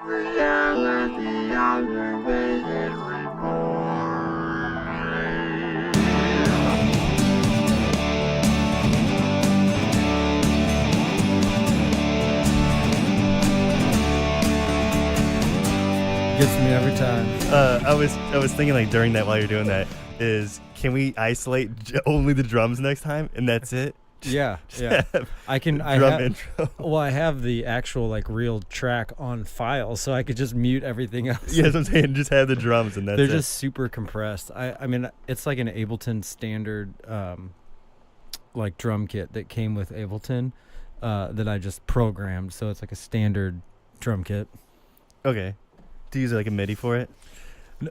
Reality Observation Report. Gets me every time. I was thinking like during that while you're doing that can we isolate only the drums next time and that's it? Yeah. I Intro. Well, I have the actual like real track on file, so I could just mute everything else. Yeah, that's what I'm saying. Just have the drums and that's They're it. just super compressed. I mean, it's like an Ableton standard like drum kit that came with Ableton that I just programmed, so it's like a standard drum kit. Okay. Do you use like a MIDI for it?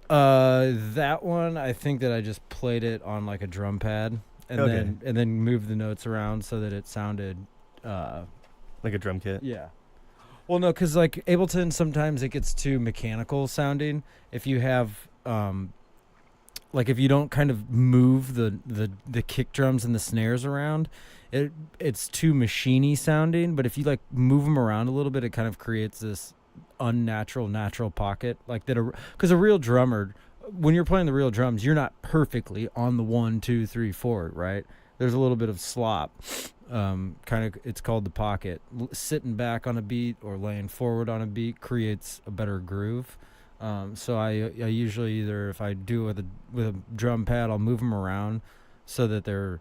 That one, I think that I just played it on like a drum pad and then moved the notes around so that it sounded like a drum kit? Yeah. Well, no, because like Ableton, sometimes it gets too mechanical sounding. If you have like if you don't kind of move the kick drums and the snares around, it's too machiney sounding. But if you like move them around a little bit, it kind of creates this natural pocket like that. Because a real drummer, when you're playing the real drums, you're not perfectly on the 1 2 3 4, right? There's a little bit of slop. It's called the pocket. Sitting back on a beat or laying forward on a beat creates a better groove. So I usually either, if I do it with a drum pad, I'll move them around so that they're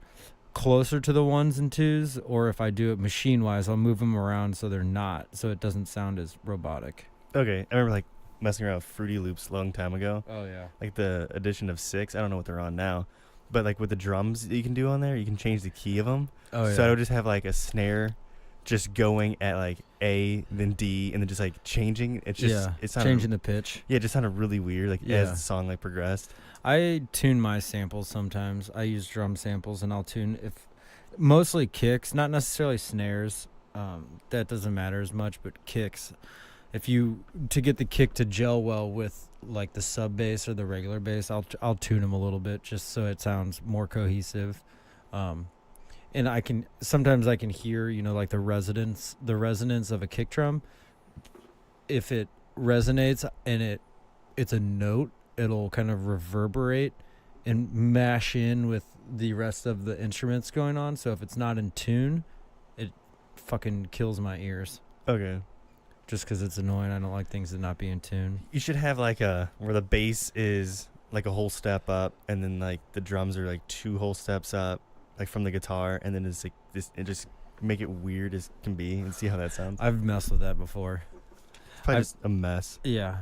closer to the 1s and 2s, or if I do it machine wise, I'll move them around so they're not, so it doesn't sound as robotic. Okay. I remember like messing around with Fruity Loops a long time ago. Oh yeah. Like the addition of 6. I don't know what they're on now. But like with the drums that you can do on there, you can change the key of them. Oh yeah. So I would just have like a snare just going at like A, then D, and then just like changing. It's just it's changing the pitch. Yeah, it just sounded really weird like as the song like progressed. I tune my samples sometimes. I use drum samples and I'll tune mostly kicks, not necessarily snares. That doesn't matter as much, but kicks. To get the kick to gel well with like the sub bass or the regular bass, I'll tune them a little bit just so it sounds more cohesive. And sometimes I can hear, like the resonance of a kick drum. If it resonates and it's a note, it'll kind of reverberate and mash in with the rest of the instruments going on. So if it's not in tune, it fucking kills my ears. Okay. Just because it's annoying. I don't like things to not be in tune. You should have like where the bass is like a whole step up, and then like the drums are like 2 whole steps up, like from the guitar, and then it's like this, and just make it weird as can be, and see how that sounds. I've messed with that before. It's probably just a mess. Yeah.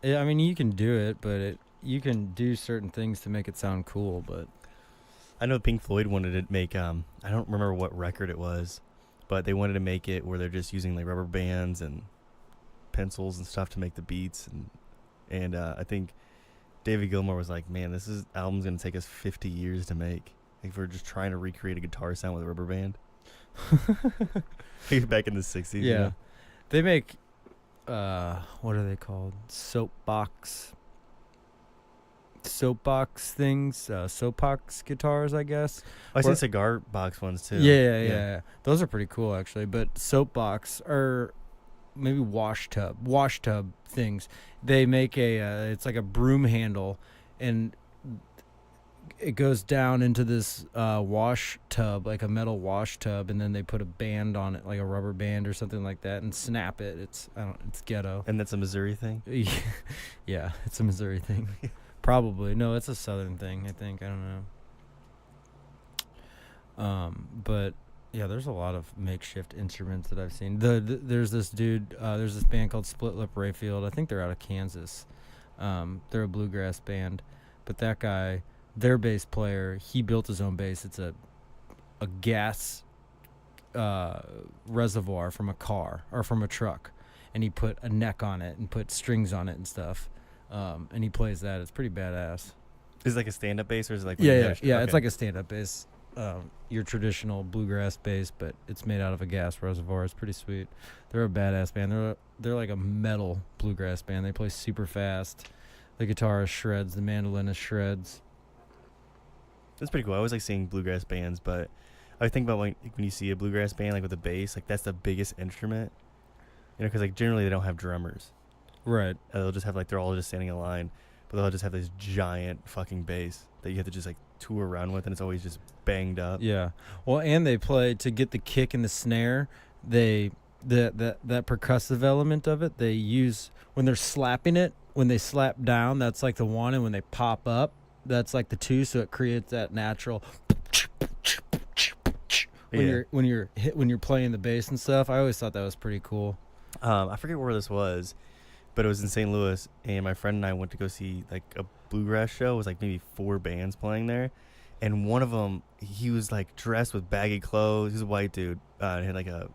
I mean, you can do it, but you can do certain things to make it sound cool. But I know Pink Floyd wanted to make I don't remember what record it was, but they wanted to make it where they're just using like rubber bands and pencils and stuff to make the beats, and I think David Gilmour was like, man, this album's gonna take us 50 years to make if we're just trying to recreate a guitar sound with a rubber band. Back in the 60s. Yeah. They make what are they called? Soapbox things, soapbox guitars, I guess. I see cigar box ones too. Yeah. Those are pretty cool actually, but soapbox are maybe wash tub things. They make it's like a broom handle, and it goes down into this wash tub, like a metal wash tub, and then they put a band on it, like a rubber band or something like that, and snap it. It's ghetto. And that's a Missouri thing? Yeah, it's a Missouri thing. Probably. No, it's a Southern thing, I think. I don't know. But yeah, there's a lot of makeshift instruments that I've seen. There's this dude, there's this band called Split Lip Rayfield. I think they're out of Kansas. They're a bluegrass band. But that guy, their bass player, he built his own bass. It's a gas reservoir from a car or from a truck. And he put a neck on it and put strings on it and stuff. And he plays that. It's pretty badass. Is it like a stand-up bass, or is it like... Yeah. Okay. It's like a stand-up bass. Your traditional bluegrass bass, but it's made out of a gas reservoir. It's pretty sweet. They're a badass band. They're like a metal bluegrass band. They play super fast. The guitarist shreds. The mandolinist shreds. That's pretty cool. I always like seeing bluegrass bands, but I think about when you see a bluegrass band like with a bass, like that's the biggest instrument, because like generally they don't have drummers. Right. They'll just have like they're all just standing in line, but they'll just have this giant fucking bass that you have to just like tour around with, and it's always just banged up. Yeah. Well, and they play to get the kick and the snare. They that percussive element of it, they use when they're slapping it. When they slap down, that's like the one, and when they pop up, that's like the two. So it creates that natural. When you're playing the bass and stuff, I always thought that was pretty cool. I forget where this was, but it was in St. Louis, and my friend and I went to go see like a bluegrass show. It was like maybe 4 bands playing there, and one of them, he was like dressed with baggy clothes. He's a white dude. He had like a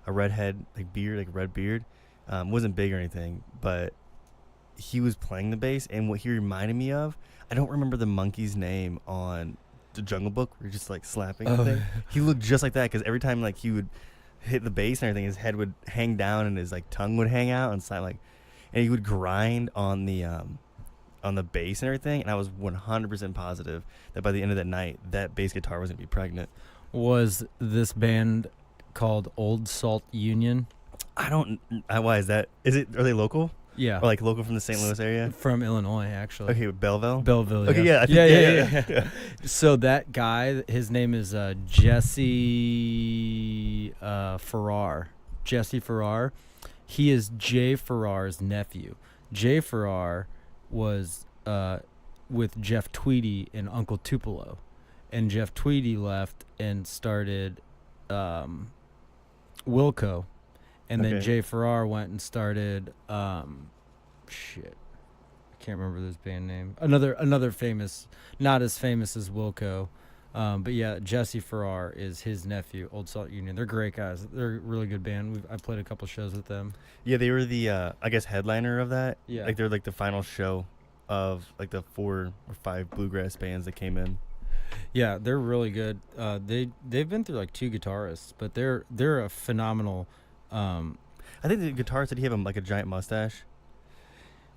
redhead, like beard, like red beard. Wasn't big or anything, but he was playing the bass, and what he reminded me of, I don't remember the monkey's name on the Jungle Book. Where you're just like slapping the thing. He looked just like that, because every time like he would hit the bass and everything, his head would hang down and his like tongue would hang out and slap like, and he would grind on the bass and everything. And I was 100% positive that by the end of that night, that bass guitar was gonna be pregnant. Was this band called Old Salt Union? Why is that? Are they local? Yeah. Or like local from the St. Louis area? From Illinois, actually. Okay, Belleville? Belleville, Okay, yeah. yeah. So that guy, his name is Jesse Farrar. Jesse Farrar. He is Jay Farrar's nephew. Jay Farrar was with Jeff Tweedy and Uncle Tupelo. And Jeff Tweedy left and started Wilco. And then Jay Farrar went and started I can't remember this band name. Another famous, not as famous as Wilco. But yeah, Jesse Farrar is his nephew, Old Salt Union. They're great guys. They're a really good band. I played a couple shows with them. Yeah, they were the I guess headliner of that. Yeah. Like they're like the final show of like the 4 or 5 bluegrass bands that came in. Yeah, they're really good. They've been through like 2 guitarists, but they're a phenomenal. I think the guitarist, did he have like a giant mustache?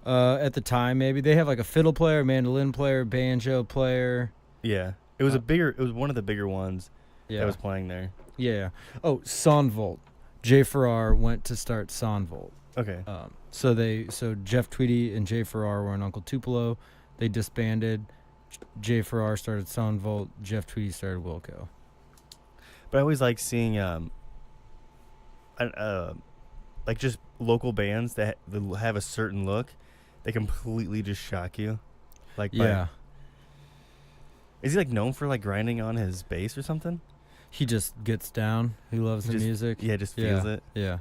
At the time, maybe they have like a fiddle player, mandolin player, banjo player. Yeah, it was it was one of the bigger ones that was playing there. Yeah. Oh, Sonvolt. Jay Farrar went to start Sonvolt. Okay. So Jeff Tweedy and Jay Farrar were in Uncle Tupelo. They disbanded. Jay Farrar started Sonvolt. Jeff Tweedy started Wilco. But I always like seeing like just local bands that have a certain look. They completely just shock you. Like is he like known for like grinding on his bass or something? He just gets down. He loves the music. Yeah, just feels it. Yeah.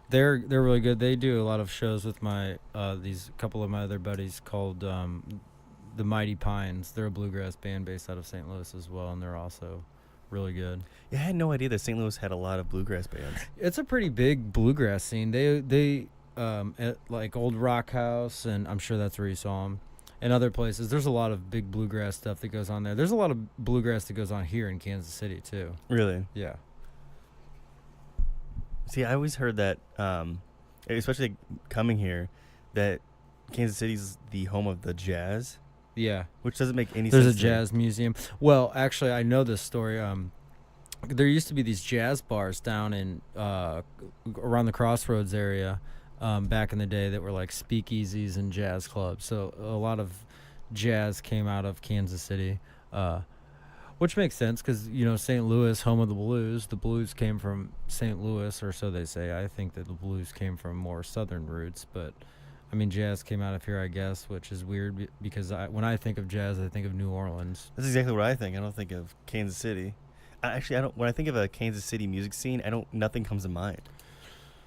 They're really good. They do a lot of shows with my these couple of my other buddies called the Mighty Pines. They're a bluegrass band based out of St. Louis as well, and they're also really good. Yeah, I had no idea that St. Louis had a lot of bluegrass bands. It's a pretty big bluegrass scene. They at like Old Rock House, and I'm sure that's where you saw them, and other places. There's a lot of big bluegrass stuff that goes on there. There's a lot of bluegrass that goes on here in Kansas City too. Really? Yeah. See, I always heard that, especially coming here, that Kansas City's the home of the jazz. Yeah. Which doesn't make any sense. There's a jazz museum. Well, actually, I know this story. There used to be these jazz bars down in around the Crossroads area back in the day that were like speakeasies and jazz clubs. So a lot of jazz came out of Kansas City, which makes sense because, you know, St. Louis, home of the blues. The blues came from St. Louis, or so they say. I think that the blues came from more southern roots, but I mean, jazz came out of here, I guess, which is weird because when I think of jazz, I think of New Orleans. That's exactly what I think. I don't think of Kansas City. Actually, I don't. When I think of a Kansas City music scene, nothing comes to mind,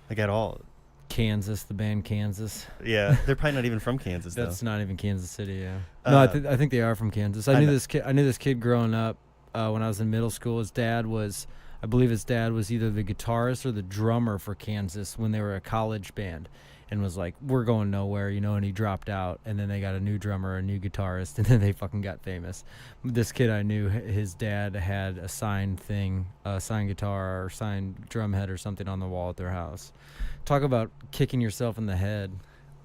like at all. Kansas, the band Kansas. Yeah, they're probably not even from Kansas. That's though. not even Kansas City. Yeah. No, I think they are from Kansas. I knew this kid growing up when I was in middle school. I believe his dad was either the guitarist or the drummer for Kansas when they were a college band, and was like, we're going nowhere, you know, and he dropped out, and then they got a new drummer, a new guitarist, and then they fucking got famous. This kid I knew, his dad had a signed guitar or signed drum head or something on the wall at their house. Talk about kicking yourself in the head.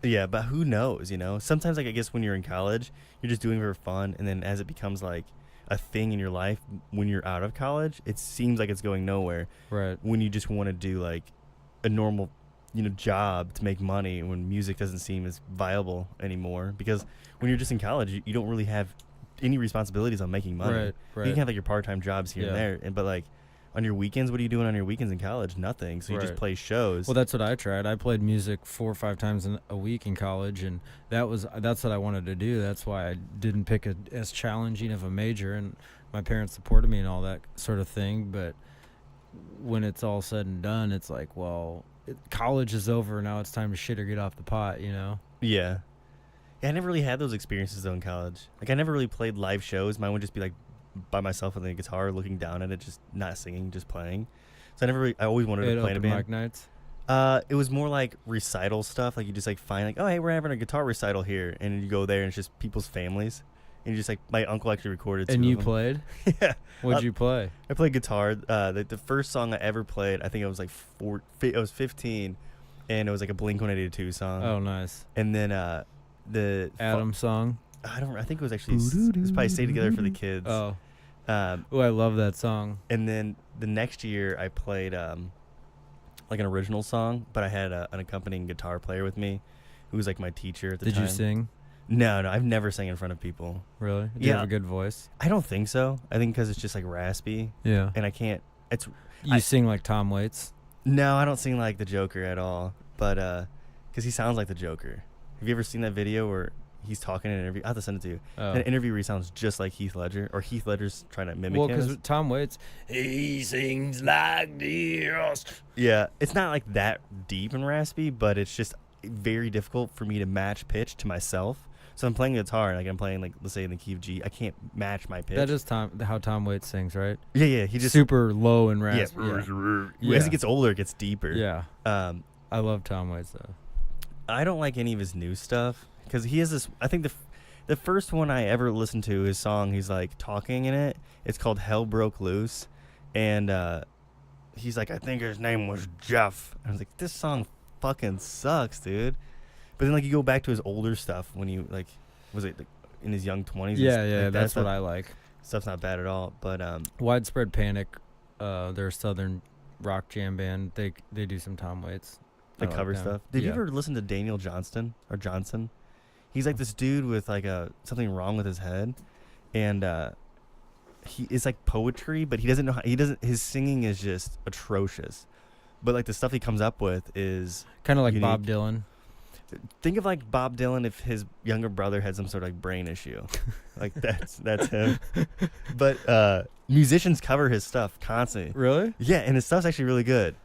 Yeah, but who knows, you know? Sometimes, like, I guess when you're in college, you're just doing it for fun, and then as it becomes, like, a thing in your life when you're out of college, it seems like it's going nowhere. Right. When you just want to do, like, a normal job to make money when music doesn't seem as viable anymore. Because when you're just in college, you don't really have any responsibilities on making money. Right. You can have like your part-time jobs here and Yeah. there, but like on your weekends, what are you doing on your weekends in college? Nothing. So you just Right. play shows. Well, that's what I tried. I played music 4 or 5 times a week in college, and that's what I wanted to do. That's why I didn't pick as challenging of a major, and my parents supported me and all that sort of thing. But when it's all said and done, it's like, well, college is over. Now it's time to shit or get off the pot, Yeah. I never really had those experiences though in college. Like I never really played live shows. Mine would just be like by myself with a guitar, looking down at it, just not singing, just playing. So I always wanted to play in a open band. mic nights. It was more like recital stuff. Like you just like find like, oh hey, we're having a guitar recital here, and you go there and it's just people's families, and you just like my uncle actually recorded. And two you of them. played? Yeah. What'd you play? I played guitar. The first song I ever played, I think I was like I was 15, and it was like a Blink-182 song. Oh, nice. And then the Adam song. I think it was actually it was probably Stay Together for the Kids. Oh, I Um, love that song. and then the next year I played like an original song, but I had an accompanying guitar player with me, who was like my teacher at the Did time. you sing? No, I've never sang in front of people. Really? Do you Yeah. have a good voice? I don't think so. I think because it's just like raspy, Yeah. and I can't. You sing like Tom Waits? No, I don't sing like the Joker at all. But because he sounds like the Joker. Have you ever seen that video where he's talking in an interview? I have to send it to you. Oh. An interview where he sounds just like Heath Ledger, or Heath Ledger's trying to mimic Well, him. because Tom Waits, he sings like this. Yeah, it's not like that deep and raspy, but it's just very difficult for me to match pitch to myself. So I'm playing guitar, like I'm playing like let's say in the key of G, I can't match my pitch. That is how Tom Waits sings, right? yeah. He just Super low and raspy. Yeah. As it gets older, it gets deeper. Yeah. Um, I love Tom Waits though. I don't like any of his new stuff because he has this. I think the first one I ever listened to, his song, he's like talking in it. It's called Hell Broke Loose, and he's like, I think his name was Jeff. And I was like, this song fucking sucks, dude. But then like you go back to his older stuff when he like was it like, in his young 20s. Yeah, like, that's what I like. Stuff's not bad at all, but Widespread Panic, they're a southern rock jam band. They do some Tom Waits. the I like cover them. stuff. Did you Yeah. ever listen to Daniel Johnson? He's like this dude with like something wrong with his head, and he is like poetry, but he doesn't know his singing is just atrocious. But like the stuff he comes up with is Kind of like unique. Bob Dylan. Think of like Bob Dylan if his younger brother had some sort of like brain issue. Like that's him. But musicians cover his stuff constantly. Really? Yeah, and his stuff's actually really good.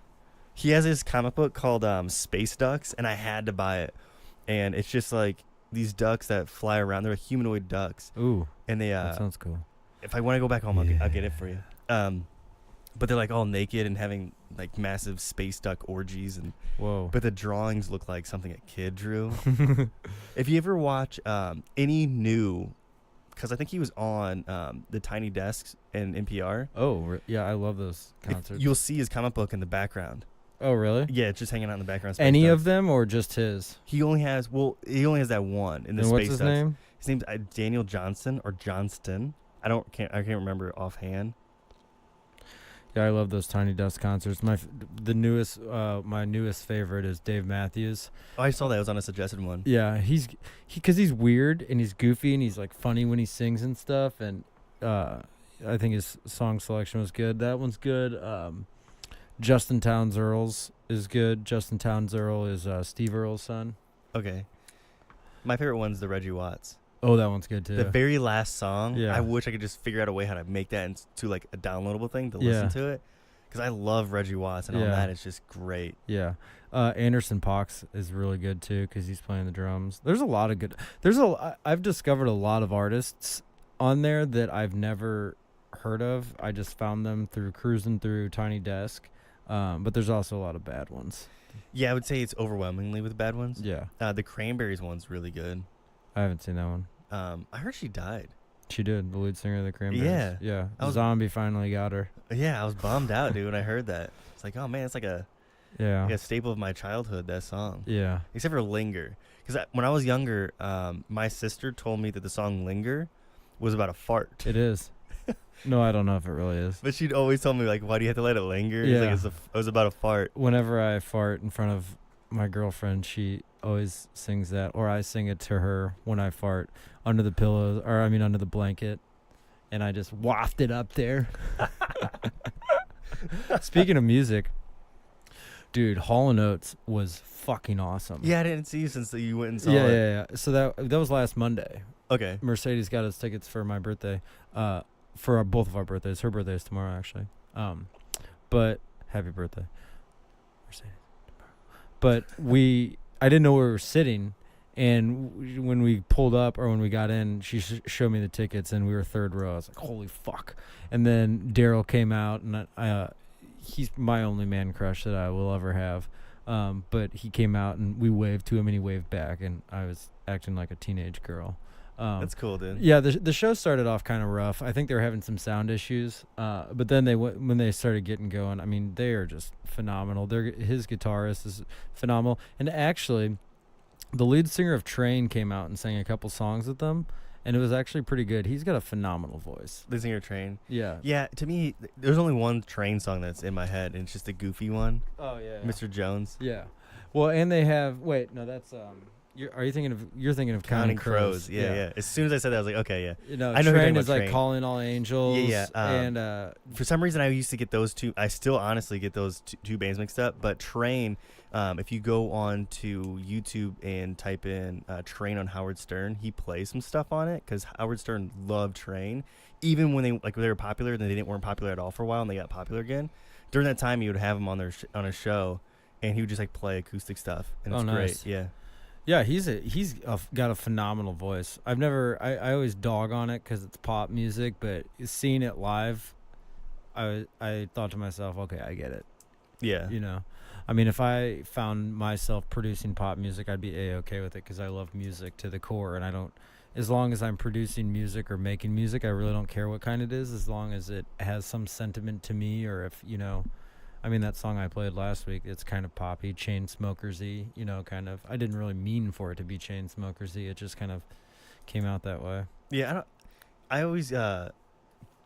He has his comic book called Space Ducks, and I had to buy it. And it's just like these ducks that fly around. They're like humanoid ducks, Ooh, and they that sounds cool. if I want to go back home, I'll get it for you. But they're like all naked and having like massive space duck orgies, and Whoa. but the drawings look like something a kid drew. If you ever watch any new, because I think he was on the Tiny Desks and NPR. Yeah, I love those concerts. You'll see his comic book in the background. Oh, really? Yeah, it's just hanging out in the background. Space Any Ducks. of them or just his? He only has that one in the And Space what's his Ducks. name? His name's Daniel Johnson or Johnston. I can't remember offhand. Yeah, I love those Tiny Dust concerts. My newest favorite is Dave Matthews. Oh, I saw that. It was on a suggested one. Yeah, because he's weird and he's goofy and he's like funny when he sings and stuff. And I think his song selection was good. That one's good. Justin Townes Earls is good. Justin Townes Earl is Steve Earl's son. Okay. My favorite one's the Reggie Watts. Oh, that one's good too. The very last song. Yeah. I wish I could just figure out a way how to make that into like a downloadable thing to Yeah. listen to it. Because I love Reggie Watts and all Yeah. that. It's just great. Yeah. Anderson .Paak is really good too because he's playing the drums. There's a lot of good. I've discovered a lot of artists on there that I've never heard of. I just found them through cruising through Tiny Desk. But there's also a lot of bad ones. Yeah, I would say it's overwhelmingly with bad ones. Yeah. The Cranberries one's really good. I haven't seen that one. I heard she died. She did, the lead singer of the Cranberries. Yeah. Yeah. I was- Zombie finally got her. Yeah, I was bummed out, dude, when I heard that. It's like, oh man, it's like Yeah. a staple of my childhood, that song. Yeah. Except for Linger. Because when I was younger, my sister told me that the song Linger was about a fart. It is. No, I don't know if it really is. But she'd always tell me, like, why do you have to let it linger? Yeah. It was about a fart. Whenever I fart in front of my girlfriend, she always sings that, or I sing it to her when I fart under the pillows, or I mean under the blanket, and I just waft it up there. Speaking of music, dude, Hall & Oates was fucking awesome. Yeah, I didn't see you since you went and saw yeah, it. yeah, yeah. So that was last Monday. Okay. Mercedes got us tickets for my birthday, for both of our birthdays. Her birthday is tomorrow, actually. But happy birthday, Mercedes. But I didn't know where we were sitting, and when we pulled up or when we got in, she showed me the tickets, and we were third row. I was like, holy fuck! And then Daryl came out, and he's my only man crush that I will ever have. But he came out, and we waved to him, and he waved back, and I was acting like a teenage girl. That's cool, dude. Yeah, the show started off kind of rough. I think they were having some sound issues, but then when they started getting going, I mean, they are just phenomenal. His guitarist is phenomenal, and actually, the lead singer of Train came out and sang a couple songs with them, and it was actually pretty good. He's got a phenomenal voice. Lead singer Train. Yeah. Yeah, to me, there's only one Train song that's in my head, and it's just a goofy one. Oh yeah. Mr. Jones. Yeah. Well, and they have. Wait, no, that's You're thinking of Counting Crows? Yeah. As soon as I said that, I was like, okay, yeah. You know, I know Train you're is talking about like Train. Calling All Angels. Yeah. And for some reason, I used to get those two. I still honestly get those two bands mixed up. But Train, if you go on to YouTube and type in Train on Howard Stern, he plays some stuff on it because Howard Stern loved Train. Even when they were popular, and they weren't popular at all for a while, and they got popular again. During that time, he would have them on on a show, and he would just like play acoustic stuff, and it's nice. great. Yeah. Yeah, he's got a phenomenal voice. I always dog on it because it's pop music, but seeing it live, I thought to myself, okay, I get it. Yeah. You know, I mean, if I found myself producing pop music, I'd be A-okay with it because I love music to the core, and I don't, as long as I'm producing music or making music, I really don't care what kind it is, as long as it has some sentiment to me, or if, you know, I mean, that song I played last week, it's kind of poppy, Chainsmokers-y, you know, kind of. I didn't really mean for it to be Chainsmokers-y. It just kind of came out that way. Yeah, I always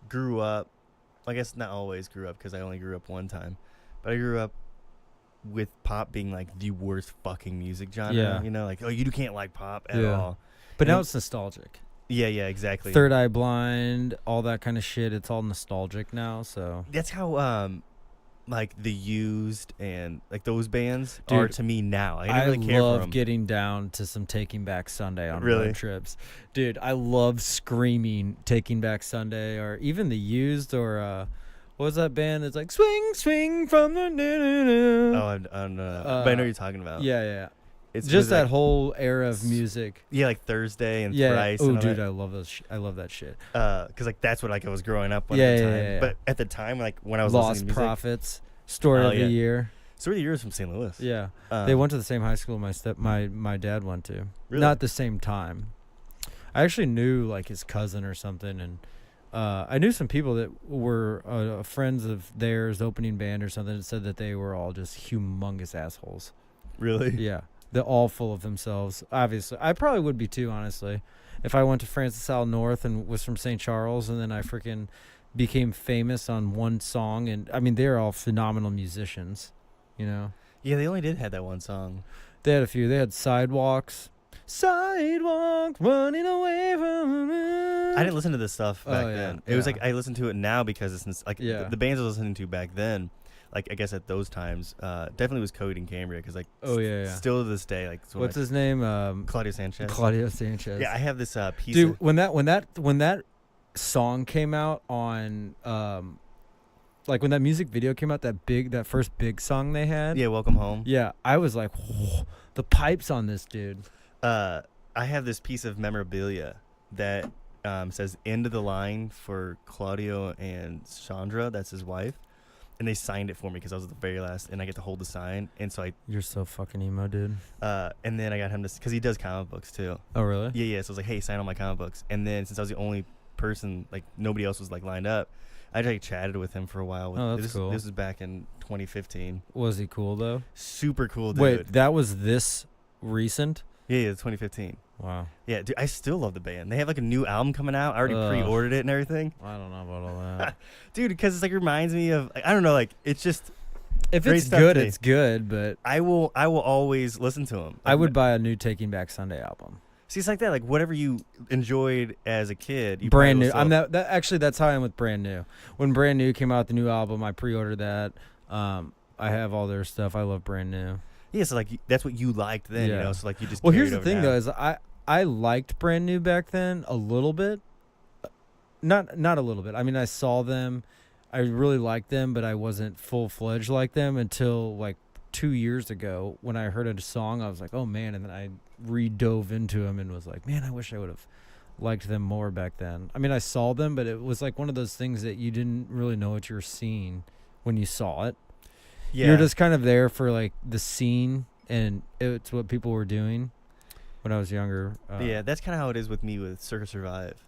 grew up, I guess not always grew up because I only grew up one time, but I grew up with pop being like the worst fucking music genre. Yeah. You know, like, oh, you can't like pop at all. But And now it's nostalgic. Yeah, exactly. Third Eye Blind, all that kind of shit, it's all nostalgic now, so. That's how like The Used and like those bands Dude, are to me now. I don't really care for love them. getting down to some Taking Back Sunday on Really? road trips. Dude, I love screaming Taking Back Sunday, or even The Used, or what was that band that's like swing, swing from the Oh, I don't know. But I know what you're talking about. Yeah. It's Just that like, whole era of music. yeah, like Thursday and Yeah. Thrice. Oh, and all dude, that. I love those. I love that shit. Because like that's what like I was growing up on Yeah, at the yeah, time. yeah, yeah. But at the time, like when I was Lost listening to music, Prophets, Story Oh, of yeah. the Year. Story of the Year is from St. Louis. Yeah, they went to the same high school my dad went to. Really? Not the same time. I actually knew like his cousin or something, and I knew some people that were friends of theirs, opening band or something, that said that they were all just humongous assholes. Really? Yeah. They're all full of themselves. Obviously, I probably would be too, honestly, if I went to Francis Al North and was from St. Charles, and then I freaking became famous on one song. And I mean, they're all phenomenal musicians, you know. Yeah, they only did have that one song. They had a few. They had Sidewalks running away from. I didn't listen to this stuff back yeah, then. It was yeah. like I listen to it now because it's like Yeah. the bands I was listening to back then. Like I guess at those times, definitely was Cody and Cambria because like still to this day, like What's his name? Claudio Sanchez. Claudio Sanchez. Yeah, I have this piece. Dude, when that song came out on like when that music video came out, that first big song they had. Yeah, Welcome Home. Yeah, I was like, whoa, the pipes on this dude. I have this piece of memorabilia that says "End of the Line" for Claudio and Chandra. That's his wife. And they signed it for me because I was the very last, and I get to hold the sign. And so You're so fucking emo, dude. and then I got him to, because he does comic books too. Oh, really? Yeah. So I was like, hey, sign all my comic books. And then since I was the only person, like nobody else was like lined up, I just like, chatted with him for a while. Oh, that's cool. This was back in 2015. Was he cool though? Super cool, dude. Wait, that was this recent? Yeah, 2015. Wow. Yeah, dude, I still love the band. They have like a new album coming out. I already pre-ordered it and everything. I don't know about all that. Dude, because it's like reminds me of, I don't know, like it's just If Great it's stuff good, today. it's good. But I will always listen to them. I would buy a new Taking Back Sunday album. See, it's like that. Like whatever you enjoyed as a kid, you Brand new. probably will I'm that actually that's how I am with Brand New. When Brand New came out, the new album, I pre-ordered that. I have all their stuff. I love Brand New. Yeah, so like that's what you liked then, Yeah. you know. So like you just. Well, carried here's the over thing now. though, is I liked Brand New back then a little bit. Not a little bit. I mean, I saw them. I really liked them, but I wasn't full-fledged like them until like 2 years ago when I heard a song. I was like, oh man, and then I re-dove into them and was like, man, I wish I would have liked them more back then. I mean, I saw them, but it was like one of those things that you didn't really know what you were seeing when you saw it. Yeah. You're just kind of there for like the scene, and it's what people were doing when I was younger. Yeah, that's kind of how it is with me with Circus Survive.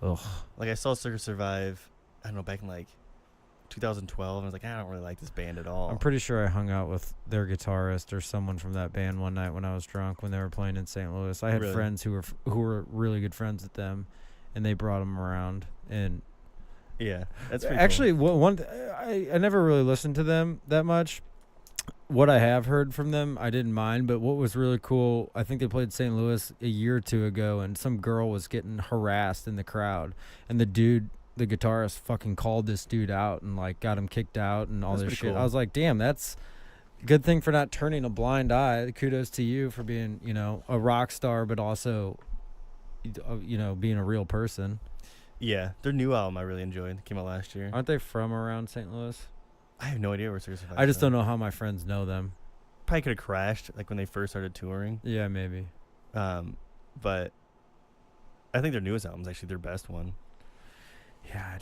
Ugh. Like I saw Circus Survive, I don't know, back in like 2012, and I was like, I don't really like this band at all. I'm pretty sure I hung out with their guitarist or someone from that band one night when I was drunk when they were playing in St. Louis. I had Really? friends who were really good friends with them, and they brought them around. And Yeah, that's pretty actually, I never really listened to them that much. What I have heard from them, I didn't mind. But what was really cool, I think they played St. Louis a year or two ago, and some girl was getting harassed in the crowd, and the guitarist fucking called this dude out and like got him kicked out and all That's this pretty shit. cool. I was like, damn, that's a good thing for not turning a blind eye. Kudos to you for being, a rock star, but also, being a real person. Yeah, their new album I really enjoyed. It came out last year. Aren't they from around St. Louis? I have no idea where Circus Survive. I just don't know how my friends know them. Probably could have crashed like when they first started touring. Yeah, maybe. But I think their newest album is actually their best one. Yeah,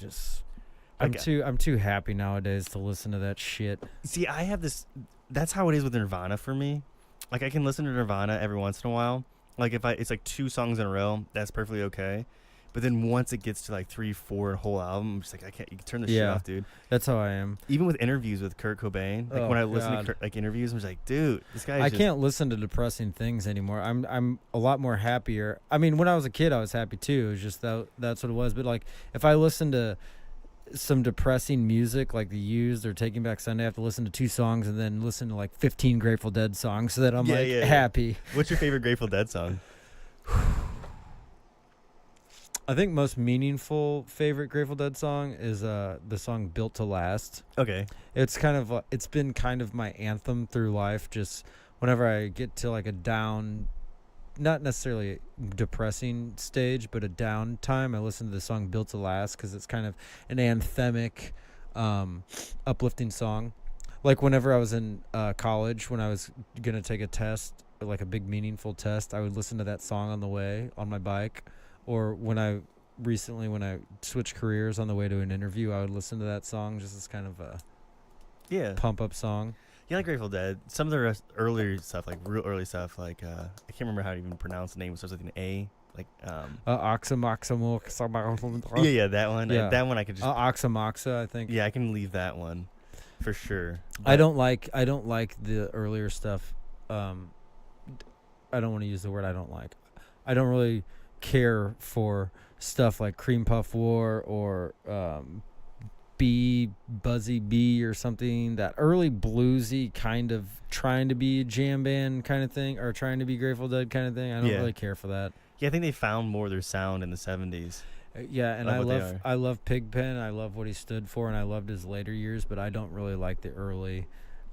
Like, I'm too happy nowadays to listen to that shit. See, I have this. That's how it is with Nirvana for me. Like I can listen to Nirvana every once in a while. Like it's like 2 songs in a row, that's perfectly okay. But then once it gets to like 3, 4 whole album, I'm just like I can't. You can turn this shit Yeah. off, dude. That's how I am. Even with interviews with Kurt Cobain, like Oh, when I listen God. to like interviews, I'm just like, dude, this guy. I can't listen to depressing things anymore. I'm a lot more happier. I mean, when I was a kid, I was happy too. It was just that's what it was. But like, if I listen to some depressing music, like The Used or Taking Back Sunday, I have to listen to 2 songs and then listen to like 15 Grateful Dead songs so that I'm Yeah. happy. What's your favorite Grateful Dead song? I think most meaningful favorite Grateful Dead song is the song "Built to Last." Okay. It's kind of it's been kind of my anthem through life. Just whenever I get to like a down, not necessarily depressing stage, but a down time, I listen to the song "Built to Last" because it's kind of an anthemic, uplifting song. Like whenever I was in college, when I was gonna take a test, like a big meaningful test, I would listen to that song on the way on my bike. Or when I switched careers on the way to an interview, I would listen to that song just as kind of a pump up song. Yeah, like Grateful Dead. Some of their earlier stuff, like real early stuff, like I can't remember how to even pronounce the name. It starts with an A. Like Yeah, yeah, that one. Yeah. That one I could just Oxa, I think. yeah, I can leave that one for sure. I don't like the earlier stuff. I don't want to use the word I don't like. I don't really care for stuff like Cream Puff War or Buzzy B or something, that early bluesy kind of trying to be a jam band kind of thing or trying to be Grateful Dead kind of thing. I don't really care for that. Yeah, I think they found more of their sound in the 70s. Yeah, and Like I love Pigpen. I love what he stood for, and I loved his later years, but I don't really like the early.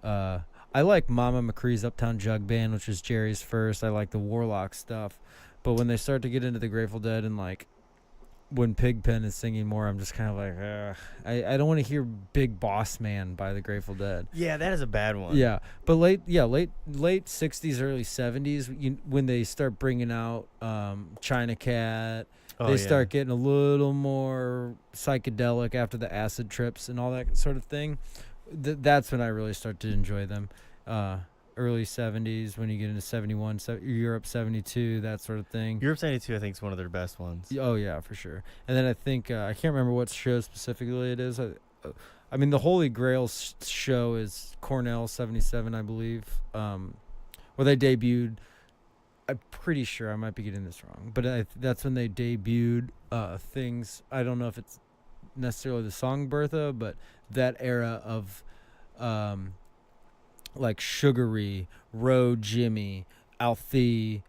I like Mama McCree's Uptown Jug Band, which is Jerry's first. I like the Warlock stuff, but when they start to get into the Grateful Dead and like when Pigpen is singing more, I'm just kind of like, I don't want to hear Big Boss Man by the Grateful Dead. Yeah, that is a bad one. Yeah, but late 60s, early 70s, when they start bringing out China Cat. They start getting a little more psychedelic after the acid trips and all that sort of thing. That's when I really start to enjoy them. Early 70s, when you get into 71, Europe 72, that sort of thing. Europe 72, I think, is one of their best ones. Oh, yeah, for sure. And then I think, I can't remember what show specifically it is. I mean, the Holy Grail show is Cornell 77, I believe, where they debuted. I'm pretty sure I might be getting this wrong, but that's when they debuted things. I don't know if it's necessarily the song Bertha, but that era of like Sugary, Ro Jimmy, Althea,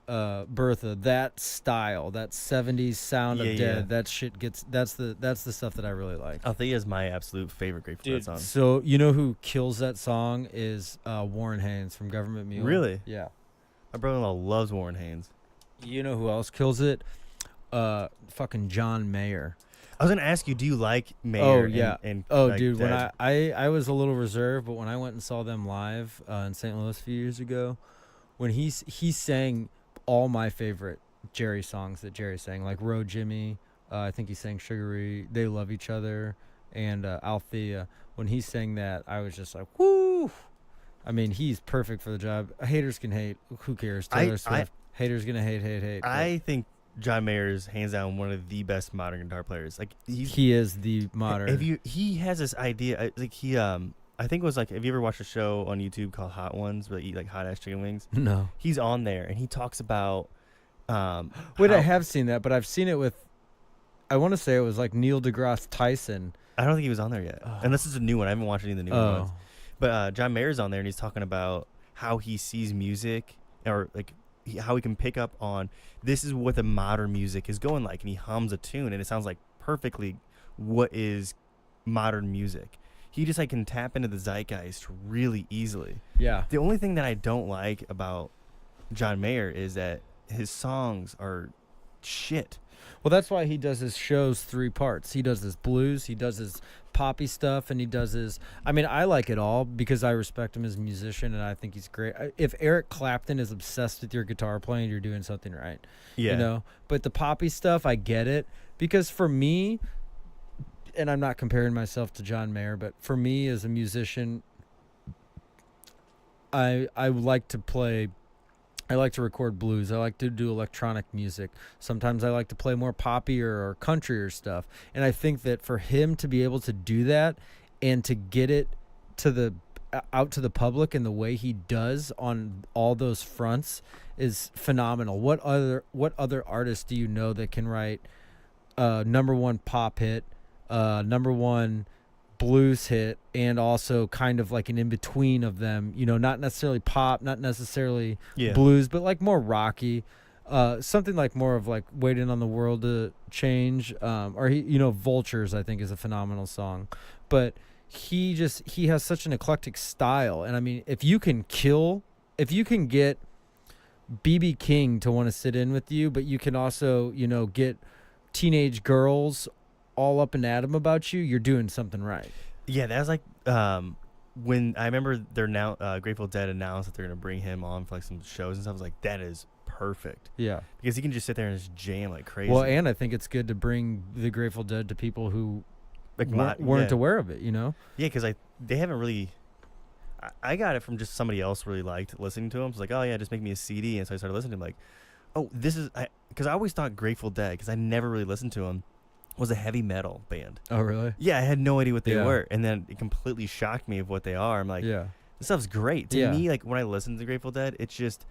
Bertha, that style, that 70s sound Yeah, of yeah. Dead, that shit gets that's the stuff that I really like. Althea is my absolute favorite Grateful Dead song. So you know who kills that song is Warren Haynes from Government Mule. Really? Yeah. My brother-in-law loves Warren Haynes. You know who else kills it? Fucking John Mayer. I was gonna ask you, do you like Mayer? Oh yeah. And Like, dude, Dead? When I was a little reserved, but when I went and saw them live in St. Louis a few years ago, when he sang all my favorite Jerry songs that Jerry sang, like Ro Jimmy, I think he sang Sugary, They Love Each Other, and Althea. When he sang that, I was just like, whoo! I mean, he's perfect for the job. Haters can hate. Who cares? Taylor Swift. Haters gonna hate. I think John Mayer is hands down one of the best modern guitar players. Like he is the modern. He has this idea. Like I think it was like, have you ever watched a show on YouTube called Hot Ones where they eat like hot ass chicken wings? No. He's on there and he talks about. Wait, I have seen that, but I've seen it with. I want to say it was like Neil deGrasse Tyson. I don't think he was on there yet, and this is a new one. I haven't watched any of the new ones. But John Mayer's on there and he's talking about how he sees music, or like how he can pick up on this is what the modern music is going like, and he hums a tune and it sounds like perfectly what is modern music. He just like can tap into the zeitgeist really easily. Yeah. The only thing that I don't like about John Mayer is that his songs are shit. Well, that's why he does his shows 3 parts. He does his blues, he does his poppy stuff, and he does his. I mean, I like it all because I respect him as a musician, and I think he's great. If Eric Clapton is obsessed with your guitar playing, you're doing something right. Yeah. You know? But the poppy stuff, I get it. Because for me, and I'm not comparing myself to John Mayer, but for me as a musician, I like to play. I like to record blues. I like to do electronic music. Sometimes I like to play more poppy or country or stuff. And I think that for him to be able to do that and to get it to the out to the public in the way he does on all those fronts is phenomenal. What other artists do you know that can write #1 pop hit, #1 blues hit, and also kind of like an in-between of them, you know, not necessarily pop, not necessarily blues, but like more rocky, something like more of like Waiting on the World to Change, or he, you know, Vultures I think is a phenomenal song. But he has such an eclectic style, and I mean, if you can get BB King to want to sit in with you, but you can also, you know, get teenage girls all up and at him about you, you're doing something right. Yeah, that's like when I remember they're now Grateful Dead announced that they're gonna bring him on for like some shows and stuff. I was like, that is perfect. Yeah, because he can just sit there and just jam like crazy. Well, and I think it's good to bring the Grateful Dead to people who like weren't aware of it. You know? Yeah, because they haven't really. I got it from just somebody else really liked listening to him. It's like, oh yeah, just make me a CD, and so I started listening to him. Like, oh, this is because I always thought Grateful Dead, because I never really listened to him, was a heavy metal band. Oh, really? Yeah, I had no idea what they were, and then it completely shocked me of what they are. I'm like, this stuff's great. To me, like when I listen to Grateful Dead, it's just,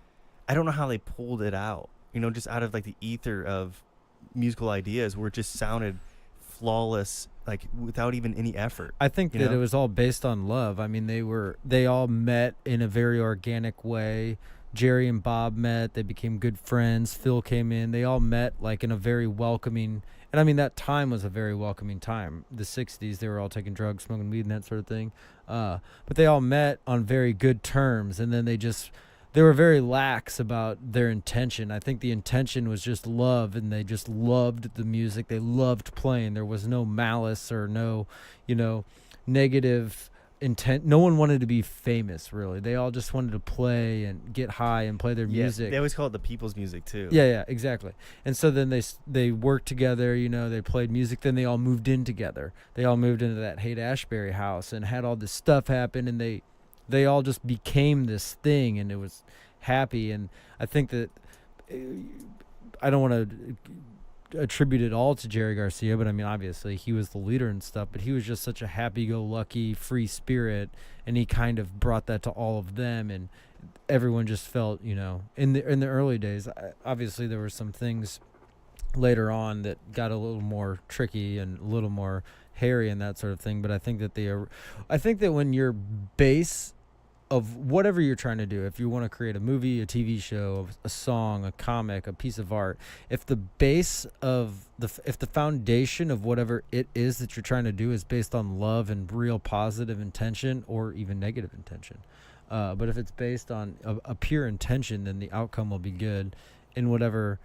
I don't know how they pulled it out. You know, just out of like the ether of musical ideas, where it just sounded flawless, like without even any effort. I think that it was all based on love. I mean, they all met in a very organic way. Jerry and Bob met, they became good friends. Phil came in, they all met like in a very welcoming, and I mean that time was a very welcoming time. The 60s, they were all taking drugs, smoking weed and that sort of thing. But they all met on very good terms, and then they were very lax about their intention. I think the intention was just love, and they just loved the music. They loved playing. There was no malice or no, you know, negative intent. No one wanted to be famous, really. They all just wanted to play and get high and play their music. They always call it the people's music too. Yeah, exactly. And so then they worked together, you know, they played music, then they all moved in together. They all moved into that Haight-Ashbury house and had all this stuff happen, and they all just became this thing, and it was happy. And I think that I don't want to attribute it all to Jerry Garcia, but I mean, obviously he was the leader and stuff, but he was just such a happy-go-lucky free spirit, and he kind of brought that to all of them, and everyone just felt, you know, in the early days, obviously there were some things later on that got a little more tricky and a little more hairy and that sort of thing, but I think that when your bass of whatever you're trying to do. If you want to create a movie, a TV show, a song, a comic, a piece of art, if the base of if the foundation of whatever it is that you're trying to do is based on love and real positive intention or even negative intention, but if it's based on a pure intention, then the outcome will be good in whatever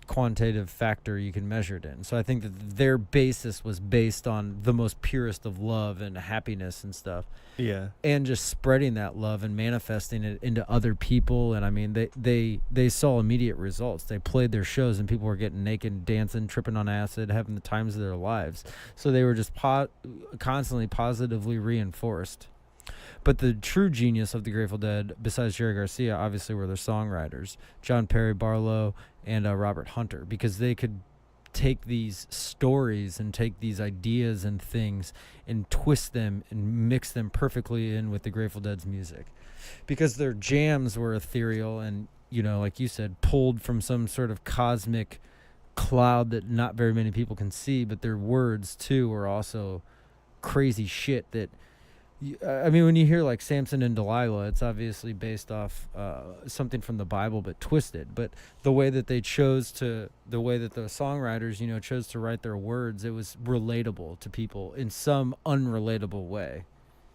quantitative factor you can measure it in. So I think that their basis was based on the most purest of love and happiness and stuff. Yeah. And just spreading that love and manifesting it into other people. And I mean, they saw immediate results. They played their shows and people were getting naked, dancing, tripping on acid, having the times of their lives. So they were just constantly positively reinforced. But the true genius of the Grateful Dead, besides Jerry Garcia, obviously were their songwriters, John Perry Barlow and Robert Hunter, because they could take these stories and take these ideas and things and twist them and mix them perfectly in with the Grateful Dead's music. Because their jams were ethereal and, you know, like you said, pulled from some sort of cosmic cloud that not very many people can see, but their words, too, were also crazy shit that... I mean, when you hear like Samson and Delilah, it's obviously based off something from the Bible, but twisted. But the way that the songwriters, you know, chose to write their words, it was relatable to people in some unrelatable way.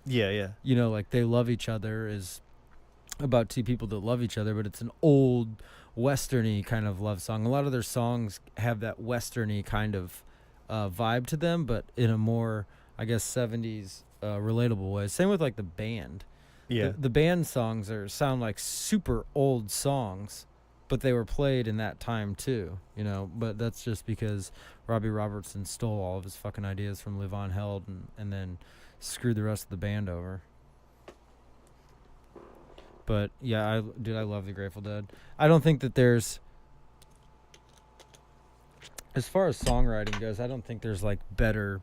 Yeah, yeah. You know, like They Love Each Other is about two people that love each other, but it's an old Western-y kind of love song. A lot of their songs have that Western-y kind of vibe to them, but in a more, I guess, 70s relatable way. Same with like the band. Yeah. The band songs sound like super old songs, but they were played in that time too, you know. But that's just because Robbie Robertson stole all of his fucking ideas from Live On Held and then screwed the rest of the band over. But yeah, I love the Grateful Dead. I don't think that there's, as far as songwriting goes, I don't think there's like better.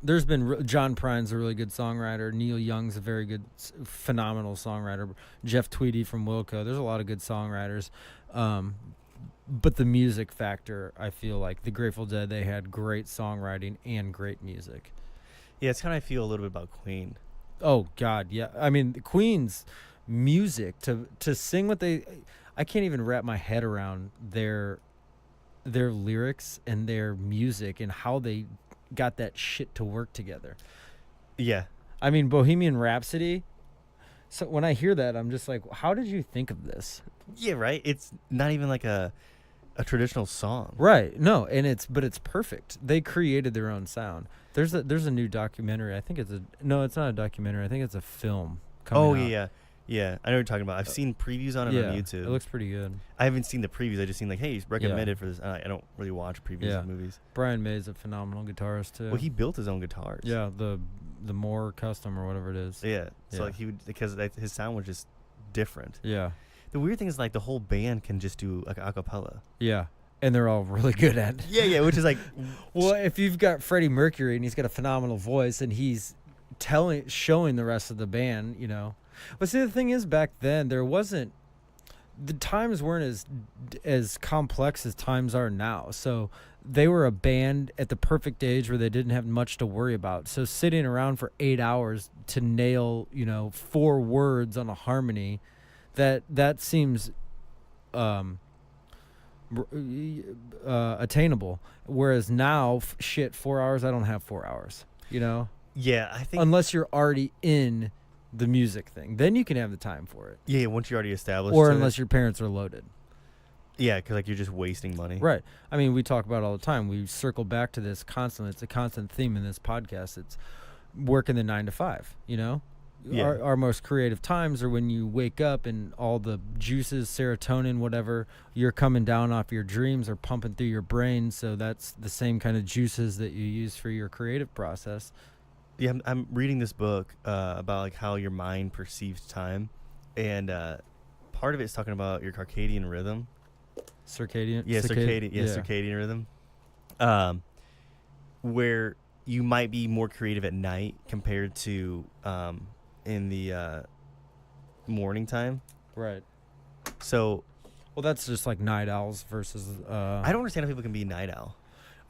There's been John Prine's a really good songwriter. Neil Young's a very good, phenomenal songwriter. Jeff Tweedy from Wilco. There's a lot of good songwriters. But the music factor, I feel like the Grateful Dead, they had great songwriting and great music. Yeah, it's kind of I feel a little bit about Queen. Oh, God, yeah. I mean, the Queen's music, to sing what they... I can't even wrap my head around their lyrics and their music and how they... got that shit to work together. Yeah. I mean, Bohemian Rhapsody. So when I hear that, I'm just like, how did you think of this? Yeah, right? It's not even like a traditional song. Right. No, and it's perfect. They created their own sound. There's a new documentary. I think it's not a documentary. I think it's a film coming out. Yeah. Yeah, I know what you're talking about. I've seen previews on it on YouTube. It looks pretty good. I haven't seen the previews. I just seen like, hey, he's recommended for this. I don't really watch previews of movies. Brian May's a phenomenal guitarist too. Well, he built his own guitars. Yeah, the Moore Custom or whatever it is. Yeah. So like he would, because his sound was just different. Yeah. The weird thing is like the whole band can just do like a cappella. Yeah. And they're all really good at it. Yeah, which is like, well, if you've got Freddie Mercury and he's got a phenomenal voice and he's showing the rest of the band, you know. But see, the thing is, back then the times weren't as complex as times are now. So they were a band at the perfect age where they didn't have much to worry about. So sitting around for 8 hours to nail, you know, 4 words on a harmony, that seems attainable. Whereas now, 4 hours, I don't have 4 hours, you know? Yeah, I think... Unless you're already in the music thing, then you can have the time for it. Yeah, once you're already established. Or unless your parents are loaded. Yeah, because like you're just wasting money. Right. I mean, we talk about it all the time. We circle back to this constantly. It's a constant theme in this podcast. It's working the 9 to 5, you know? Yeah. Our most creative times are when you wake up and all the juices, serotonin, whatever, you're coming down off your dreams are pumping through your brain. So that's the same kind of juices that you use for your creative process. Yeah, I'm reading this book about like how your mind perceives time, and part of it's talking about your circadian rhythm. Circadian rhythm. Where you might be more creative at night compared to in the morning time. Right. So, well, that's just like night owls versus. I don't understand how people can be a night owl.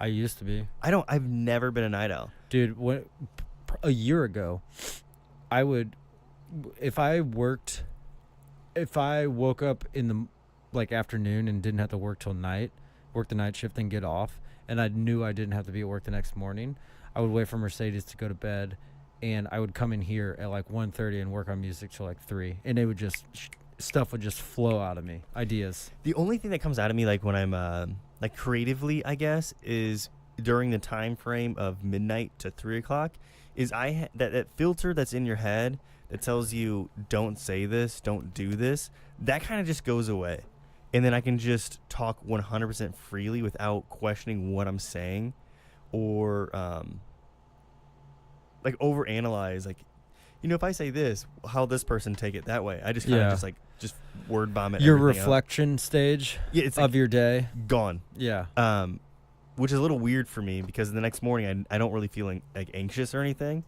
I used to be. I've never been a night owl, dude. A year ago, I would if I woke up in the afternoon and didn't have to work till night, work the night shift and get off, and I knew I didn't have to be at work the next morning, I would wait for Mercedes to go to bed, and I would come in here at 1:30 and work on music till 3, and it would just stuff would just flow out of me, ideas. The only thing that comes out of me when I'm creatively, I guess, is during the time frame of midnight to 3 o'clock. Is that filter that's in your head that tells you don't say this, don't do this, that kind of just goes away. And then I can just talk 100% freely without questioning what I'm saying or overanalyze. If I say this, how this person take it that way. I just kind of just word bomb it. Your reflection stage of your day. Gone. Yeah. Which is a little weird for me because the next morning I don't really feel anxious or anything.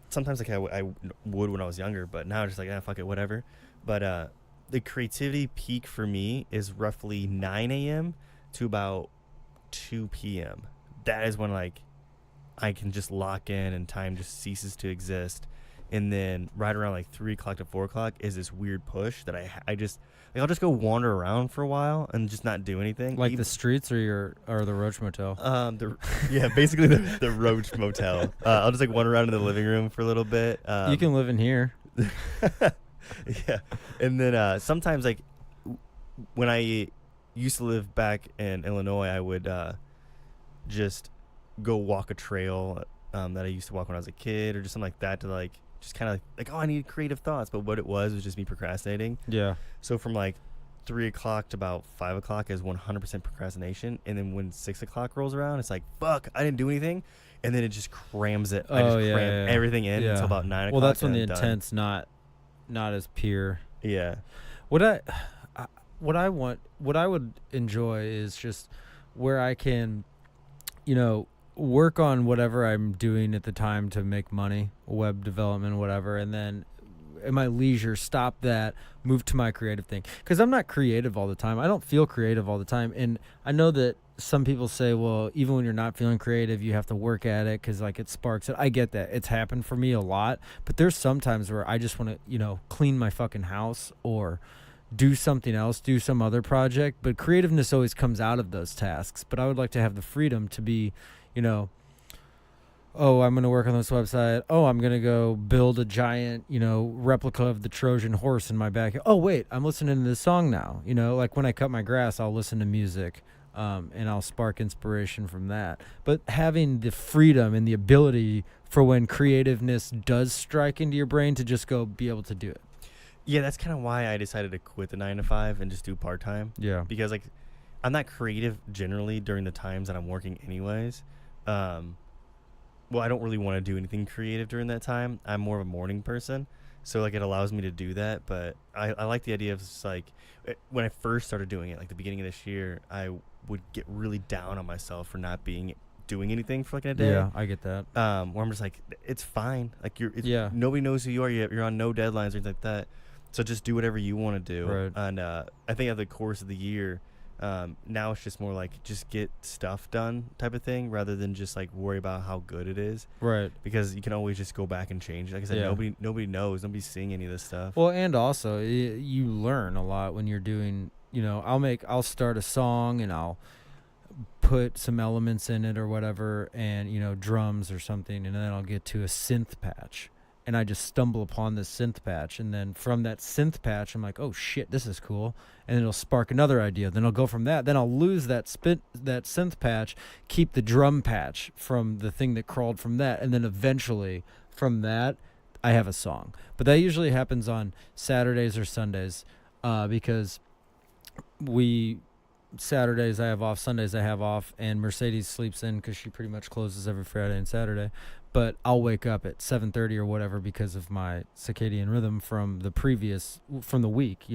Sometimes I would when I was younger, but now I'm just fuck it, whatever. But the creativity peak for me is roughly 9 a.m. to about 2 p.m. That is when I can just lock in and time just ceases to exist. And then right around 3 o'clock to 4 o'clock is this weird push that I just I'll just go wander around for a while and just not do anything. The streets or the Roach Motel? Basically the Roach Motel. I'll just wander around in the living room for a little bit. You can live in here. Yeah. And then sometimes when I used to live back in Illinois, I would just go walk a trail that I used to walk when I was a kid or just something like that to just kind of I need creative thoughts. But what it was just me procrastinating. Yeah. So from 3 o'clock to about 5 o'clock is 100% procrastination. And then when 6 o'clock rolls around, it's fuck, I didn't do anything. And then it just crams it. I just cram everything in until about 9 o'clock. Well, that's when the intent's not as pure. Yeah. What I would enjoy is just where I can, work on whatever I'm doing at the time to make money, web development, whatever, and then at my leisure stop that, move to my creative thing. Because I'm not creative all the time. I don't feel creative all the time. And I know that some people say, well, even when you're not feeling creative, you have to work at it because it sparks it. I get that. It's happened for me a lot. But there's some times where I just want to, clean my fucking house or do something else, do some other project. But creativeness always comes out of those tasks. But I would like to have the freedom to be, oh, I'm going to work on this website. Oh, I'm going to go build a giant, replica of the Trojan horse in my backyard. Oh, wait, I'm listening to this song now. When I cut my grass, I'll listen to music and I'll spark inspiration from that. But having the freedom and the ability for when creativeness does strike into your brain to just go be able to do it. Yeah, that's kind of why I decided to quit the 9 to 5 and just do part-time. Yeah. Because I'm not creative generally during the times that I'm working anyways. Well, I don't really want to do anything creative during that time. I'm more of a morning person, so it allows me to do that. But I like the idea of just when I first started doing it, the beginning of this year, I would get really down on myself for not doing anything for a day. Yeah, I get that. Where I'm just it's fine. Nobody knows who you are. You're on no deadlines or anything like that. So just do whatever you want to do. Right. And I think at the course of the year. Now it's just more just get stuff done type of thing rather than just worry about how good it is. Right. Because you can always just go back and change. Like I said, nobody knows. Nobody's seeing any of this stuff. Well, and also you learn a lot when you're doing, I'll start a song and I'll put some elements in it or whatever and, drums or something. And then I'll get to a synth patch. And I just stumble upon this synth patch, and then from that synth patch, I'm oh shit, this is cool, and it'll spark another idea. Then I'll go from that. Then I'll lose that synth patch, keep the drum patch from the thing that crawled from that, and then eventually from that, I have a song. But that usually happens on Saturdays or Sundays, because Saturdays I have off, Sundays I have off, and Mercedes sleeps in because she pretty much closes every Friday and Saturday. But I'll wake up at 7:30 or whatever because of my circadian rhythm from the week,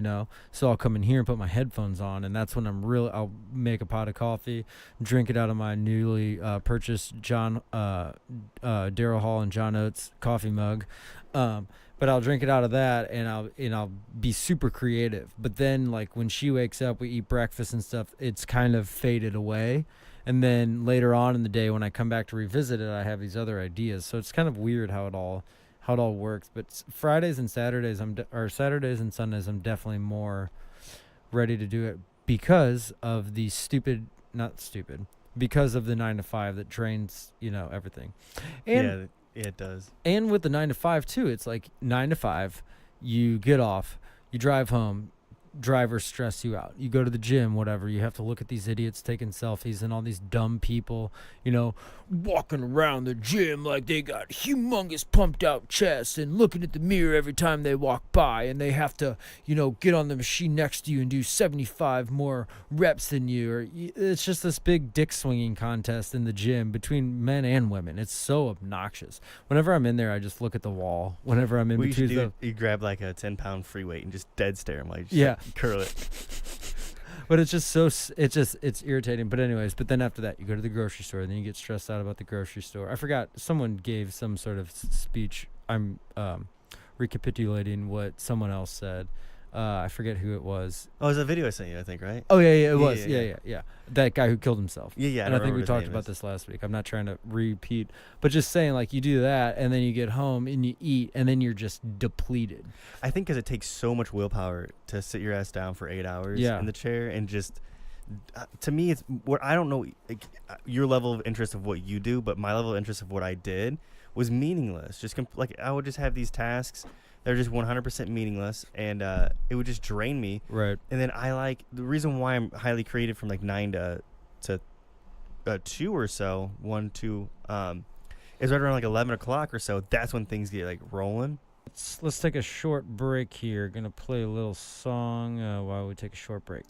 So I'll come in here and put my headphones on, and that's when I'll make a pot of coffee, drink it out of my newly purchased Daryl Hall and John Oates coffee mug. But I'll drink it out of that, and I'll be super creative. But then, when she wakes up, we eat breakfast and stuff. It's kind of faded away. And then later on in the day, when I come back to revisit it, I have these other ideas. So it's kind of weird how how it all works. But Fridays and Saturdays, or Saturdays and Sundays, I'm definitely more ready to do it because of the because of the 9 to 5 that drains, everything. And yeah, it does. And with the 9 to 5 too, it's like 9 to 5, you get off, you drive home, drivers stress you out. You go to the gym, whatever, you have to look at these idiots taking selfies and all these dumb people, walking around the gym like they got humongous pumped out chests and looking at the mirror every time they walk by, and they have to, get on the machine next to you and do 75 more reps than you. Or it's just this big dick swinging contest in the gym between men and women. It's so obnoxious. Whenever I'm in there, I just look at the wall. Whenever I'm in between you grab like a 10-pound free weight and just dead stare him, like curl it. But it's just it's irritating. But then after that, you go to the grocery store, and then you get stressed out about the grocery store. I forgot, someone gave some sort of speech. I'm recapitulating what someone else said. I forget who it was. Oh, it was a video I sent you, I think, right? Oh, yeah, it was. Yeah. That guy who killed himself. Yeah. And I think we talked about this last week. I'm not trying to repeat, but just saying, like, you do that, and then you get home, and you eat, and then you're just depleted. I think because it takes so much willpower to sit your ass down for 8 hours in the chair, and just, to me, it's what I don't know, like, your level of interest of what you do, but my level of interest of what I did was meaningless. Just like, I would just have these tasks. They're just 100% meaningless, and it would just drain me. Right. And then the reason why I'm highly creative from like 9 to 2 or so, 1, 2, is right around like 11 o'clock or so. That's when things get like rolling. Let's take a short break here. Gonna play a little song while we take a short break.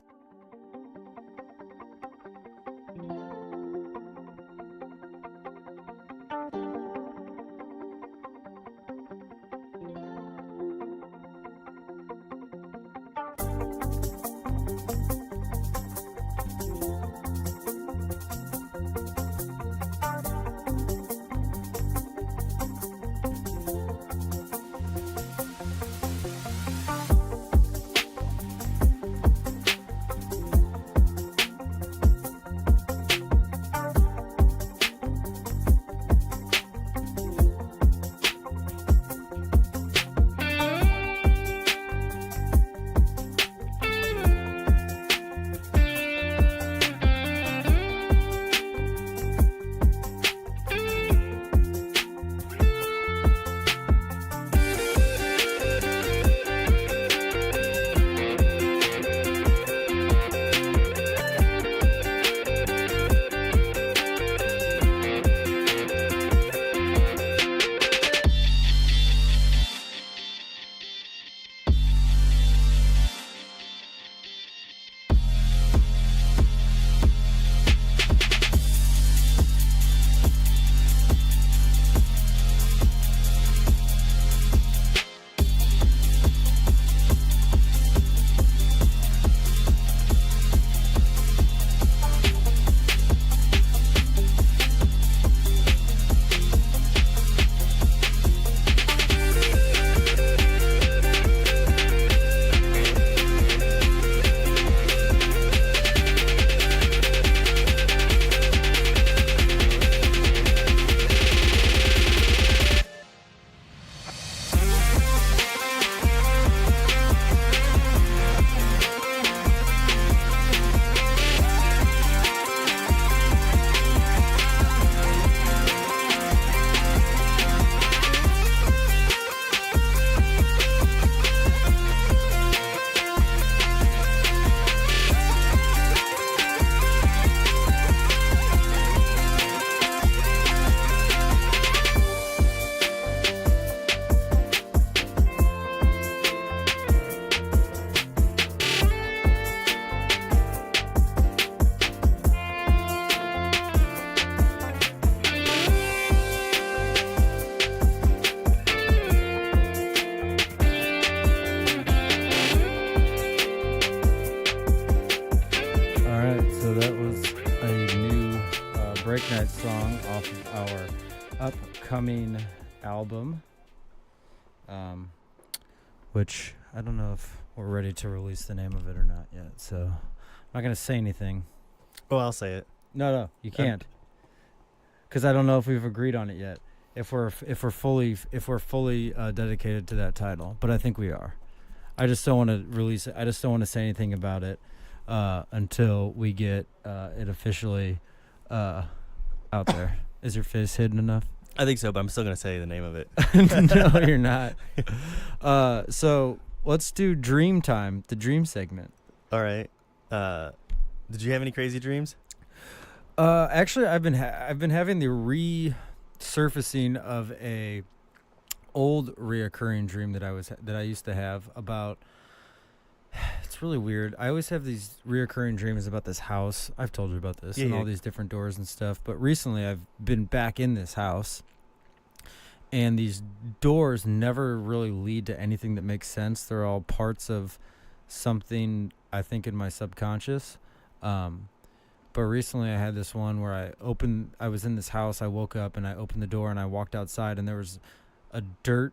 Breaknight song off of our upcoming album, which I don't know if we're ready to release the name of it or not yet, so I'm not going to say anything. Oh, I'll say it. No, you can't, because I don't know if we've agreed on it yet. if we're fully dedicated to that title, but I think we are. I just don't want to release it. I just don't want to say anything about it until we get it officially out there. Is your face hidden enough? I think so, but I'm still gonna say the name of it. No, you're not. So let's do Dream Time, the dream segment. All right. Did you have any crazy dreams? Actually, I've been having the resurfacing of a old reoccurring dream that I used to have about. It's really weird. I always have these reoccurring dreams about this house. I've told you about this, and all these different doors and stuff. But recently, I've been back in this house, and these doors never really lead to anything that makes sense. They're all parts of something, I think, in my subconscious. But recently, I had this one where I was in this house. I woke up and I opened the door and I walked outside, and there was a dirt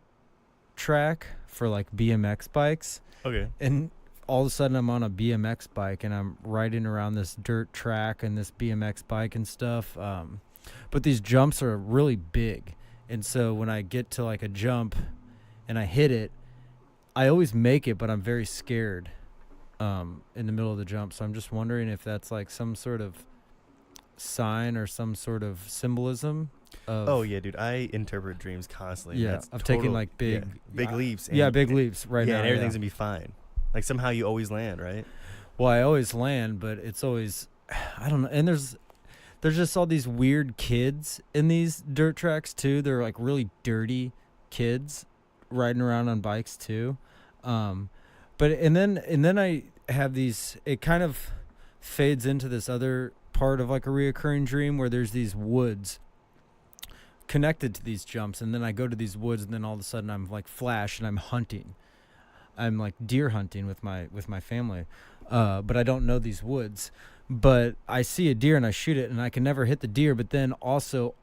track for like BMX bikes. Okay. And all of a sudden I'm on a BMX bike and I'm riding around this dirt track and this BMX bike and stuff. But these jumps are really big. And so when I get to like a jump and I hit it, I always make it, but I'm very scared in the middle of the jump. So I'm just wondering if that's like some sort of sign or some sort of symbolism. Oh yeah, dude! I interpret dreams constantly. Yeah, of taking like big leaps. Yeah, big leaps right now. Yeah, and everything's gonna be fine. Like somehow you always land, right? Well, I always land, but it's always, I don't know. And there's just all these weird kids in these dirt tracks too. They're like really dirty kids riding around on bikes too. But and then I have these. It kind of fades into this other part of like a reoccurring dream where there's these woods connected to these jumps, and then I go to these woods, and then all of a sudden I'm like Flash and I'm hunting. I'm like deer hunting with my family, but I don't know these woods. But I see a deer and I shoot it, and I can never hit the deer. But then also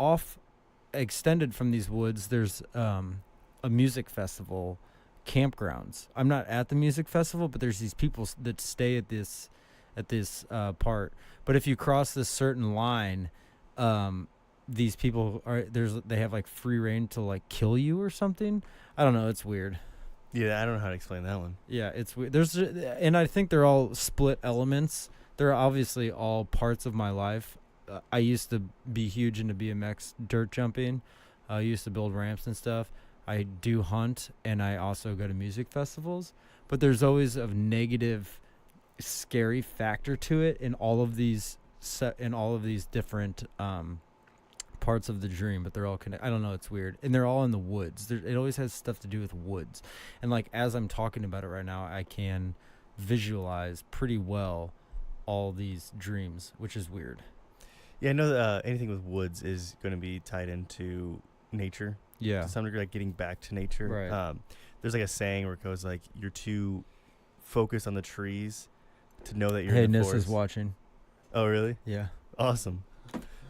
extended from these woods, there's a music festival campgrounds. I'm not at the music festival, but there's these people that stay at this part. But if you cross this certain line, these people they have like free reign to like kill you or something. I don't know. It's weird. Yeah, I don't know how to explain that one. Yeah, it's weird. And I think they're all split elements. They're obviously all parts of my life. I used to be huge into BMX dirt jumping. I used to build ramps and stuff. I do hunt, and I also go to music festivals. But there's always a negative, scary factor to it in all of these different parts of the dream, but they're all connected. I don't know, it's weird. And they're all in the woods. It always has stuff to do with woods. And like as I'm talking about it right now, I can visualize pretty well all these dreams, which is weird. Yeah, I know that anything with woods is going to be tied into nature. Yeah. To some degree, like getting back to nature. Right. There's like a saying where it goes like, you're too focused on the trees to know that you're hey, in the Nis forest. is watching. Oh, really? Yeah. Awesome.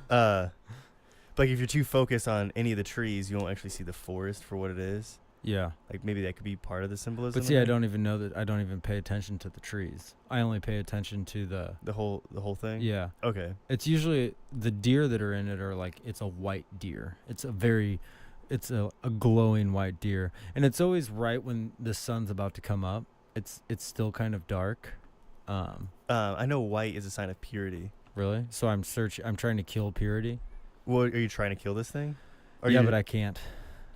But if you're too focused on any of the trees, you won't actually see the forest for what it is. Yeah. Like maybe that could be part of the symbolism. But see, I don't even know that. I don't even pay attention to the trees. I only pay attention to the whole thing. Yeah. Okay. It's usually the deer that are in it are like, it's a white deer. It's a glowing white deer, and it's always right when the sun's about to come up. It's still kind of dark. I know white is a sign of purity. Really? So I'm trying to kill purity. Well, are you trying to kill this thing? Yeah, but I can't.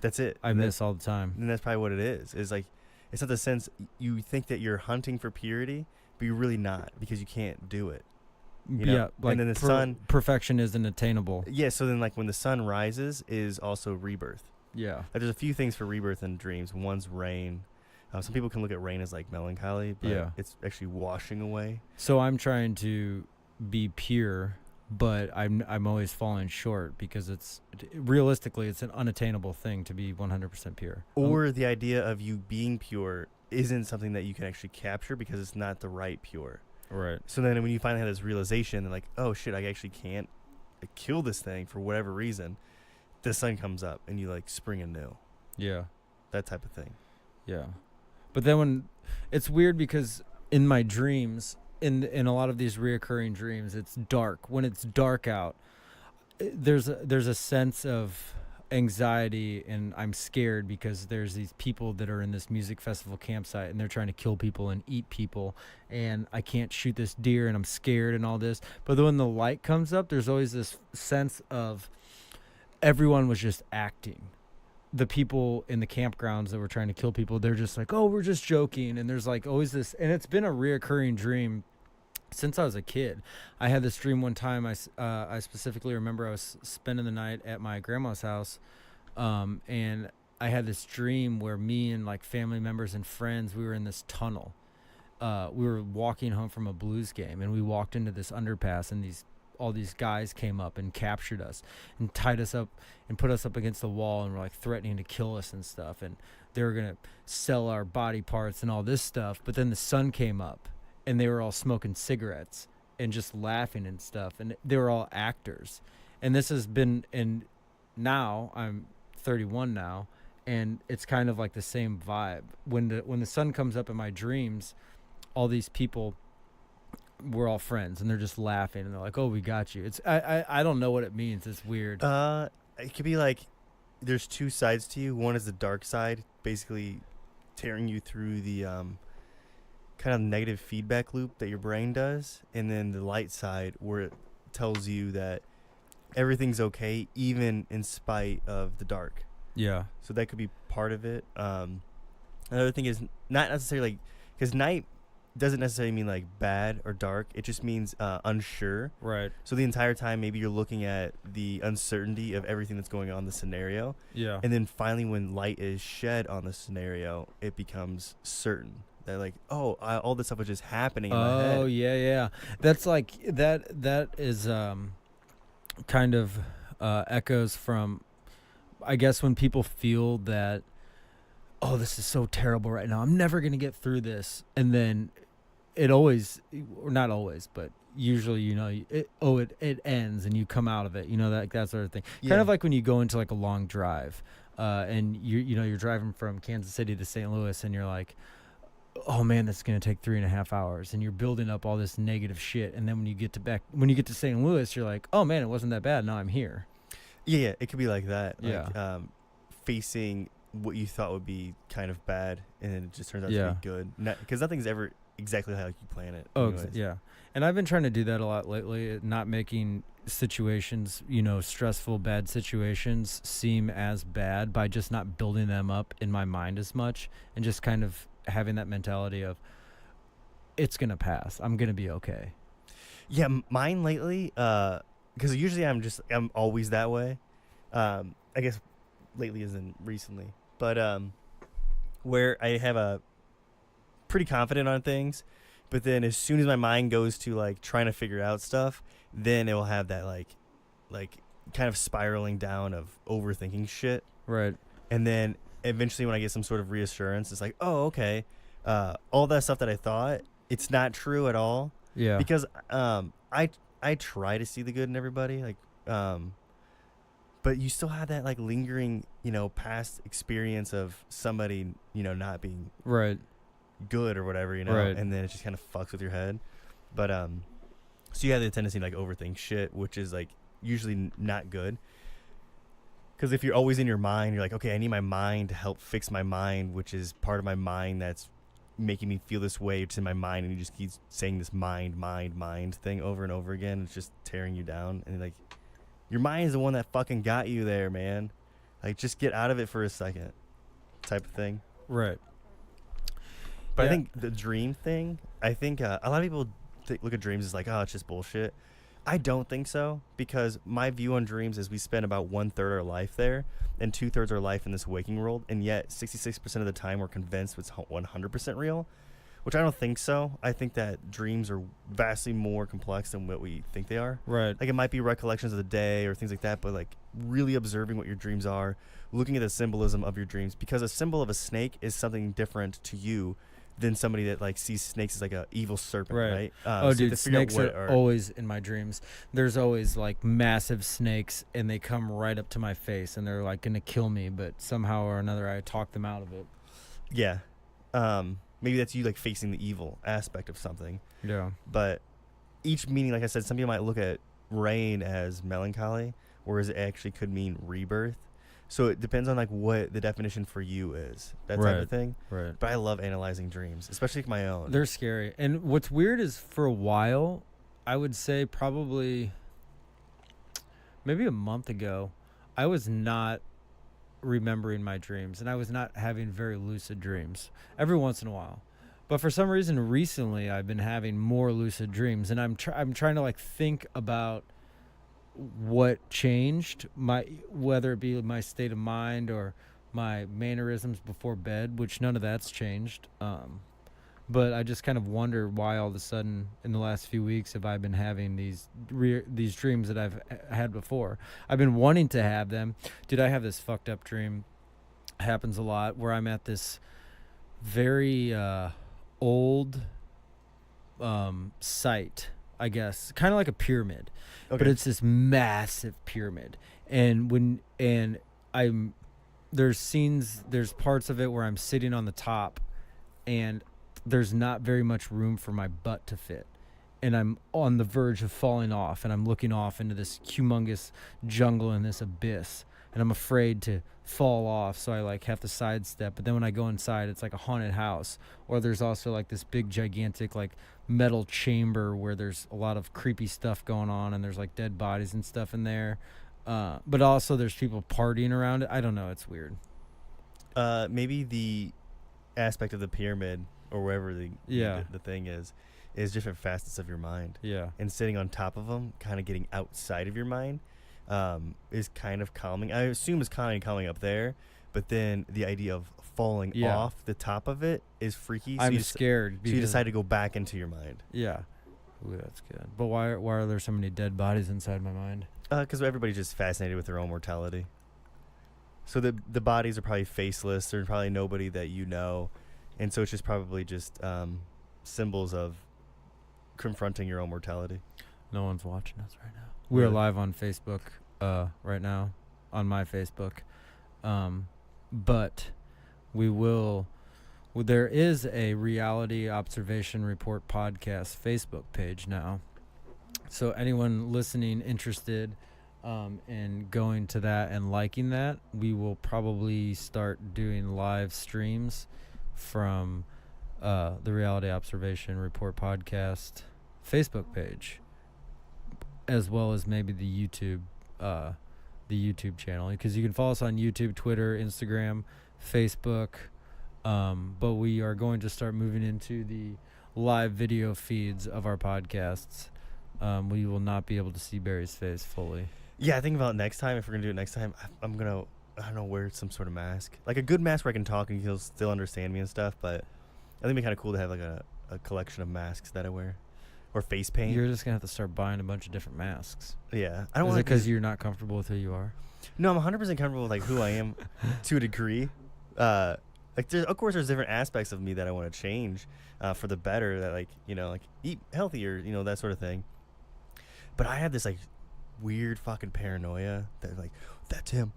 That's it. I miss all the time. And that's probably what it is. Is like, it's not the sense you think that you're hunting for purity, but you're really not, because you can't do it. You know? Yeah, like and then the sun, perfection isn't attainable. Yeah, so then like when the sun rises is also rebirth. Yeah. Like, there's a few things for rebirth in dreams. One's rain. Some people can look at rain as like melancholy, but it's actually washing away. So I'm trying to be pure, but I'm always falling short, because realistically it's an unattainable thing to be 100% pure. Or the idea of you being pure isn't something that you can actually capture because it's not the right pure. Right. So then when you finally have this realization, like, oh shit, I actually can't kill this thing for whatever reason, the sun comes up and you like spring anew. Yeah. That type of thing. Yeah. But then when it's weird, because in my dreams, in a lot of these reoccurring dreams, it's dark. When it's dark out, there's a sense of anxiety and I'm scared because there's these people that are in this music festival campsite and they're trying to kill people and eat people and I can't shoot this deer and I'm scared and all this. But then when the light comes up, there's always this sense of everyone was just acting. The people in the campgrounds that were trying to kill people, they're just like, oh, we're just joking. And there's like always this, and it's been a reoccurring dream since I was a kid. I had this dream one time. I specifically remember I was spending the night at my grandma's house, and I had this dream where me and like family members and friends, we were in this tunnel. We were walking home from a Blues game, and we walked into this underpass, and all these guys came up and captured us and tied us up and put us up against the wall and were like threatening to kill us and stuff. And they were going to sell our body parts and all this stuff. But then the sun came up and they were all smoking cigarettes and just laughing and stuff. And they were all actors. And this has been, and now I'm 31 now, and it's kind of like the same vibe. When the sun comes up in my dreams, all these people, we're all friends and they're just laughing and they're like, oh, we got you. It's I don't know what it means. It's weird. It could be like there's two sides to you. One is the dark side, basically tearing you through the kind of negative feedback loop that your brain does, and then the light side where it tells you that everything's okay even in spite of the dark. Yeah. So that could be part of it. Another thing is not necessarily like, because night doesn't necessarily mean like bad or dark. It just means unsure. Right. So the entire time maybe you're looking at the uncertainty of everything that's going on in the scenario. Yeah. And then finally when light is shed on the scenario, it becomes certain that like, oh, all this stuff was just happening in my head. Oh, yeah. That's like that is kind of echoes from, I guess, when people feel that, oh, this is so terrible right now, I'm never going to get through this. And then it always, or not always, but usually, you know, it ends and you come out of it, you know, that sort of thing. Yeah. Kind of like when you go into like a long drive and you're driving from Kansas City to St. Louis and you're like, oh man, that's going to take 3.5 hours, and you're building up all this negative shit. And then when you get to St. Louis, you're like, oh man, it wasn't that bad. Now I'm here. Yeah, it could be like that. Yeah. Like, facing what you thought would be kind of bad, and then it just turns out Yeah. to be good. Because nothing's ever exactly how you plan it. Oh, anyways. yeah. And I've been trying to do that a lot lately, not making situations, you know, stressful, bad situations seem as bad by just not building them up in my mind as much, and just kind of having that mentality of, it's going to pass. I'm going to be okay. Yeah, mine lately, because usually I'm always that way. I guess lately isn't recently, but where I have a pretty confident on things, but then as soon as my mind goes to like trying to figure out stuff, then it will have that like kind of spiraling down of overthinking shit. Right. And then eventually when I get some sort of reassurance, it's like, oh, okay, all that stuff that I thought, it's not true at all. Yeah. Because I try to see the good in everybody, like, but you still have that like lingering, you know, past experience of somebody, you know, not being Right. good or whatever, you know, Right. and then it just kind of fucks with your head. But so you have the tendency to like overthink shit, which is like usually not good. Because if you're always in your mind, you're like, okay, I need my mind to help fix my mind, which is part of my mind that's making me feel this way. It's in my mind, and you just keep saying this mind thing over and over again. It's just tearing you down, and like, your mind is the one that fucking got you there, man. Like, just get out of it for a second, type of thing. Right. But Yeah. I think the dream thing, a lot of people look at dreams as like, oh, it's just bullshit. I don't think so, because my view on dreams is we spend about 1/3 our life there and 2/3 our life in this waking world, and yet 66% of the time we're convinced it's 100% real, which I don't think so. I think that dreams are vastly more complex than what we think they are. Right. Like, it might be recollections of the day or things like that, but like really observing what your dreams are, looking at the symbolism of your dreams, because a symbol of a snake is something different to you than somebody that like sees snakes as like a evil serpent, right? Oh, so you have dude, to figure out snakes what are always in my dreams. There's always like massive snakes, and they come right up to my face, and they're like gonna kill me, but somehow or another I talk them out of it. Yeah. Maybe that's you like facing the evil aspect of something. Yeah. But each meaning, like I said, some people might look at rain as melancholy, whereas it actually could mean rebirth. So it depends on like what the definition for you is, that type Right. of thing. Right. But I love analyzing dreams, especially like my own. They're scary. And what's weird is for a while, I would say probably maybe a month ago, I was not remembering my dreams and I was not having very lucid dreams every once in a while. But for some reason recently I've been having more lucid dreams, and I'm trying to like think about what changed, whether it be my state of mind or my mannerisms before bed, which none of that's changed. But I just kind of wonder why all of a sudden in the last few weeks have I been having these dreams that I've had before. I've been wanting to have them. Dude, I have this fucked up dream. Happens a lot where I'm at this very old site, I guess, kind of like a pyramid, but it's this massive pyramid. And there's parts of it where I'm sitting on the top, and there's not very much room for my butt to fit, and I'm on the verge of falling off, and I'm looking off into this humongous jungle and this abyss, and I'm afraid to fall off, so I like have to sidestep. But then when I go inside, it's like a haunted house, or there's also like this big gigantic like metal chamber where there's a lot of creepy stuff going on, and there's like dead bodies and stuff in there, but also there's people partying around it. I don't know, it's weird. Maybe the aspect of the pyramid or wherever the thing is different facets of your mind. Yeah. And sitting on top of them, kind of getting outside of your mind, is kind of calming. I assume it's calming up there, but then the idea of falling off the top of it is freaky. I'm scared. So you decide to go back into your mind. Yeah. Ooh, that's good. But why are there so many dead bodies inside my mind? Because everybody's just fascinated with their own mortality. So the bodies are probably faceless. There's probably nobody that you know. And so it's just probably just symbols of confronting your own mortality. No one's watching us right now. We're live on Facebook right now, on my Facebook. But we will... There is a Reality Observation Report podcast Facebook page now. So anyone listening interested in going to that and liking that, we will probably start doing live streams from the Reality Observation Report podcast Facebook page, as well as maybe the YouTube channel, because you can follow us on YouTube, Twitter, Instagram, Facebook, but we are going to start moving into the live video feeds of our podcasts. We will not be able to see Barry's face fully. Yeah, I think about next time. If we're gonna do it next time, I'm gonna, I don't know, wear some sort of mask, like a good mask where I can talk and he'll still understand me and stuff. But I think it'd be kind of cool to have like a collection of masks that I wear, or face paint. You're just gonna have to start buying a bunch of different masks. Yeah, I don't Is want it because you're not comfortable with who you are? No, I'm 100% comfortable with like who I am to a degree. Like of course there's different aspects of me that I want to change for the better, that like, you know, like eat healthier, you know, that sort of thing. But I have this like weird fucking paranoia that like, that's him,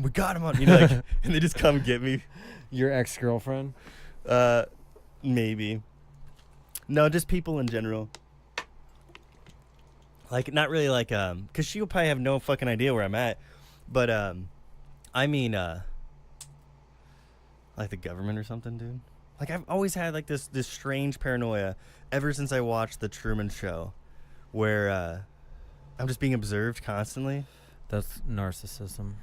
we got him on, you know, like, and they just come get me. Your ex-girlfriend? Maybe. No, just people in general. Like, not really like, because she'll probably have no fucking idea where I'm at. But, I mean, like the government or something, dude. Like, I've always had like this strange paranoia ever since I watched The Truman Show, where, I'm just being observed constantly. That's narcissism.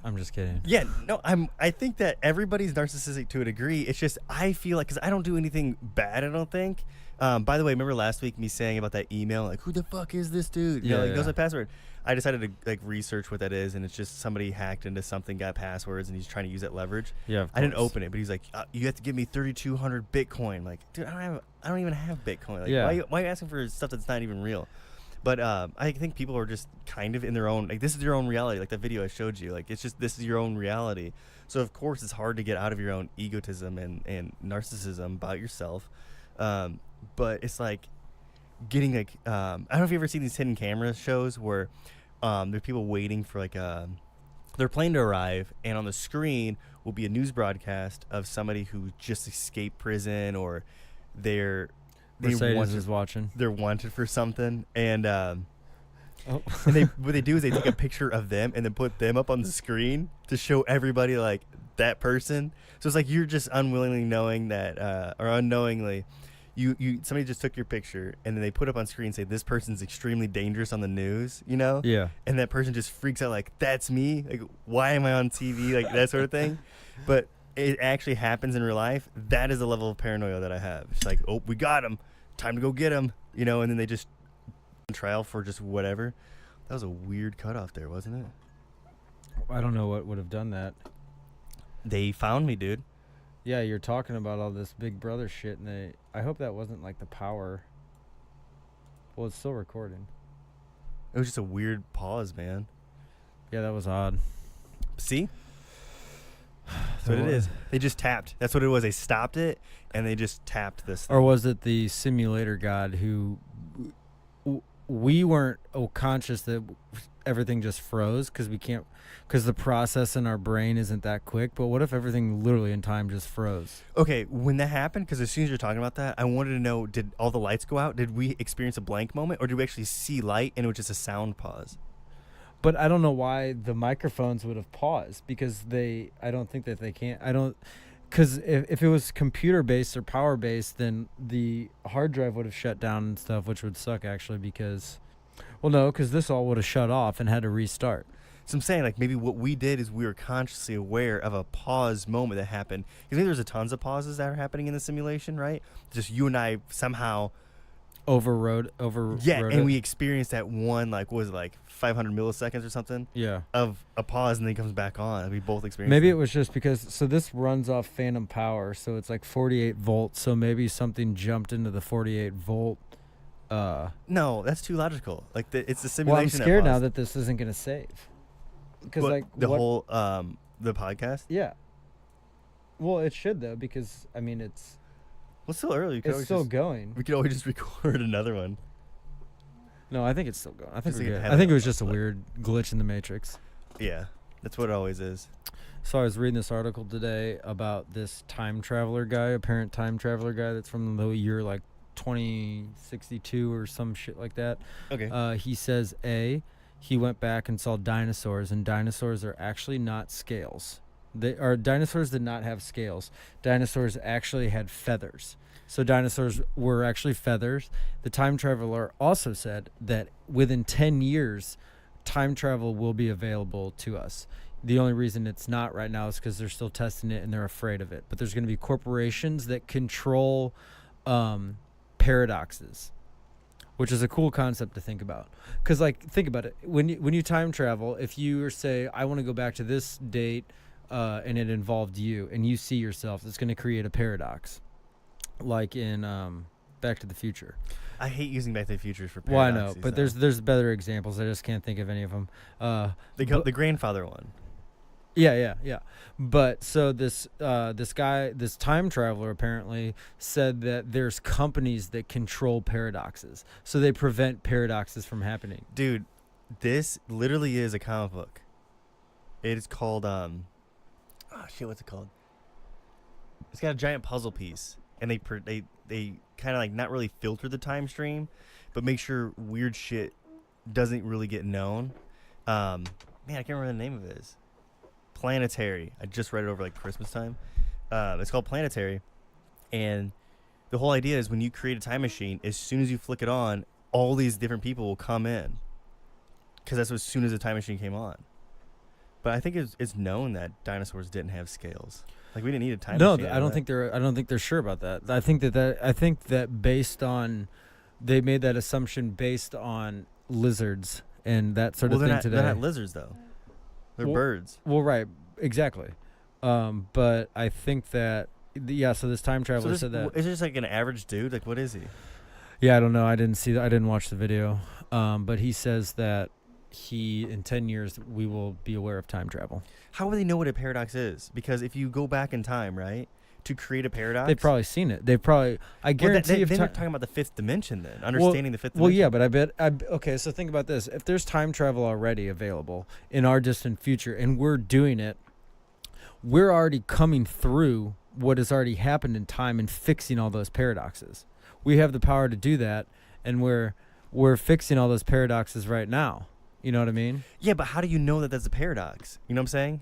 I'm just kidding. Yeah, no, I think that everybody's narcissistic to a degree. It's just I feel like, because I don't do anything bad, I don't think. By the way, remember last week me saying about that email, like, who the fuck is this dude? You know, like, goes my password. I decided to like research what that is, and it's just somebody hacked into something, got passwords, and he's trying to use that leverage. Yeah, I didn't open it, but he's like, you have to give me 3,200 Bitcoin. Like, dude, I don't even have Bitcoin. Like, why are you asking for stuff that's not even real? But I think people are just kind of in their own, like, this is your own reality. Like that video I showed you, like, it's just, this is your own reality. So of course it's hard to get out of your own egotism and narcissism about yourself. But it's like getting like, I don't know if you've ever seen these hidden camera shows where there's people waiting for like their plane to arrive, and on the screen will be a news broadcast of somebody who just escaped prison, or Mercedes is watching. They're wanted for something, and Oh. And what they do is they take a picture of them and then put them up on the screen to show everybody like that person. So it's like you're just unwillingly knowing that, or unknowingly, somebody just took your picture and then they put up on screen and say this person's extremely dangerous on the news, you know? Yeah. And that person just freaks out like, that's me. Like, why am I on TV? Like that sort of thing. But it actually happens in real life. That is the level of paranoia that I have. It's like, oh, we got him. Time to go get him. You know, and then they just on trial for just whatever. That was a weird cutoff there, wasn't it? I don't know what would have done that. They found me, dude. Yeah, you're talking about all this Big Brother shit, and I hope that wasn't like the power. Well, it's still recording. It was just a weird pause, man. Yeah, that was odd. See? That's what it is. They just tapped. That's what it was. They stopped it, and they just tapped this thing. Or was it the simulator god who we weren't conscious that everything just froze because the process in our brain isn't that quick. But what if everything literally in time just froze? Okay, when that happened, because as soon as you're talking about that, I wanted to know, did all the lights go out? Did we experience a blank moment, or did we actually see light and it was just a sound pause? But I don't know why the microphones would have paused, because I don't think that they can't. Because if it was computer based or power based, then the hard drive would have shut down and stuff, which would suck actually. Because this all would have shut off and had to restart. So I'm saying, like, maybe what we did is we were consciously aware of a pause moment that happened. Because maybe there's a tons of pauses that are happening in the simulation, right? Just you and I somehow overrode and we experienced that one, like, what was it, like 500 milliseconds or something? Yeah. Of a pause, and then it comes back on. We both experienced Maybe it was just because, so this runs off phantom power, so it's like 48 volts, so maybe something jumped into the 48 volt. No, that's too logical. Like, it's the simulation. Well, I'm scared now that this isn't going to save. Because, like, whole, the podcast? Yeah. Well, it should, though, because, I mean, it's still early. It's still going. We could always just record another one. No, I think it's still going. I think Just we're like good. I think it was just a weird glitch in the matrix. Yeah, that's what it always is. So I was reading this article today about this time traveler guy, apparent time traveler guy that's from the year like 2062 or some shit like that. Okay. He says he went back and saw dinosaurs, and dinosaurs are actually not scales. Dinosaurs did not have scales. Dinosaurs actually had feathers. So dinosaurs were actually feathers. The time traveler also said that within 10 years, time travel will be available to us. The only reason it's not right now is because they're still testing it and they're afraid of it. But there's going to be corporations that control paradoxes, which is a cool concept to think about. Because, like, think about it. When you time travel, if you say, I want to go back to this date, and it involved you, and you see yourself, it's going to create a paradox. Like in Back to the Future. I hate using Back to the Future for paradoxes. Well, I know, but there's better examples. I just can't think of any of them. The grandfather one. Yeah. But so this guy, this time traveler, apparently said that there's companies that control paradoxes, so they prevent paradoxes from happening. Dude, this literally is a comic book. It is called what's it called? It's got a giant puzzle piece, and they kind of like not really filter the time stream, but make sure weird shit doesn't really get known. Man, I can't remember the name of it is. Planetary. I just read it over like Christmas time. It's called Planetary, and the whole idea is when you create a time machine, as soon as you flick it on, all these different people will come in, because that's as soon as the time machine came on. But I think it's known that dinosaurs didn't have scales. Like, we didn't need a time machine. No, I don't think they're sure about that. I think that based on, they made that assumption based on lizards and that sort of thing today. They're not lizards though. They're birds. Well, right, exactly. But I think that so this time traveler said that. Is it just like an average dude? Like, what is he? Yeah, I don't know. I didn't watch the video. But he says that in 10 years we will be aware of time travel. How would they know what a paradox is? Because if you go back in time, right, to create a paradox, they've probably seen it. I guarantee. They're talking about the fifth dimension, then understanding the fifth dimension. Well, yeah, but okay. So think about this: if there's time travel already available in our distant future, and we're doing it, we're already coming through what has already happened in time and fixing all those paradoxes. We have the power to do that, and we're we're fixing all those paradoxes right now. You know what I mean? Yeah, but how do you know that that's a paradox? You know what I'm saying?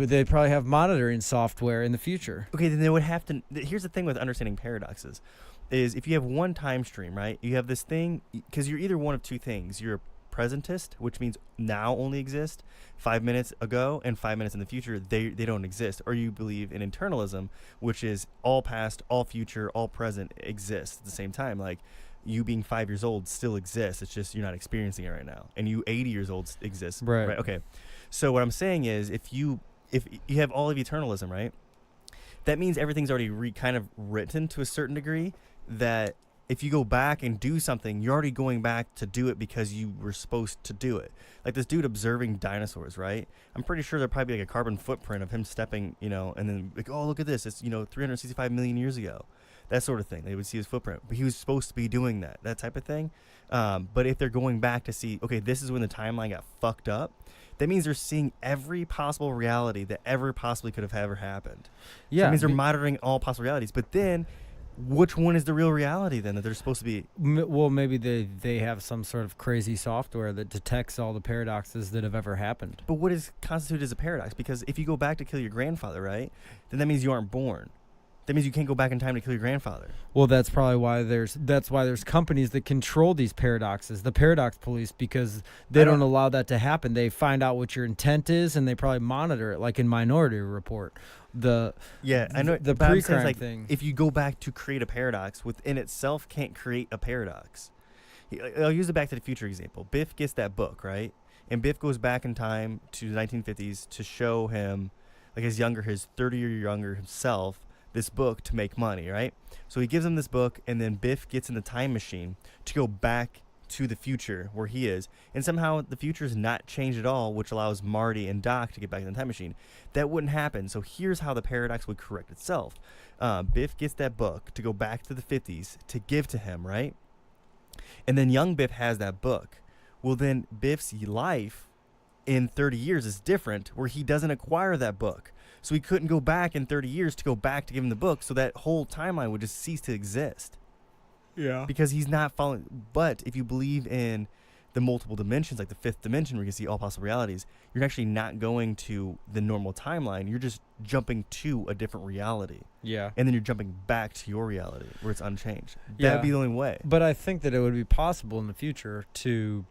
They probably have monitoring software in the future. Okay, then they would have to. Here's the thing with understanding paradoxes, is if you have one time stream, right? You have this thing because you're either one of two things. You're a presentist, which means now only exist 5 minutes ago and 5 minutes in the future. They don't exist. Or you believe in internalism, which is all past, all future, all present exists at the same time. Like you being 5 years old still exists. It's just you're not experiencing it right now. And you 80 years old exists. Right. Okay. So what I'm saying is if you have all of eternalism, right? That means everything's already kind of written to a certain degree, that if you go back and do something, you're already going back to do it because you were supposed to do it. Like this dude observing dinosaurs, right? I'm pretty sure there'd probably be like a carbon footprint of him stepping, and then like, oh, look at this. It's, 365 million years ago. That sort of thing. They would see his footprint. But he was supposed to be doing that type of thing. But if they're going back to see, okay, this is when the timeline got fucked up, that means they're seeing every possible reality that ever possibly could have ever happened. Yeah. So that means they're monitoring all possible realities. But then, which one is the real reality then that they're supposed to be? Well, maybe they have some sort of crazy software that detects all the paradoxes that have ever happened. But what is constituted as a paradox? Because if you go back to kill your grandfather, right, then that means you aren't born. That means you can't go back in time to kill your grandfather. Well, that's probably why there's companies that control these paradoxes, the paradox police, because they don't allow that to happen. They find out what your intent is, and they probably monitor it, like in Minority Report. I know the pre-crime thing. If you go back to create a paradox, within itself can't create a paradox. I'll use the Back to the Future example. Biff gets that book, right? And Biff goes back in time to the 1950s to show him, like his 30 year younger himself, this book to make money, right? So he gives him this book, and then Biff gets in the time machine to go back to the future where he is, and somehow the future is not changed at all, which allows Marty and Doc to get back in the time machine. That wouldn't happen. So here's how the paradox would correct itself. Biff gets that book to go back to the 50s to give to him, right? And then young Biff has that book. Well, then Biff's life in 30 years is different, where he doesn't acquire that book. So he couldn't go back in 30 years to go back to give him the book, so that whole timeline would just cease to exist. Yeah. Because he's not following. But if you believe in the multiple dimensions, like the fifth dimension where you can see all possible realities, you're actually not going to the normal timeline. You're just jumping to a different reality. Yeah. And then you're jumping back to your reality where it's unchanged. Yeah. That'd be the only way. But I think that it would be possible in the future to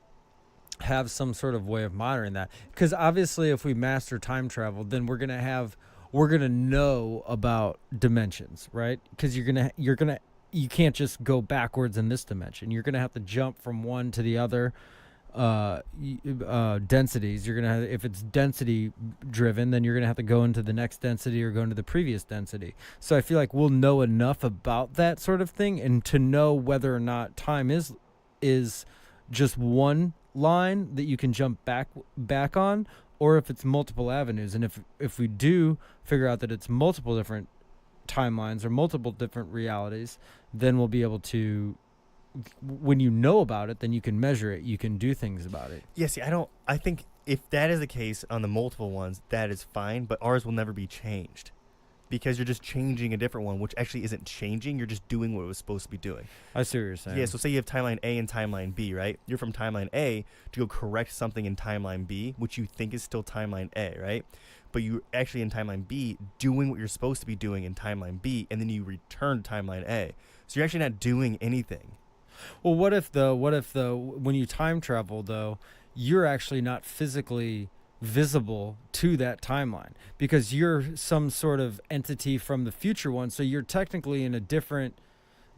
have some sort of way of monitoring that, because obviously if we master time travel, then we're gonna know about dimensions, right? Because you can't just go backwards in this dimension. You're gonna have to jump from one to the other densities. You're gonna have, if it's density driven, then you're gonna have to go into the next density or go into the previous density. So I feel like we'll know enough about that sort of thing, and to know whether or not time is just one line that you can jump back on, or if it's multiple avenues. And if we do figure out that it's multiple different timelines or multiple different realities, then we'll be able to, when you know about it, then you can measure it, you can do things about it. Yeah, see, I think if that is the case on the multiple ones, that is fine, but ours will never be changed. Because you're just changing a different one, which actually isn't changing. You're just doing what it was supposed to be doing. I see what you're saying. Yeah, so say you have timeline A and timeline B, right? You're from timeline A to go correct something in timeline B, which you think is still timeline A, right? But you're actually in timeline B doing what you're supposed to be doing in timeline B, and then you return to timeline A. So you're actually not doing anything. Well, what if when you time travel, though, you're actually not physically visible to that timeline because you're some sort of entity from the future one, so you're technically in a different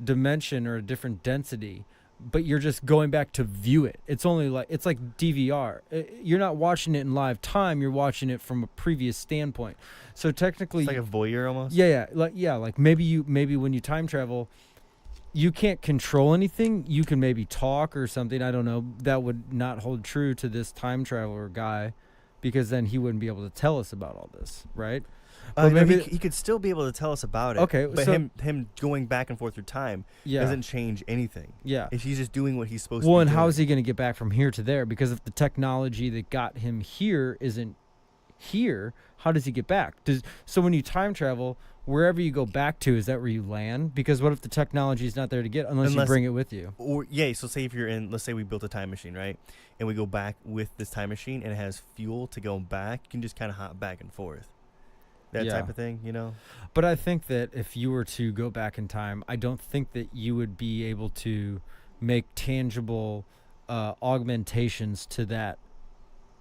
dimension or a different density, but you're just going back to view it. It's like DVR. You're not watching it in live time, you're watching it from a previous standpoint. So technically it's like a voyeur almost. Like maybe when you time travel, you can't control anything. You can maybe talk or something, I don't know. That would not hold true to this time traveler guy, because then he wouldn't be able to tell us about all this, right? But maybe he could still be able to tell us about it. Okay, but so him going back and forth through time doesn't change anything. Yeah. If he's just doing what he's supposed to be Well, and doing. how is he going to get back from here to there? Because if the technology that got him here isn't here, how does he get back? So when you time travel, wherever you go back to, is that where you land? Because what if the technology is not there to get unless you bring it with you? Or yeah, so say if you're in, let's say we built a time machine, right? And we go back with this time machine and it has fuel to go back, you can just kind of hop back and forth. That Yeah. type of thing, you know? But I think that if you were to go back in time, I don't think that you would be able to make tangible augmentations to that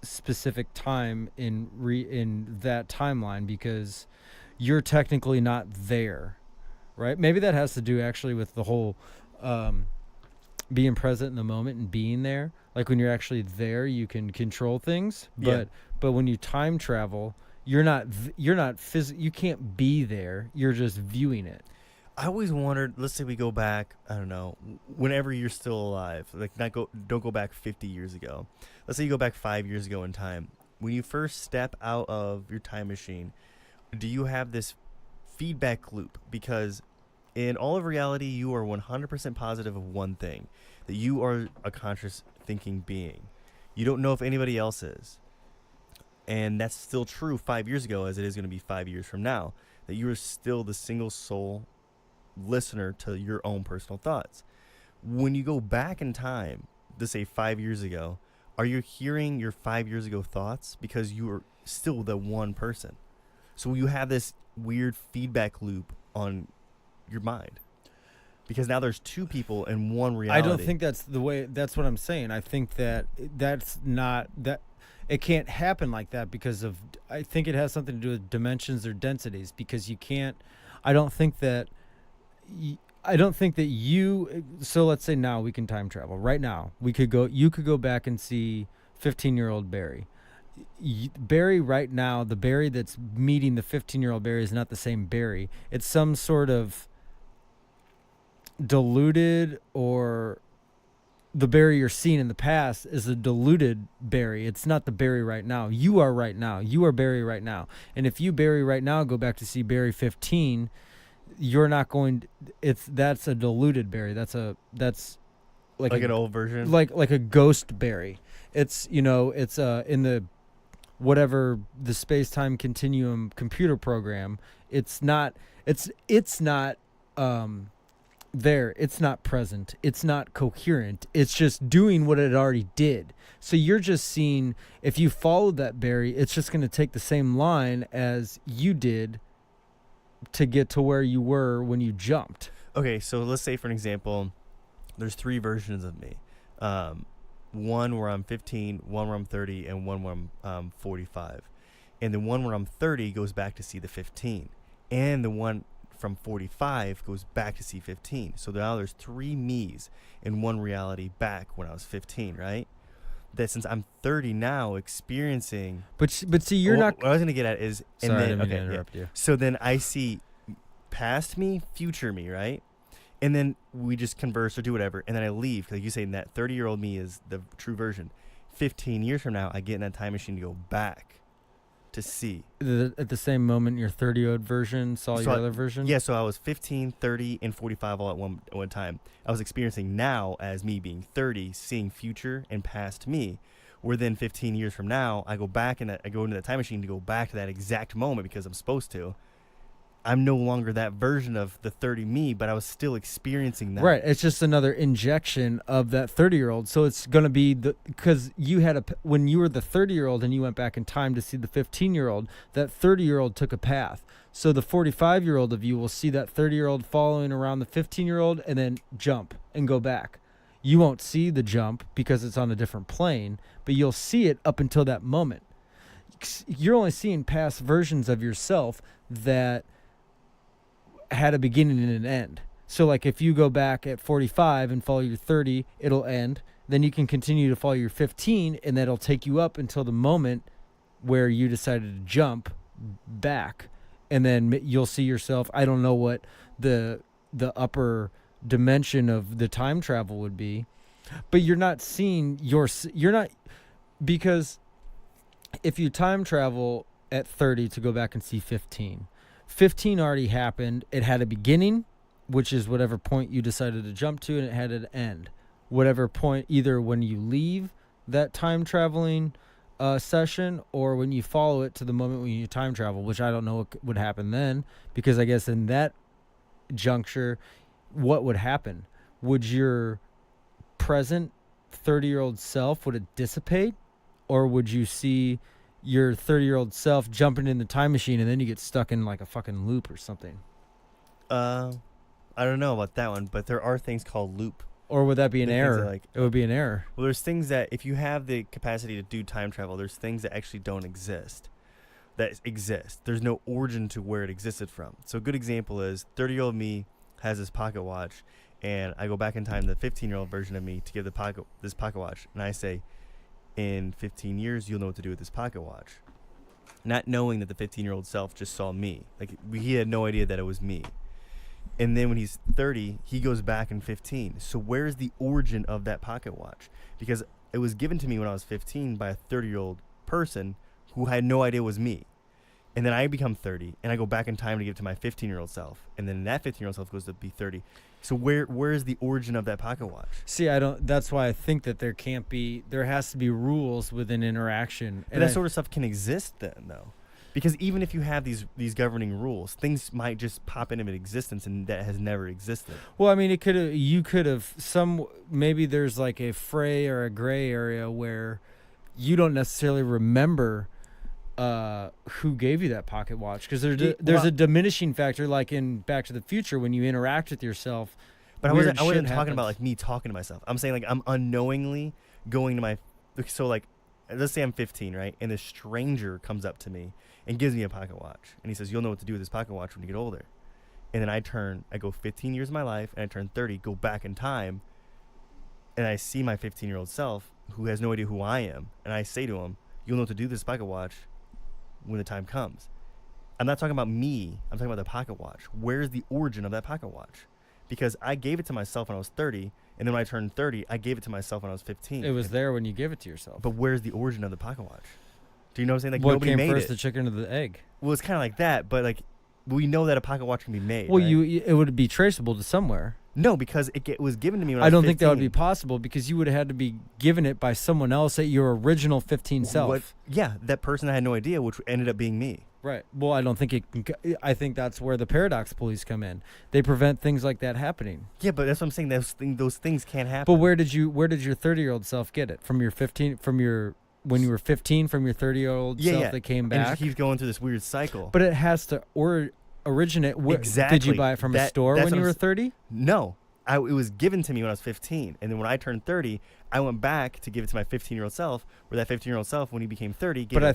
specific time in that timeline, because you're technically not there, right? Maybe that has to do actually with the whole being present in the moment and being there. Like when you're actually there, you can control things. Yeah. But when you time travel, you can't be there. You're just viewing it. I always wondered, let's say we go back, I don't know, whenever you're still alive, like don't go back 50 years ago. Let's say you go back 5 years ago in time. When you first step out of your time machine, do you have this feedback loop? Because in all of reality, you are 100% positive of one thing, that you are a conscious thinking being. You don't know if anybody else is. And that's still true 5 years ago as it is going to be 5 years from now, that you are still the single soul listener to your own personal thoughts. When you go back in time, to say 5 years ago, are you hearing your 5 years ago thoughts? Because you are still the one person. So you have this weird feedback loop on your mind. Because now there's two people in one reality. I don't think that's the way. That's what I'm saying. I think that that's not that. It can't happen like that because of. I think it has something to do with dimensions or densities. Because you can't. I don't think that. I don't think that you. So let's say now we can time travel. Right now we could go. You could go back and see 15-year-old Barry. Barry right now, the Barry that's meeting the 15-year-old Barry is not the same Barry. It's some sort of diluted, or the Barry you're seeing in the past is a diluted Barry. It's not the Barry right now. You are right now. You are Barry right now. And if you Barry right now go back to see Barry 15, you're not going. That's a diluted Barry. That's like an old version, like a ghost Barry. It's it's in the whatever the space-time continuum computer program. It's not there. It's not present. It's not coherent. It's just doing what it already did. So you're just seeing, if you followed that Barry, it's just going to take the same line as you did to get to where you were when you jumped. Okay, so let's say, for an example, there's three versions of me. One where I'm 15, one where I'm 30, and one where I'm 45. And the one where I'm 30 goes back to see the 15. And the one from 45 goes back to see 15. So now there's three me's in one reality back when I was 15, right? That since I'm 30 now experiencing... But see, you're not... What I was going to get at is... Sorry, I didn't mean to interrupt you. So then I see past me, future me, right? And then we just converse or do whatever, and then I leave. Because like you say, that 30-year-old me is the true version. 15 years from now, I get in that time machine to go back to see. At the same moment, your 30-year-old version saw your other version? Yeah, so I was 15, 30, and 45 all at one time. I was experiencing now as me being 30, seeing future and past me. Where then 15 years from now, I go back and I go into the time machine to go back to that exact moment because I'm supposed to. I'm no longer that version of the 30 me, but I was still experiencing that. Right. It's just another injection of that 30-year-old. So it's going to be because you had when you were the 30-year-old and you went back in time to see the 15-year-old, that 30-year-old took a path. So the 45-year-old of you will see that 30-year-old following around the 15-year-old and then jump and go back. You won't see the jump because it's on a different plane, but you'll see it up until that moment. You're only seeing past versions of yourself that had a beginning and an end. So like if you go back at 45 and follow your 30, it'll end. Then you can continue to follow your 15, and that'll take you up until the moment where you decided to jump back. And then you'll see yourself. I don't know what the upper dimension of the time travel would be, but you're not seeing because if you time travel at 30 to go back and see 15 already happened. It had a beginning, which is whatever point you decided to jump to, and it had an end. Whatever point, either when you leave that time traveling session, or when you follow it to the moment when you time travel, which I don't know what would happen then, because I guess in that juncture, what would happen? Would your present 30-year-old self, would it dissipate, or would you see your 30-year-old self jumping in the time machine and then you get stuck in like a fucking loop or something? I don't know about that one, but there are things called loop. Or would that be an The things error? that, like, It would be an error. Well, there's things that if you have the capacity to do time travel, there's things that actually don't exist. That exist. There's no origin to where it existed from. So a good example is 30-year-old me has this pocket watch, and I go back in time, the 15-year-old version of me, to give this pocket watch, and I say, in 15 years, you'll know what to do with this pocket watch. Not knowing that the 15-year-old self just saw me. Like, he had no idea that it was me. And then when he's 30, he goes back in 15. So where's the origin of that pocket watch? Because it was given to me when I was 15 by a 30-year-old person who had no idea it was me. And then I become 30, and I go back in time to give it to my 15-year-old self. And then that 15-year-old self goes to be 30. So where is the origin of that pocket watch? See, I don't. That's why I think that there has to be rules within interaction. But that sort of stuff can exist then, though. Because even if you have these governing rules, things might just pop into existence and that has never existed. Well, I mean, you could have maybe there's like a fray or a gray area where you don't necessarily remember who gave you that pocket watch, because there's a diminishing factor, like in Back to the Future when you interact with yourself. But I wasn't talking about like me talking to myself. I'm saying like I'm unknowingly going to my, so like let's say I'm 15, right? And this stranger comes up to me and gives me a pocket watch. And he says, you'll know what to do with this pocket watch when you get older. And then I go 15 years of my life, and I turn 30, go back in time, and I see my 15-year-old self who has no idea who I am. And I say to him, you'll know what to do with this pocket watch when the time comes. I'm not talking about me. I'm talking about the pocket watch. Where's the origin of that pocket watch? Because I gave it to myself when I was 30, and then when I turned 30, I gave it to myself when I was 15. It was there when you gave it to yourself. But where's the origin of the pocket watch? Do you know what I'm saying? Like, what nobody came made first, it. the chicken or the egg? Well, it's kind of like that, but like we know that a pocket watch can be made. Well, right? it would be traceable to somewhere. No, because it was given to me when I I was don't 15. think that would be possible, because you would have had to be given it by someone else at your original 15 self. Yeah, that person I had no idea, which ended up being me. Right. Well, I don't think it can. I think that's where the paradox police come in. They prevent things like that happening. Yeah, but that's what I'm saying. Those things can't happen. But where did your 30-year-old self get it? From your 15? When you were 15? From your 30-year-old self that came back? And it just keeps going through this weird cycle. But it has to originate. Exactly. Did you buy it from a store when you were 30? No. It was given to me when I was 15. And then when I turned 30, I went back to give it to my 15-year-old self, where that 15-year-old self, when he became 30, gave But it. I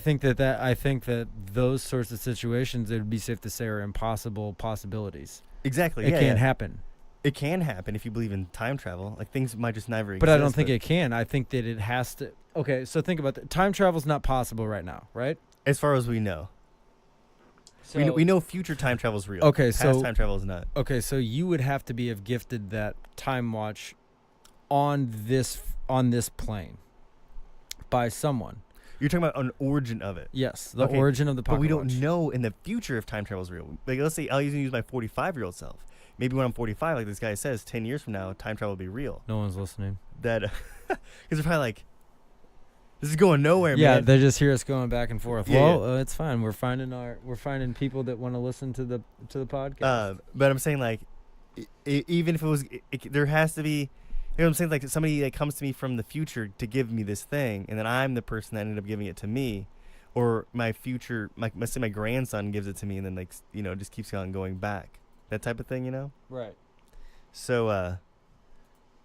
think that those sorts of situations, it would be safe to say, are impossible possibilities. Exactly. It can't happen. It can happen if you believe in time travel. Like, things might just never exist. But I don't think it can. I think that it has to. Okay, so think about that. Time travel is not possible right now, right? As far as we know. So We know future time travel is real. Okay, Past time travel is not. Okay, so you would have to be gifted that time watch on this plane by someone. You're talking about an origin of it. Yes, the origin of the pocket watch. But we don't watch. know in the future if time travel is real. Like, let's say I'll even use my 45-year-old self. Maybe when I'm 45, like this guy says, 10 years from now, time travel will be real. No one's listening. That, because they're probably like, this is going nowhere, yeah, man. they just hear us going back and forth. Yeah, well, it's fine. We're finding people that want to listen to the podcast. But I'm saying, like, even if it was, there has to be, you know what I'm saying? Like, somebody that comes to me from the future to give me this thing, and then I'm the person that ended up giving it to me, or my future, let's say my grandson gives it to me, and then, like, you know, just keeps on going back. That type of thing, you know? Right. So,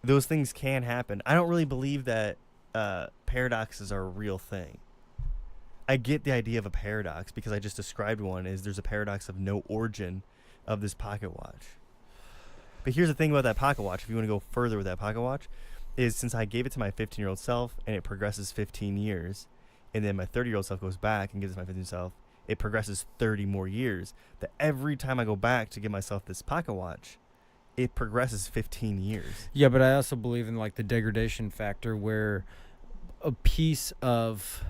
those things can happen. I don't really believe that paradoxes are a real thing. I get the idea of a paradox because I just described one. Is there's a paradox of no origin of this pocket watch. But here's the thing about that pocket watch. If you want to go further with that pocket watch, is since I gave it to my 15-year-old self and it progresses 15 years, and then my 30-year-old self goes back and gives it to my 15-year-old self, it progresses 30 more years. That every time I go back to give myself this pocket watch, it progresses 15 years. Yeah, but I also believe in like the degradation factor, where a piece of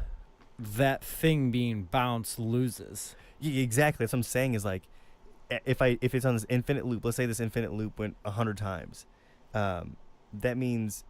that thing being bounced loses. Yeah, exactly. That's what I'm saying is, like, if it's on this infinite loop, let's say this infinite loop went 100 times, that means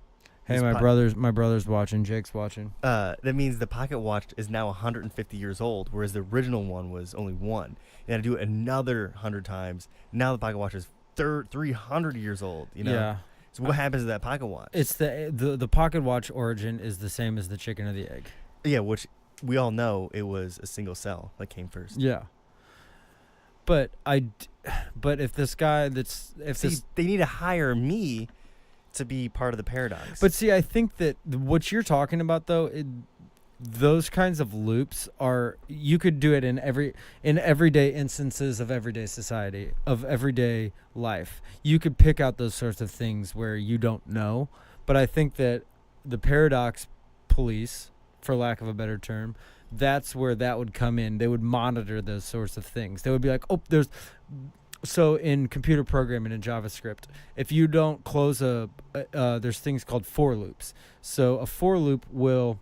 Hey, my brother's watching. Jake's watching. That means the pocket watch is now 150 years old, whereas the original one was only one. And I do it another 100 times. Now the pocket watch is 300 years old. You know. Yeah. So what happens to that pocket watch? It's the pocket watch origin is the same as the chicken or the egg. Yeah, which we all know it was a single cell that came first. Yeah. But if this guy they need to hire me to be part of the paradox. But see, I think that what you're talking about though, those kinds of loops you could do it in everyday instances of everyday society, of everyday life. You could pick out those sorts of things where you don't know, but I think that the paradox police, for lack of a better term, that's where that would come in. They would monitor those sorts of things. They would be like, so in computer programming in JavaScript, if you don't close there's things called for loops. So a for loop will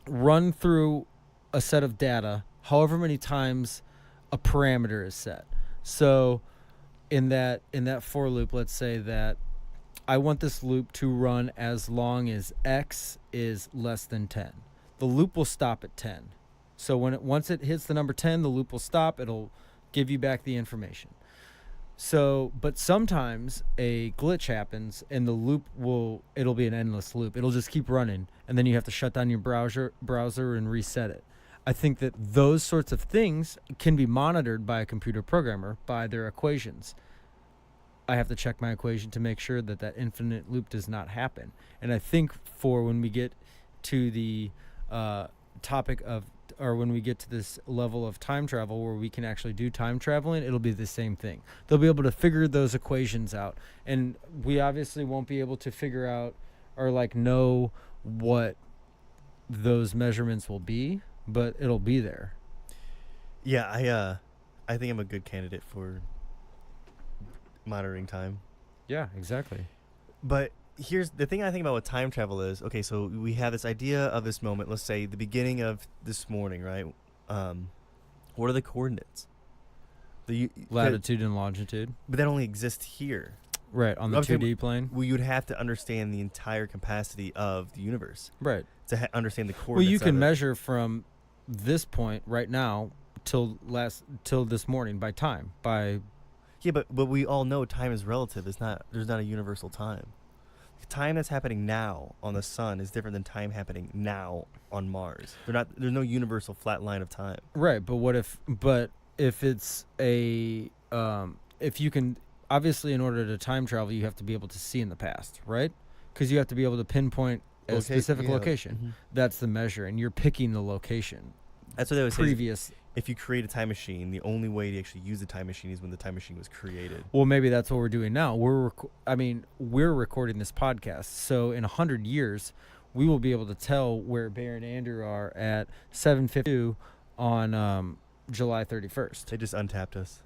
run through a set of data however many times a parameter is set. So in that for loop, let's say that I want this loop to run as long as x is less than 10. The loop will stop at 10. So once it hits the number 10, the loop will stop. It'll give you back the information. So, but sometimes a glitch happens and the loop it'll be an endless loop. It'll just keep running, and then you have to shut down your browser and reset it. I think that those sorts of things can be monitored by a computer programmer by their equations. I have to check my equation to make sure that infinite loop does not happen. And I think for when we get to the topic of, or when we get to this level of time travel where we can actually do time traveling, it'll be the same thing. They'll be able to figure those equations out. And we obviously won't be able to figure out or know what those measurements will be, but it'll be there. Yeah, I think I'm a good candidate for monitoring time. Yeah, exactly. But here's the thing I think about what time travel is. Okay, so we have this idea of this moment. Let's say the beginning of this morning, right? What are the coordinates? Latitude and longitude. But that only exists here. Right, on the 2D plane. Well, you'd have to understand the entire capacity of the universe. Right. To understand the coordinates. Well, you can measure from this point right now till this morning by time. Yeah, but we all know time is relative. There's not a universal time. Time that's happening now on the sun is different than time happening now on Mars. There's no universal flat line of time. Right, but if it's if you can, obviously in order to time travel, you have to be able to see in the past, right? Because you have to be able to pinpoint a specific location. Mm-hmm. That's the measure, and you're picking the location. That's what they would say. If you create a time machine, the only way to actually use the time machine is when the time machine was created. Well, maybe that's what we're doing now. We're recording this podcast, so in 100 years, we will be able to tell where Bear and Andrew are at 7:52 on July 31st. They just untapped us.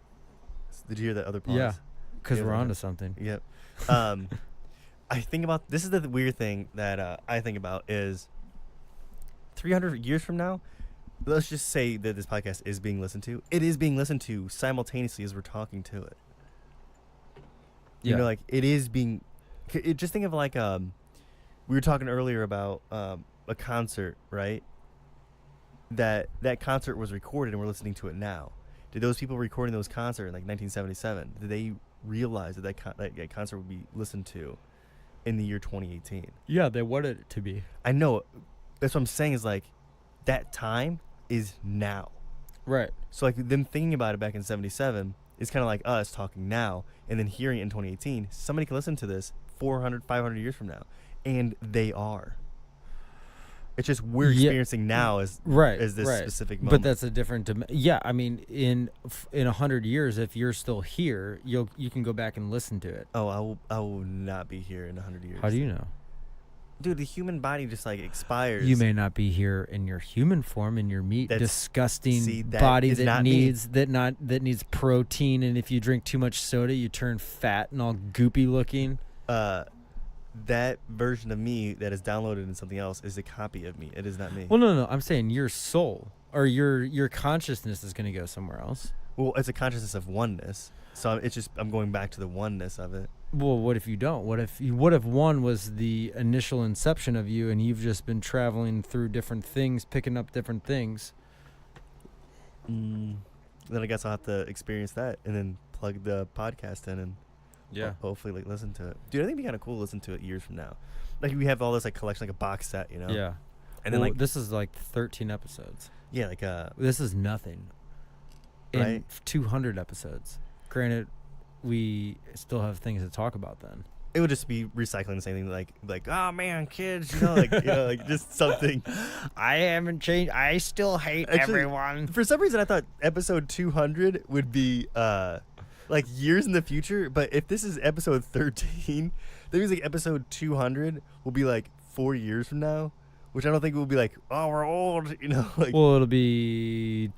Did you hear that other pause? Yeah, because we're onto something. Yep. I think about, this is the weird thing that I think about is 300 years from now, let's just say that this podcast is being listened to. It is being listened to simultaneously as we're talking to it. You know, it is being... just think of we were talking earlier about a concert, right? That concert was recorded and we're listening to it now. Did those people recording those concerts in 1977, did they realize that concert would be listened to in the year 2018? Yeah, they wanted it to be. I know. That's what I'm saying is that time is now. Right. So them thinking about it back in 77 is kind of like us talking now, and then hearing it in 2018. Somebody can listen to this 400, 500 years from now, and they are. It's just we're experiencing now as this specific moment. But that's a different I mean, in 100 years, if you're still here, you can go back and listen to it. Oh, I will not be here in 100 years. How do you know? Dude, the human body just expires. You may not be here in your human form, in your meat, disgusting body that needs protein, and if you drink too much soda, you turn fat and all goopy looking. That version of me that is downloaded in something else is a copy of me. It is not me. Well, no. I'm saying your soul or your consciousness is going to go somewhere else. Well, it's a consciousness of oneness. So it's just I'm going back to the oneness of it. Well, what if you don't? What if one was the initial inception of you, and you've just been traveling through different things, picking up different things? Then I guess I'll have to experience that and then plug the podcast in and hopefully like listen to it. Dude, I think it'd be kind of cool to listen to it years from now. Like we have all this like collection, like a box set, you know? Yeah. And then like this is like 13 episodes. yeah, like This is nothing. In Right. 200 episodes. Granted, we still have things to talk about then. it would just be recycling the same thing, like oh man, kids, like just something. I haven't changed. I still hate Actually, everyone. For some reason, I thought episode 200 would be like years in the future, but if this is episode 13, that means like episode 200 will be like 4 years from now, which I don't think will be like, oh, we're old, like. Well, it'll be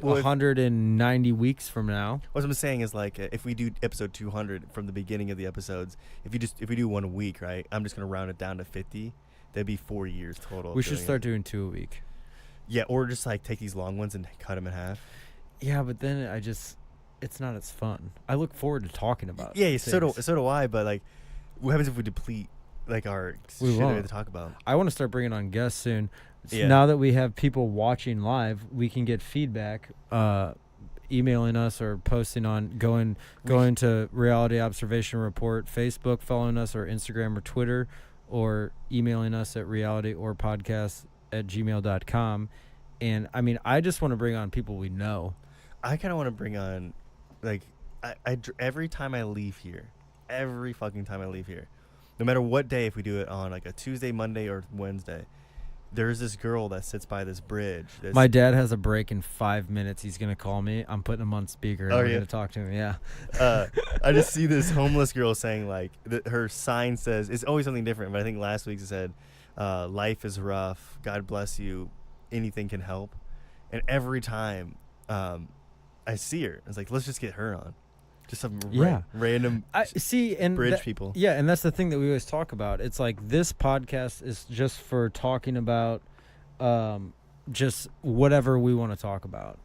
190 weeks from now. What I'm saying is like if we do episode 200 from the beginning of the episodes, if we do 1 a week, right? I'm just gonna round it down to 50. That'd be 4 years total. We should start doing 2 a week. Yeah, or just like take these long ones and cut them in half. Yeah, but then it's not as fun. I look forward to talking about. Yeah, things. so do I. But like, what happens if we deplete like our We shit we won't. have to talk about? I want to start bringing on guests soon. Yeah. Now that we have people watching live, we can get feedback, emailing us or posting on going to Reality Observation Report Facebook, following us, or Instagram or Twitter, or emailing us at realityorpodcast@gmail.com. And I mean, I just want to bring on people we know. I kind of want to bring on, like, every time I leave here, every fucking time I leave here, no matter what day, if we do it on like a Tuesday, Monday, or Wednesday, there's this girl that sits by this bridge. My dad has a break in 5 minutes. He's gonna call me. I'm putting him on speaker. And Oh, we're yeah? gonna talk to him. Yeah. I just see this homeless girl saying like her sign says, it's always something different, but I think last week it said, life is rough, God bless you, anything can help. And every time I see her, it's like, let's just get her on. Just some random I see, and bridge people. Yeah, and that's the thing that we always talk about. It's like this podcast is just for talking about just whatever we want to talk about.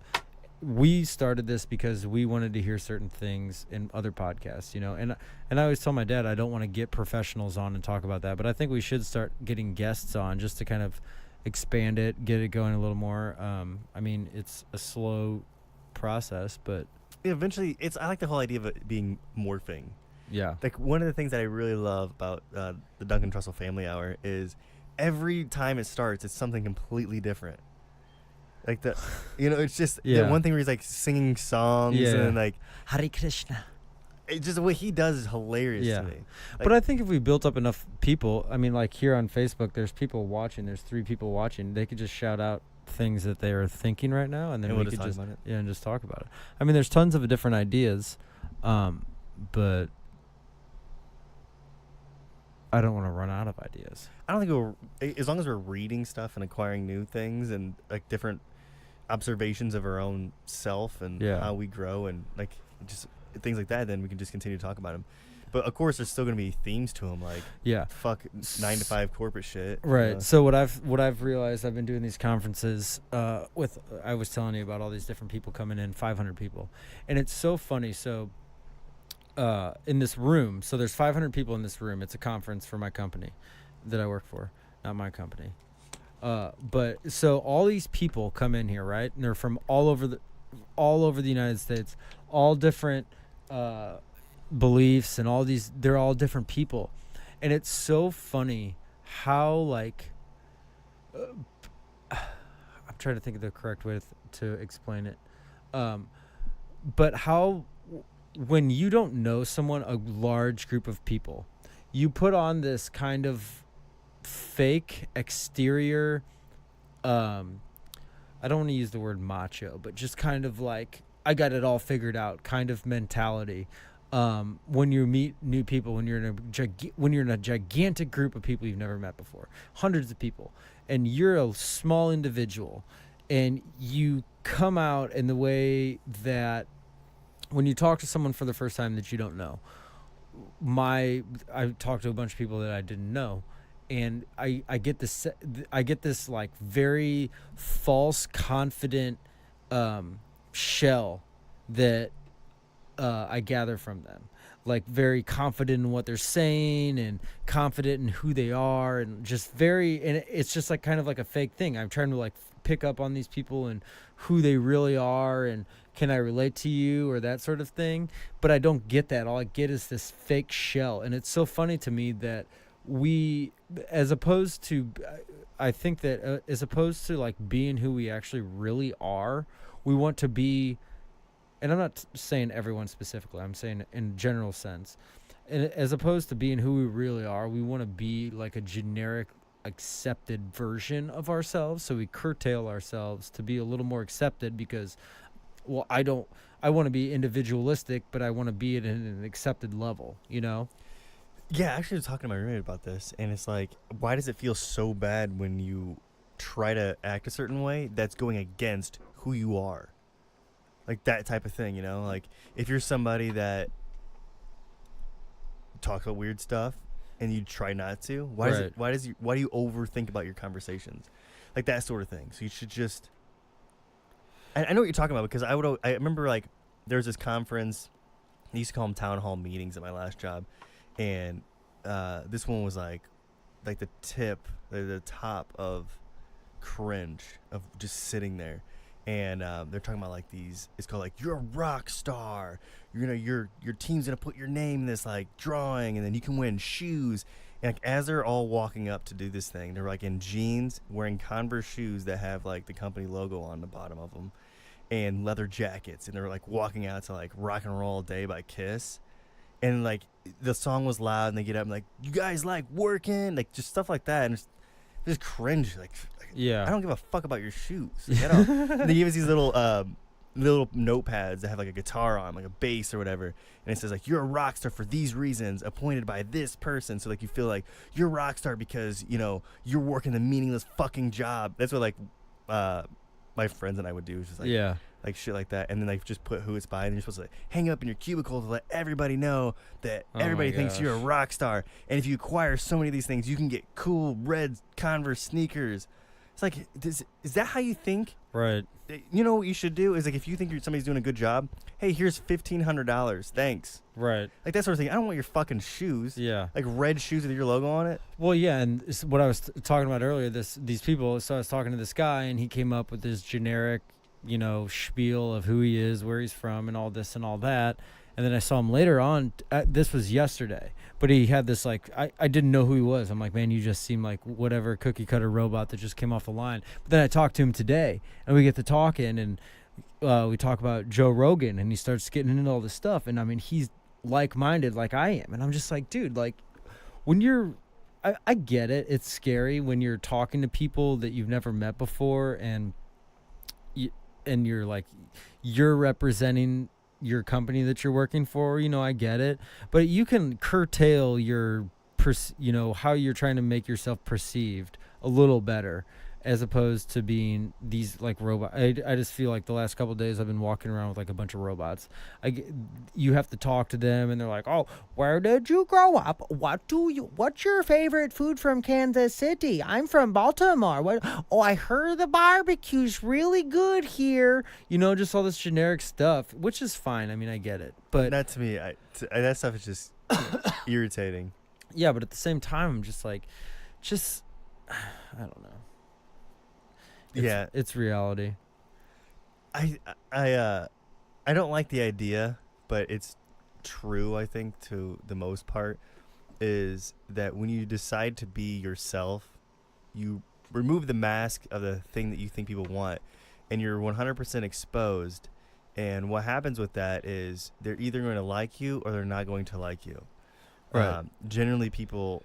We started this because we wanted to hear certain things in other podcasts, and I always tell my dad I don't want to get professionals on and talk about that, but I think we should start getting guests on just to kind of expand it, get it going a little more. I mean, it's a slow process, but Eventually, I like the whole idea of it being morphing. yeah. Like, one of the things that I really love about the Duncan Trussell Family Hour is every time it starts, it's something completely different. Like it's just the one thing where he's like singing songs and like Hare Krishna. it's just the way he does is hilarious to me. Like, But I think if we built up enough people, I mean, like here on Facebook, there's people watching. There's 3 people watching. They could just shout out things that they are thinking right now, and then And we we'll could just just talk about it. and just talk about it. I mean, there's tons of different ideas, but I don't want to run out of ideas. I don't think as long as we're reading stuff and acquiring new things and like different observations of our own self and how we grow and like just things like that, then we can just continue to talk about them. But of course, there's still gonna be themes to them, like fuck 9 to 5 corporate shit. Right. So what I've realized, I've been doing these conferences I was telling you about all these different people coming in, 500 people, and it's so funny. So in this room, so there's 500 people in this room. It's a conference for my company that I work for, not my company. But so all these people come in here, right? And they're from all over the United States, all different beliefs and all these. They're all different people, and it's so funny how like I'm trying to think of the correct way to explain it, but how when you don't know someone, a large group of people, you put on this kind of fake exterior, I don't want to use the word macho, but just kind of like I got it all figured out kind of mentality. When you meet new people, when you're in a gigantic group of people you've never met before, hundreds of people, and you're a small individual, and you come out in the way that when you talk to someone for the first time that you don't know. I talked to a bunch of people that I didn't know, and I get this like very false confident shell that I gather from them. Like very confident in what they're saying and confident in who they are and just very and it's just like kind of like a fake thing. I'm trying to like pick up on these people and who they really are and can I relate to you or that sort of thing. But I don't get that. All I get is this fake shell. And it's so funny to me that we, as opposed to, I think that as opposed to like being who we actually really are, we want to be, and I'm not saying everyone specifically, I'm saying in general sense, and as opposed to being who we really are, we want to be like a generic accepted version of ourselves. So we curtail ourselves to be a little more accepted because, well, I want to be individualistic, but I want to be at an accepted level, you know? Yeah, actually, I was talking to my roommate about this, and it's like, why does it feel so bad when you try to act a certain way that's going against who you are? Like that type of thing, you know? Like, if you're somebody that talks about weird stuff and you try not to, why do you overthink about your conversations? Like that sort of thing. So you should just... I know what you're talking about because I remember, like, there was this conference. They used to call them town hall meetings at my last job. And this one was like the top of cringe of just sitting there. And they're talking about like these, it's called like, you're a rock star. Your team's going to put your name in this like drawing and then you can win shoes. And like, as they're all walking up to do this thing, they're like in jeans, wearing Converse shoes that have like the company logo on the bottom of them and leather jackets. And they're like walking out to like Rock and Roll All Day by Kiss. And like the song was loud and they get up and like, you guys like working, like just stuff like that. And just cringe. Like, Yeah. I don't give a fuck about your shoes. Like, I don't. They give us these little notepads that have like a guitar on, like a bass or whatever. And it says like, you're a rock star for these reasons, appointed by this person. So like you feel like you're a rock star because, you know, you're working the meaningless fucking job. That's what like my friends and I would do. Is just like, Yeah. like shit like that. And then like just put who it's by and you're supposed to like hang up in your cubicle to let everybody know that everybody thinks you're a rock star. And if you acquire so many of these things, you can get cool red Converse sneakers. It's like, is that how you think? Right. You know what you should do is like, if you think somebody's doing a good job, hey, here's $1,500. Thanks. Right. Like that sort of thing. I don't want your fucking shoes. Yeah. Like red shoes with your logo on it. Well, yeah, and what I was talking about earlier, these people. So I was talking to this guy, and he came up with this generic, you know, spiel of who he is, where he's from, and all this and all that. And then I saw him later on. This was yesterday, but he had this like I didn't know who he was. I'm like, man, you just seem like whatever cookie cutter robot that just came off the line. But then I talked to him today, and we get to talking, and we talk about Joe Rogan, and he starts getting into all this stuff. And I mean, he's like-minded like I am, and I'm just like, dude, like when you're, I get it. It's scary when you're talking to people that you've never met before, and you're like, you're representing your company that you're working for, you know, I get it, but you can curtail your, you know, how you're trying to make yourself perceived a little better, as opposed to being these like robots. I just feel like the last couple of days I've been walking around with like a bunch of robots. You have to talk to them and they're like, oh, where did you grow up? What's your favorite food from Kansas City? I'm from Baltimore. Oh, I heard the barbecue's really good here. You know, just all this generic stuff, which is fine. I mean, I get it, but not to me. That stuff is just irritating. Yeah, but at the same time, I'm just like, I don't know. It's reality. I don't like the idea, but it's true, I think, to the most part, is that when you decide to be yourself, you remove the mask of the thing that you think people want, and you're 100% exposed. And what happens with that is they're either going to like you or they're not going to like you. Right. Generally, people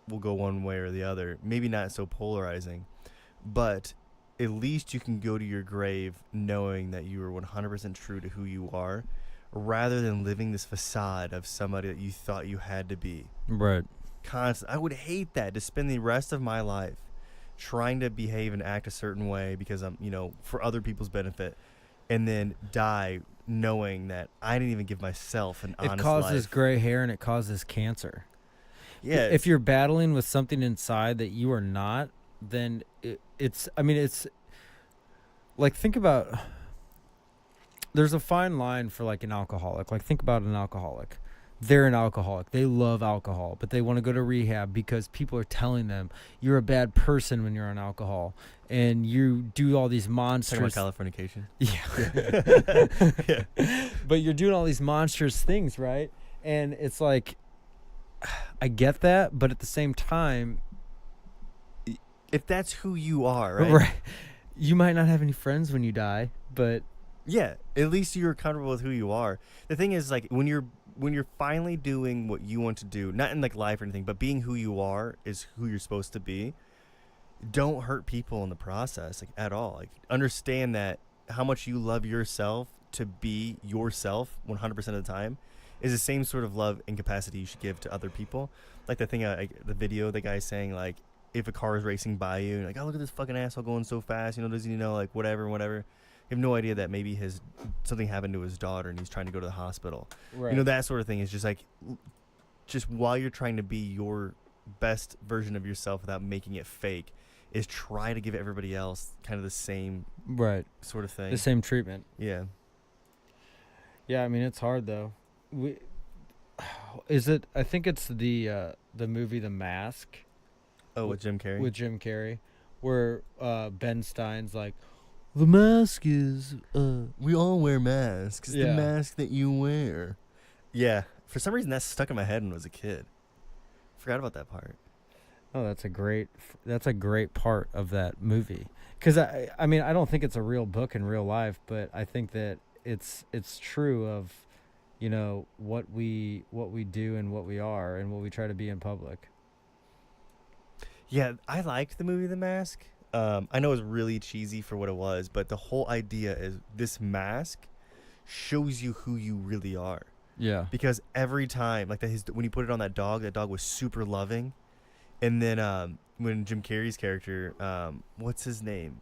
will go one way or the other. Maybe not so polarizing. But at least you can go to your grave knowing that you are 100% true to who you are, rather than living this facade of somebody that you thought you had to be. Right. I would hate that, to spend the rest of my life trying to behave and act a certain way because I'm, you know, for other people's benefit, and then die knowing that I didn't even give myself an honest life. It causes gray hair and it causes cancer. Yeah. If you're battling with something inside that you are not, then it's like, think about, there's a fine line for like an alcoholic. Like think about an alcoholic. They're an alcoholic. They love alcohol, but they want to go to rehab because people are telling them you're a bad person when you're on alcohol, and you do all these Talking monstrous. about Californication. Yeah. Yeah. But you're doing all these monstrous things, right? And it's like, I get that, but at the same time, If that's who you are, right? right? You might not have any friends when you die, but Yeah, at least you're comfortable with who you are. The thing is, like, when you're finally doing what you want to do, not in like life or anything, but being who you are is who you're supposed to be. Don't hurt people in the process, like at all. Like, understand that how much you love yourself to be yourself 100% of the time is the same sort of love and capacity you should give to other people. Like the thing, the video, the guy saying like, if a car is racing by you, and like, oh, look at this fucking asshole going so fast, you know, doesn't he know, like, whatever. You have no idea that maybe something happened to his daughter and he's trying to go to the hospital. right. You know, that sort of thing is just like, just while you're trying to be your best version of yourself without making it fake, is try to give everybody else kind of the same right. sort of thing. The same treatment. Yeah. Yeah, I mean it's hard though. I think it's the movie The Mask. Oh, with Jim Carrey? With Jim Carrey, where Ben Stein's like, the mask is we all wear masks. It's Yeah. the mask that you wear. Yeah. For some reason, that stuck in my head when I was a kid. Forgot about that part. oh, that's a great part of that movie. Because I mean I don't think it's a real book in real life, but I think that it's true of, you know, what we do and what we are and what we try to be in public. Yeah, I liked the movie The Mask. I know it was really cheesy for what it was, but the whole idea is this mask shows you who you really are. Yeah. Because every time, like when you put it on that dog was super loving. And then when Jim Carrey's character, what's his name?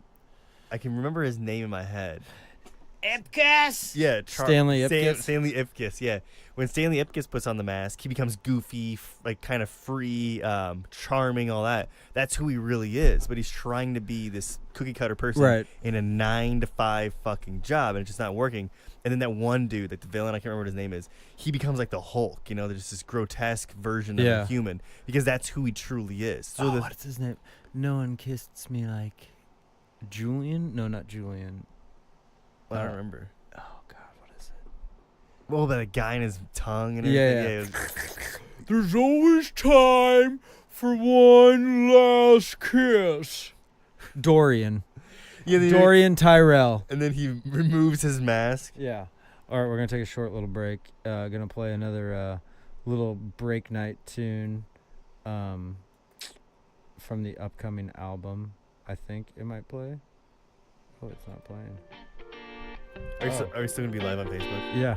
I can remember his name in my head. Ipkiss. Yeah, Stanley Ipkiss. Stanley Ipkiss, yeah. When Stanley Ipkiss puts on the mask, he becomes goofy, like kind of free, charming, all that. That's who he really is. But he's trying to be this cookie cutter person Right. in a 9-to-5 fucking job, and it's just not working. And then that one dude, like the villain, I can't remember what his name is, he becomes like the Hulk. You know, there's this grotesque version of a human because that's who he truly is. So what's his name? No one kissed me like Julian. No, not Julian. I don't remember. Oh God, what is it? Well, but a guy in his tongue and Yeah, everything. yeah. Yeah, There's always time for one last kiss. Dorian. Dorian Tyrell. And then he removes his mask. Yeah. All right, we're gonna take a short little break. Gonna play another little break night tune, from the upcoming album. I think it might play. Oh, it's not playing. Are we still gonna be live on Facebook? Yeah,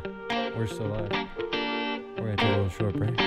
we're still live. We're gonna take a little short break.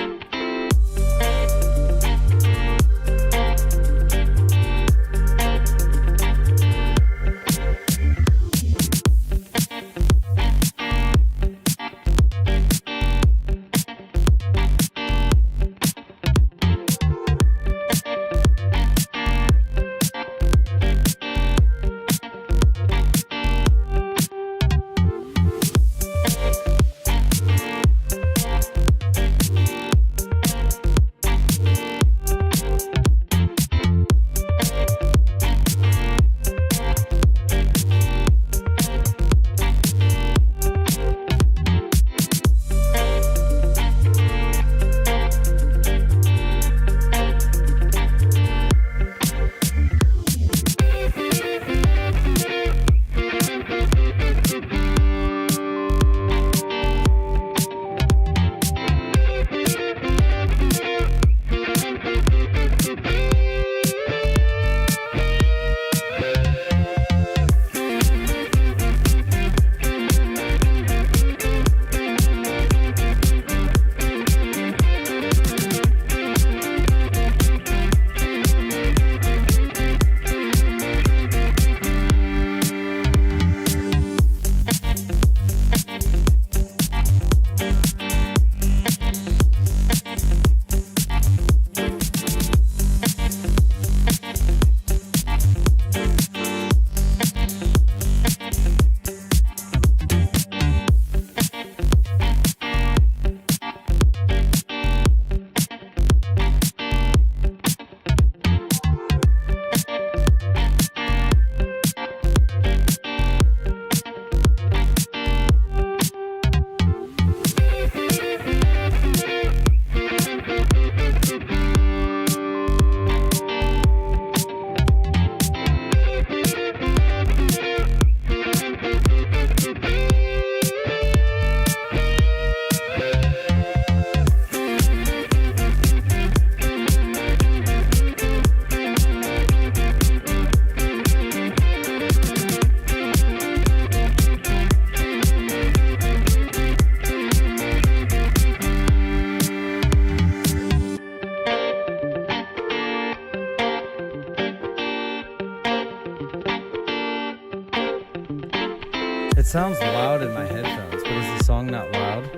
It sounds loud in my headphones, but is the song not loud?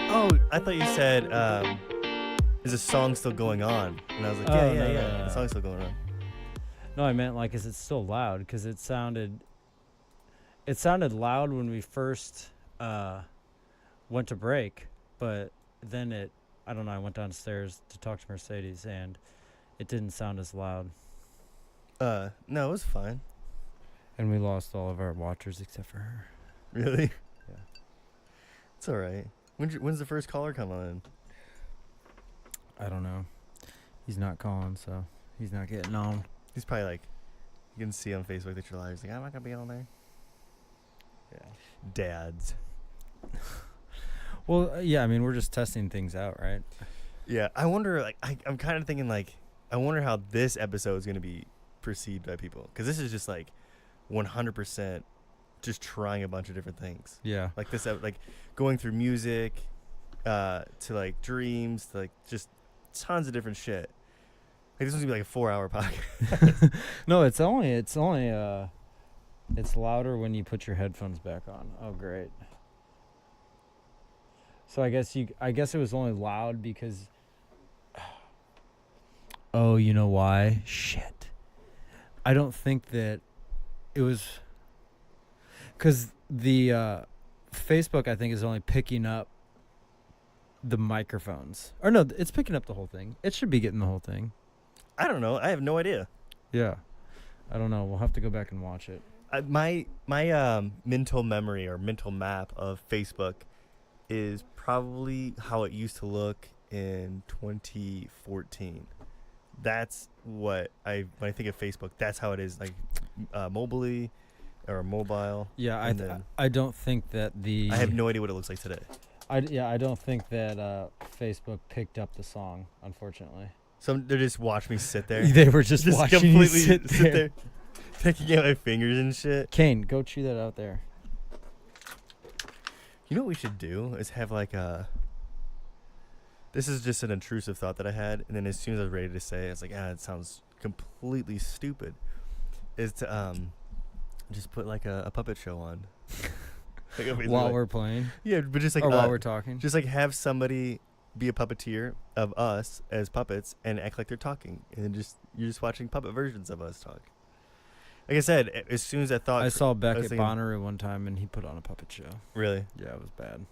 Oh, I thought you said, is the song still going on? And I was like, Oh, yeah, no. the song's still going on. No, I meant like, is it still loud? Because it sounded loud when we first went to break, but then I don't know, I went downstairs to talk to Mercedes, and it didn't sound as loud. No, it was fine. And we lost all of our watchers except for her. Really? Yeah. It's all right. When's the first caller come on? I don't know. He's not calling, so he's not getting on. He's probably like, you can see on Facebook that you're live. He's like, I'm not going to be on there. Yeah. Dads. Well, yeah, I mean, we're just testing things out, right? Yeah, I wonder, like, I'm kind of thinking, like, I wonder how this episode is going to be perceived by people. Because this is just, like, 100% just trying a bunch of different things. Yeah. Like, this, like, going through music to, like, dreams to, like, just tons of different shit. Like, this is going to be, like, a 4-hour podcast. No, it's louder when you put your headphones back on. Oh, great. So I guess it was only loud because. Oh, you know why? Shit. I don't think that it was because the Facebook, I think, is only picking up the microphones. Or no, it's picking up the whole thing. It should be getting the whole thing. I don't know. I have no idea. Yeah. I don't know. We'll have to go back and watch it. My mental memory or mental map of Facebook is probably how it used to look in 2014. That's what when I think of Facebook, that's how it is, like mobily or mobile. Yeah, I don't think that I have no idea what it looks like today. I don't think that Facebook picked up the song, unfortunately. So they're just watching me sit there. They were just watching completely you sit there. Taking out my fingers and shit. Kane, go chew that out there. You know what we should do is have like a. This is just an intrusive thought that I had, and then as soon as I was ready to say it, it's like, it sounds completely stupid. Is to just put like a puppet show on. Like while we're playing? Yeah, but just like. Or while we're talking? Just like have somebody be a puppeteer of us as puppets and act like they're talking, and then you're just watching puppet versions of us talk. Like I said, as soon as I thought... I saw Beckett Bonnaroo one time, and he put on a puppet show. Really? Yeah, it was bad.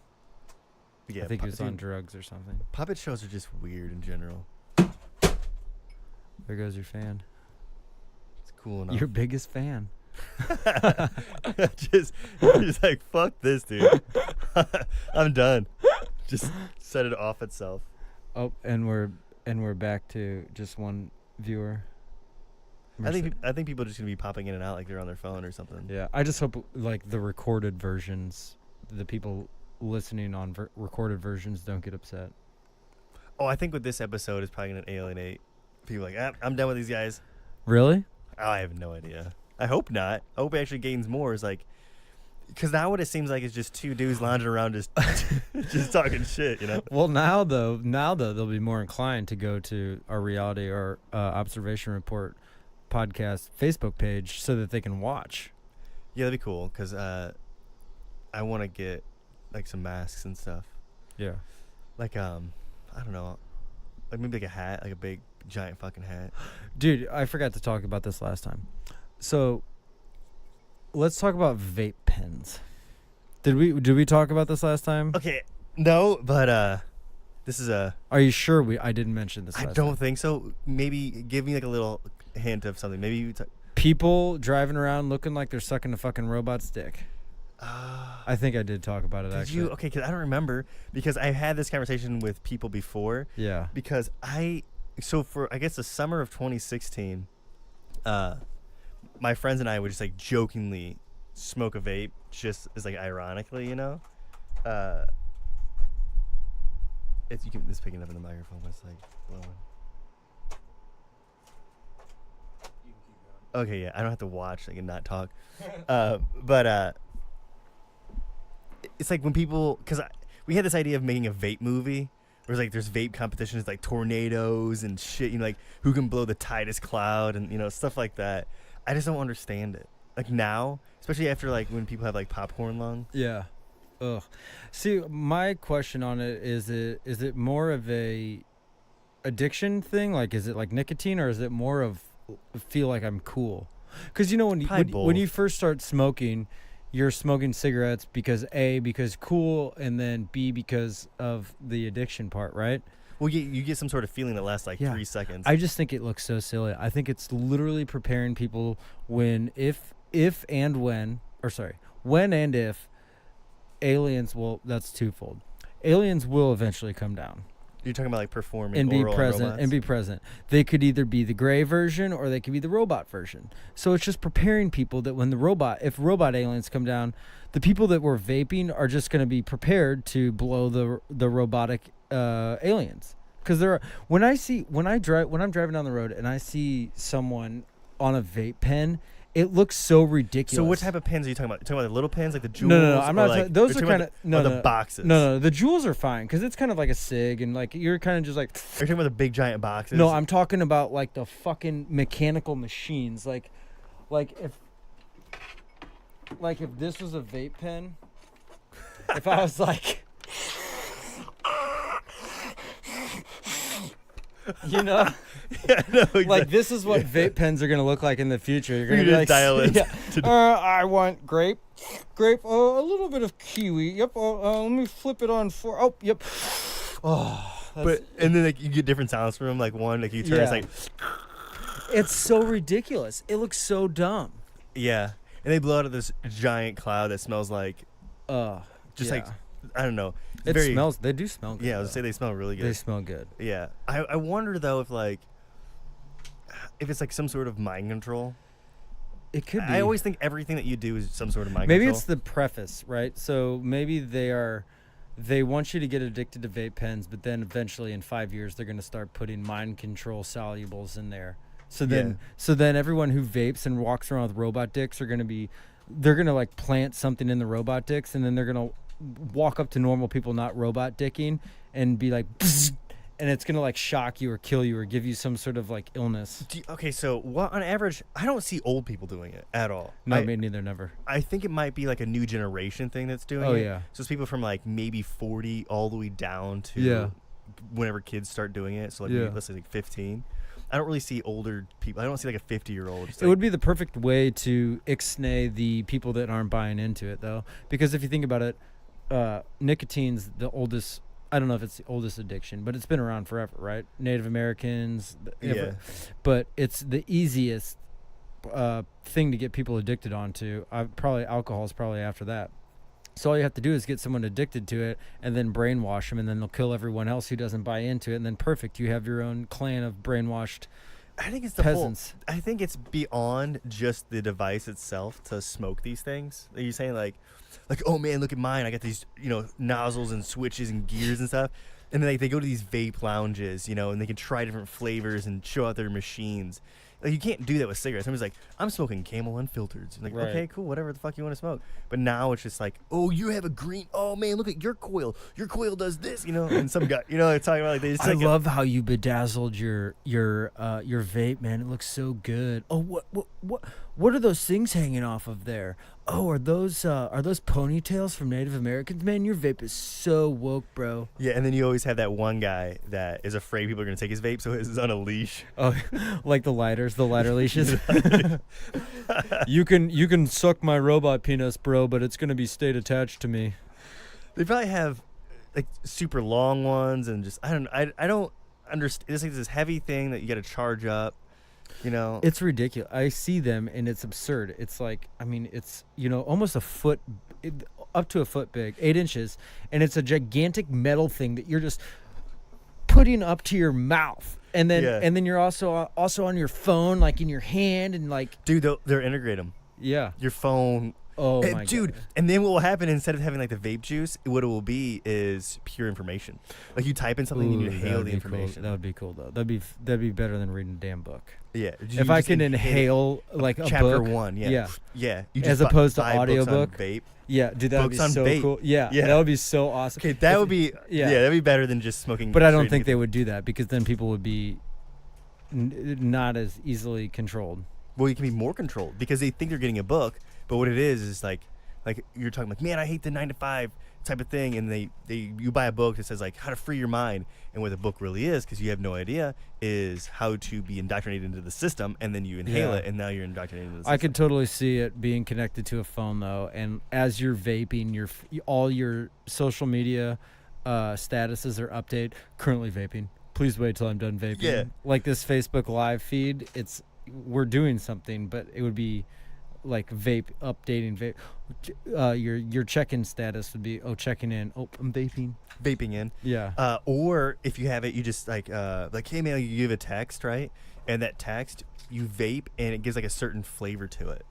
Yeah, I think he was on drugs or something. Puppet shows are just weird in general. There goes your fan. It's cool enough. Your biggest fan. just like, fuck this, dude. I'm done. Just set it off itself. Oh, and we're back to just one viewer. I think people are just gonna be popping in and out like they're on their phone or something. Yeah, I just hope like the recorded versions, the people listening on recorded versions don't get upset. Oh, I think with this episode is probably gonna alienate people. Like, I'm done with these guys. Really? Oh, I have no idea. I hope not. I hope it actually gains more. Is like, because now what it seems like is just two dudes lounging around just just talking shit, you know. Well, now though they'll be more inclined to go to our reality or observation report podcast Facebook page so that they can watch. Yeah, that'd be cool because I want to get like some masks and stuff. Yeah. Like I don't know, like maybe like a hat, like a big giant fucking hat. Dude, I forgot to talk about this last time. So let's talk about vape pens. Did we talk about this last time? Okay, no, but this is a. Are you sure I didn't mention this? I last don't time? think so. Maybe give me like a little hint of something. Maybe you. People driving around looking like they're sucking a fucking robot's dick. I think I did talk about it actually. Okay, because I don't remember because I had this conversation with people before. Yeah. Because for I guess the summer of 2016, my friends and I would just like jokingly smoke a vape, just as like ironically, you know. It's picking up in the microphone, but it's like blowing. Okay, yeah, I don't have to watch, I can not talk. But it's like when people, because we had this idea of making a vape movie, where it's like there's vape competitions, like tornadoes and shit, you know, like who can blow the tightest cloud and, you know, stuff like that. I just don't understand it. like now, especially after like when people have like popcorn lung. Yeah. Ugh. See, my question on it is it more of a addiction thing? Like, is it like nicotine, or is it more of feel like I'm cool? Because when you first start smoking, you're smoking cigarettes because cool, and then B, because of the addiction part, right? Well, you get some sort of feeling that lasts like Yeah. 3 seconds. I just think it looks so silly. I think it's literally preparing people when and if aliens will. That's twofold. Aliens will eventually come down You're talking about like performing and be oral on present robots? and be present. They could either be the gray version or they could be the robot version. So it's just preparing people that when if robot aliens come down, the people that were vaping are just going to be prepared to blow the robotic aliens. Because when I'm driving down the road and I see someone on a vape pen, it looks so ridiculous. So what type of pens are you talking about? You're talking about the little pens, like the jewels? No, I'm not. Like, Those are kind of the boxes. No, the jewels are fine because it's kind of like a cig, and like you're kind of just like. You're talking about the big giant boxes. No, I'm talking about like the fucking mechanical machines, like if this was a vape pen, if I was like. You know, Yeah, no, exactly. like this is what vape pens are gonna look like in the future. You're gonna You be just like, dial in. yeah. I want grape, a little bit of kiwi. Yep. Let me flip it on for. Oh, yep. Oh, And then like you get different sounds from them. Like one, like you turn, it's Yeah. like, it's so ridiculous. It looks so dumb. yeah, and they blow out of this giant cloud that smells like, just yeah. like, I don't know. It's It very, smells. They do smell good. Yeah, I was though. say they smell really good. They smell good. Yeah, I wonder though if it's like some sort of mind control. It could be. I always think everything that you do is some sort of mind Maybe control. it's the preface, right? So maybe they want you to get addicted to vape pens, but then eventually in 5 years they're going to start putting mind control solubles in there. So then everyone who vapes and walks around with robot dicks they're going to like plant something in the robot dicks, and then they're going to walk up to normal people not robot dicking and be like "Bzz," and it's going to like shock you or kill you or give you some sort of like illness. Okay, so what on average, I don't see old people doing it at all. No, me neither, never. I think it might be like a new generation thing that's doing it. Oh, yeah. So it's people from like maybe 40 all the way down to Yeah. whenever kids start doing it. So like Yeah. maybe, let's say like 15. I don't really see older people. I don't see like a 50-year-old. It would be the perfect way to ixnay the people that aren't buying into it, though. Because if you think about it, nicotine's the oldest. I don't know if it's the oldest addiction, but it's been around forever, right? Native Americans. Yeah. But it's the easiest thing to get people addicted onto. Probably alcohol is probably after that. So all you have to do is get someone addicted to it and then brainwash them, and then they'll kill everyone else who doesn't buy into it. And then perfect, you have your own clan of brainwashed I think it's the peasants. I think it's beyond just the device itself to smoke these things. Are you saying like, oh man, look at mine. I got these, nozzles and switches and gears and stuff. And then they go to these vape lounges, and they can try different flavors and show out their machines. Like you can't do that with cigarettes. Somebody's like, I'm smoking Camel Unfiltered. Like, Right. okay, cool, whatever the fuck you want to smoke. But now it's just like, oh, you have a green. Oh man, look at your coil. Your coil does this, And some guy, they're talking about like they just. I love how you bedazzled your vape, man. It looks so good. Oh, what are those things hanging off of there? Oh, are those ponytails from Native Americans? Man, your vape is so woke, bro. Yeah, and then you always have that one guy that is afraid people are gonna take his vape, so it's on a leash. Oh, like the lighter leashes. You can suck my robot penis, bro, but it's gonna be stayed attached to me. They probably have like super long ones and just I don't understand. It's like this heavy thing that you got to charge up. It's ridiculous. I see them and it's absurd. It's like, it's, almost a foot, up to a foot big, 8 inches. And it's a gigantic metal thing that you're just putting up to your mouth. And then you're also on your phone, like in your hand and like. Dude, they'll integrate them. Yeah. Your phone. Oh, my dude. God. And then what will happen instead of having like the vape juice, what it will be is pure information. Like you type in something and you inhale the information. Cool. That would be cool though. That'd be better than reading a damn book. Yeah. If I can inhale like a chapter book. 1, yeah. Yeah. You As just opposed to buy books on audiobook. vape. Yeah, dude, that would be Books on so vape. cool. Yeah, Yeah. that would be so awesome. Okay, that would be that'd be better than just smoking. But I don't straight think they would do that because then people would be not as easily controlled. Well, you can be more controlled because they think they're getting a book, but what it is like you're talking like, man, I hate the 9 to 5 type of thing, and you buy a book that says like how to free your mind, and what the book really is, because you have no idea, is how to be indoctrinated into the system, and then you inhale it, and now you're indoctrinated into the system. I could totally see it being connected to a phone though, and as you're vaping, all your social media statuses are updated. Currently vaping. Please wait till I'm done vaping. Yeah. Like this Facebook live feed, we're doing something, but it would be like updating vape. Your check-in status would be checking in. I'm vaping in. Yeah. Or if you have it, you just like hey man, you give a text, right? And that text you vape, and it gives like a certain flavor to it.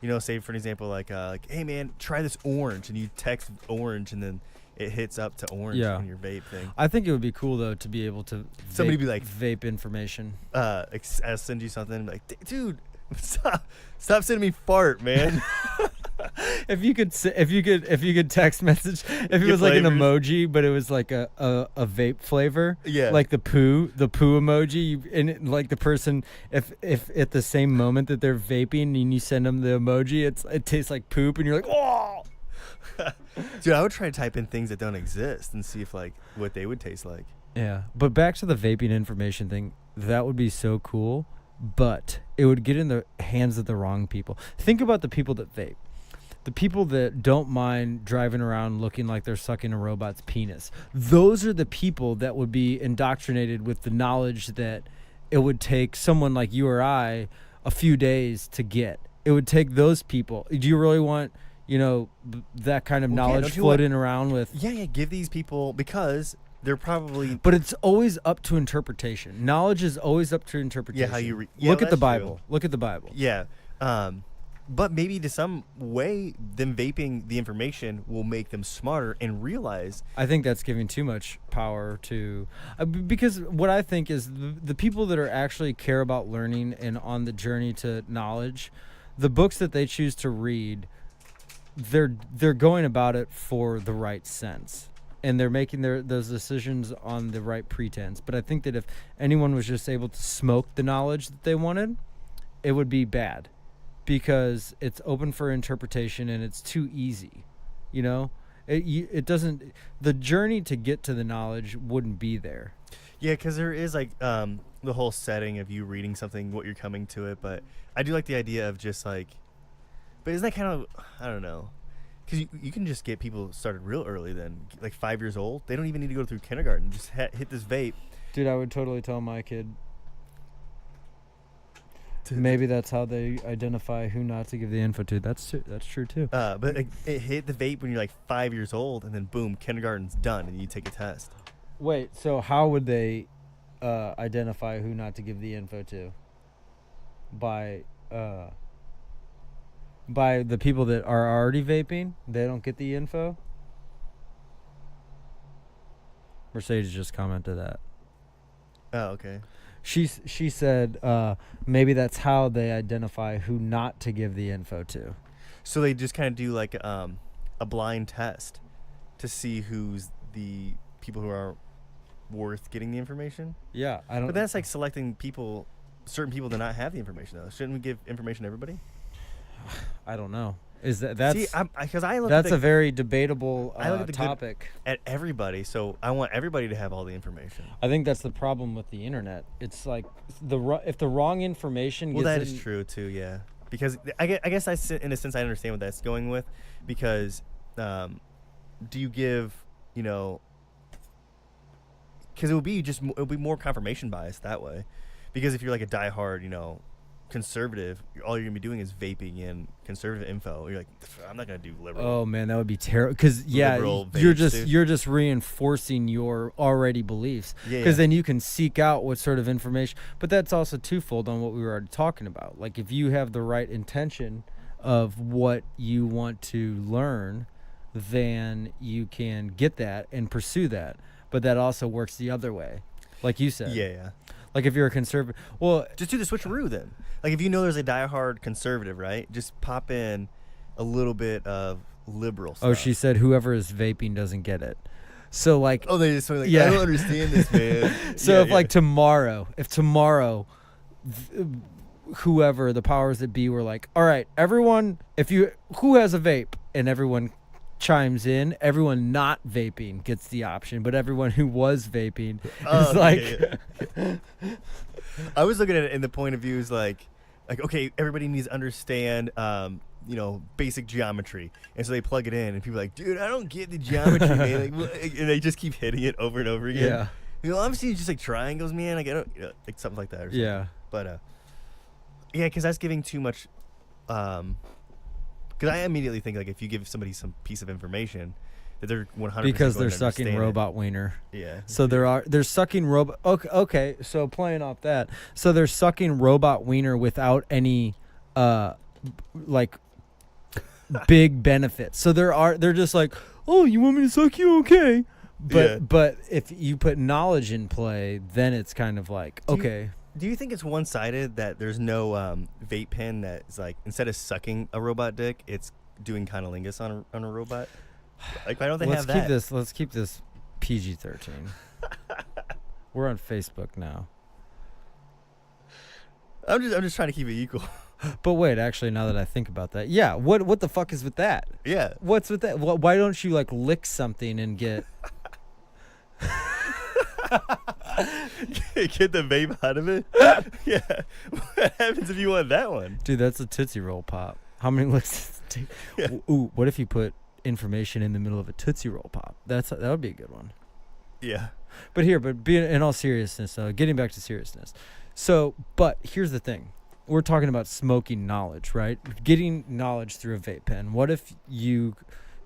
You know, say for an example, like hey man, try this orange, and you text orange, and then it hits up to orange on your vape thing. I think it would be cool though to be able to somebody be like vape information. I'll send you something like, dude, stop sending me fart, man. if you could text message, if it was like an emoji, but it was like a vape flavor, like the poo emoji, and like the person, if at the same moment that they're vaping and you send them the emoji, it tastes like poop, and you're like, oh. Dude, I would try to type in things that don't exist and see if like what they would taste like. Yeah, but back to the vaping information thing, that would be so cool, but it would get in the hands of the wrong people. Think about the people that vape. The people that don't mind driving around looking like they're sucking a robot's penis. Those are the people that would be indoctrinated with the knowledge that it would take someone like you or I a few days to get. It would take those people. Do you really want, that kind of knowledge floating around with? Yeah, give these people, because they're probably... But it's always up to interpretation. Knowledge is always up to interpretation. Yeah, how you... Look at the Bible. True. Look at the Bible. Yeah. But maybe to some way, them vaping the information will make them smarter and realize... I think that's giving too much power to... because what I think is the people that are actually care about learning and on the journey to knowledge, the books that they choose to read, they're going about it for the right sense. And they're making those decisions on the right pretense. But I think that if anyone was just able to smoke the knowledge that they wanted, it would be bad. Because it's open for interpretation and it's too easy, it doesn't. The journey to get to the knowledge wouldn't be there. Yeah, because there is like the whole setting of you reading something, what you're coming to it. But I do like the idea of just like, but isn't that kind of, I don't know, because you can just get people started real early then, like 5 years old. They don't even need to go through kindergarten. Just hit this vape. Dude, I would totally tell my kid. Maybe that's how they identify who not to give the info to. That's true too. But it hit the vape when you're like 5 years old, and then boom, kindergarten's done, and you take a test. Wait, so how would they identify who not to give the info to? By the people that are already vaping, they don't get the info? Mercedes just commented that. Oh, okay. She said maybe that's how they identify who not to give the info to. So they just kind of do like a blind test to see who's the people who are worth getting the information? Yeah, I don't. But that's like selecting certain people to not have the information though. Shouldn't we give information to everybody? I don't know. Is that's See, because I look that's at a very debatable topic at everybody. So I want everybody to have all the information. I think that's the problem with the internet. It's like if the wrong information. Well, that is true too. Yeah, because I guess in a sense I understand what that's going with, because do you give because it would be more confirmation bias that way, because if you're like a diehard conservative, all you're gonna be doing is vaping in conservative info. You're like, I'm not gonna do liberal. Oh man, that would be terrible. Because you're just reinforcing your already beliefs. Because then you can seek out what sort of information. But that's also twofold on what we were already talking about. Like if you have the right intention of what you want to learn, then you can get that and pursue that. But that also works the other way, like you said. Yeah. Like if you're a conservative, well, just do the switcheroo then. Like if there's a diehard conservative, right? Just pop in a little bit of liberal stuff. Oh, she said whoever is vaping doesn't get it. So like, they just like, I don't understand this, man. So if tomorrow, whoever the powers that be were like, all right, everyone, who has a vape, and everyone chimes in, everyone not vaping gets the option, but everyone who was vaping is like. Yeah. I was looking at it in the point of view is like okay, everybody needs to understand basic geometry, and so they plug it in, and people are like, dude, I don't get the geometry, man. Like, and they just keep hitting it over and over again. Yeah. Obviously it's just like triangles, man. Like I don't, like something like that. Or something. Yeah. But yeah, because that's giving too much. Because I immediately think like if you give somebody some piece of information, that they're 100% because going they're to sucking understand robot wiener. Yeah. So they're sucking robot. Okay. So playing off that, so they're sucking robot wiener without any, like, big benefits. So they're just like, oh, you want me to suck you? Okay. But if you put knowledge in play, then it's kind of like okay. Do you think it's one-sided that there's no vape pen that's like instead of sucking a robot dick, it's doing cunnilingus on a robot? Like why don't they have that? Let's keep this PG-13. We're on Facebook now. I'm just trying to keep it equal. But wait, actually, now that I think about that, yeah, what the fuck is with that? Yeah. What's with that? Why don't you like lick something and get? Get the vape out of it? Yeah. What happens if you want that one? Dude, that's a Tootsie Roll pop. How many licks does it take? Yeah. Ooh, what if you put information in the middle of a Tootsie Roll pop? That would be a good one. Yeah. But being in all seriousness, getting back to seriousness. So, but here's the thing. We're talking about smoking knowledge, right? Getting knowledge through a vape pen. What if you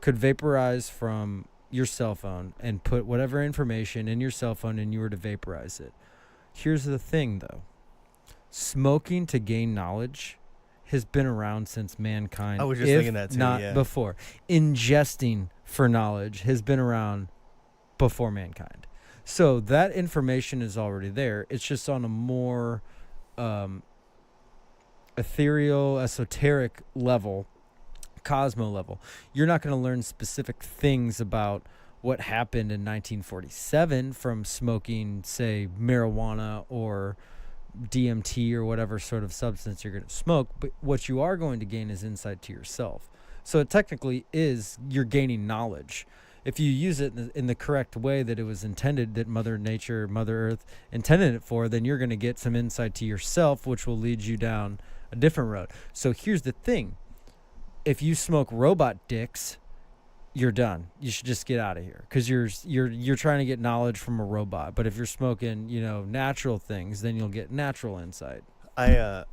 could vaporize from your cell phone and put whatever information in your cell phone and you were to vaporize it? Here's the thing, though. Smoking to gain knowledge has been around since mankind. I was just thinking that too, not before. Ingesting for knowledge has been around before mankind. So that information is already there. It's just on a more ethereal, esoteric level, cosmo level. You're not going to learn specific things about what happened in 1947 from smoking, say, marijuana or DMT or whatever sort of substance you're going to smoke. But what you are going to gain is insight to yourself. So it technically is you're gaining knowledge. If you use it in the correct way that it was intended, that Mother Nature, Mother Earth intended it for, then you're going to get some insight to yourself, which will lead you down a different road. So here's the thing. If you smoke robot dicks, you're done. You should just get out of here because you're trying to get knowledge from a robot. But if you're smoking, natural things, then you'll get natural insight.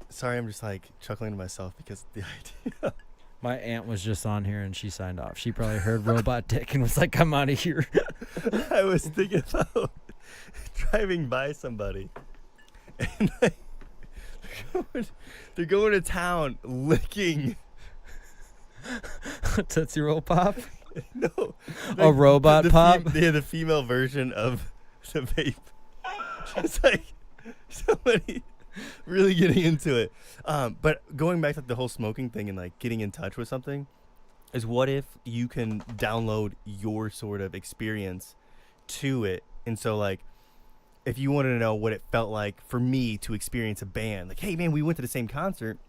Sorry, I'm just like chuckling to myself because the idea. My aunt was just on here and she signed off. She probably heard robot dick and was like, "I'm out of here." I was thinking about driving by somebody, and they're going to town licking Tootsie Roll pop. No, a robot pop. The female version of the vape. It's like somebody really getting into it. But going back to the whole smoking thing and like getting in touch with something is what if you can download your sort of experience to it. And so like if you wanted to know what it felt like for me to experience a band, like, hey man, we went to the same concert.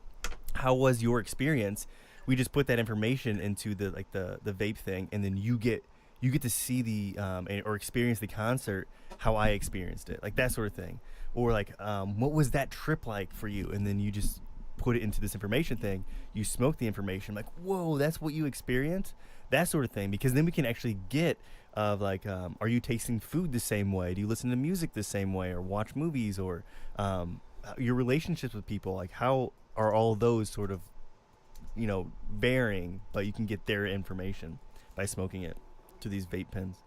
How was your experience? We just put that information into the vape thing, and then you get to see the or experience the concert how I experienced it, like that sort of thing. Or like, what was that trip like for you? And then you just put it into this information thing. You smoke the information, like, whoa, that's what you experienced? That sort of thing. Because then we can actually get of like, are you tasting food the same way? Do you listen to music the same way, or watch movies, or your relationships with people? Like, how are all those sort of, varying? But you can get their information by smoking it to these vape pens.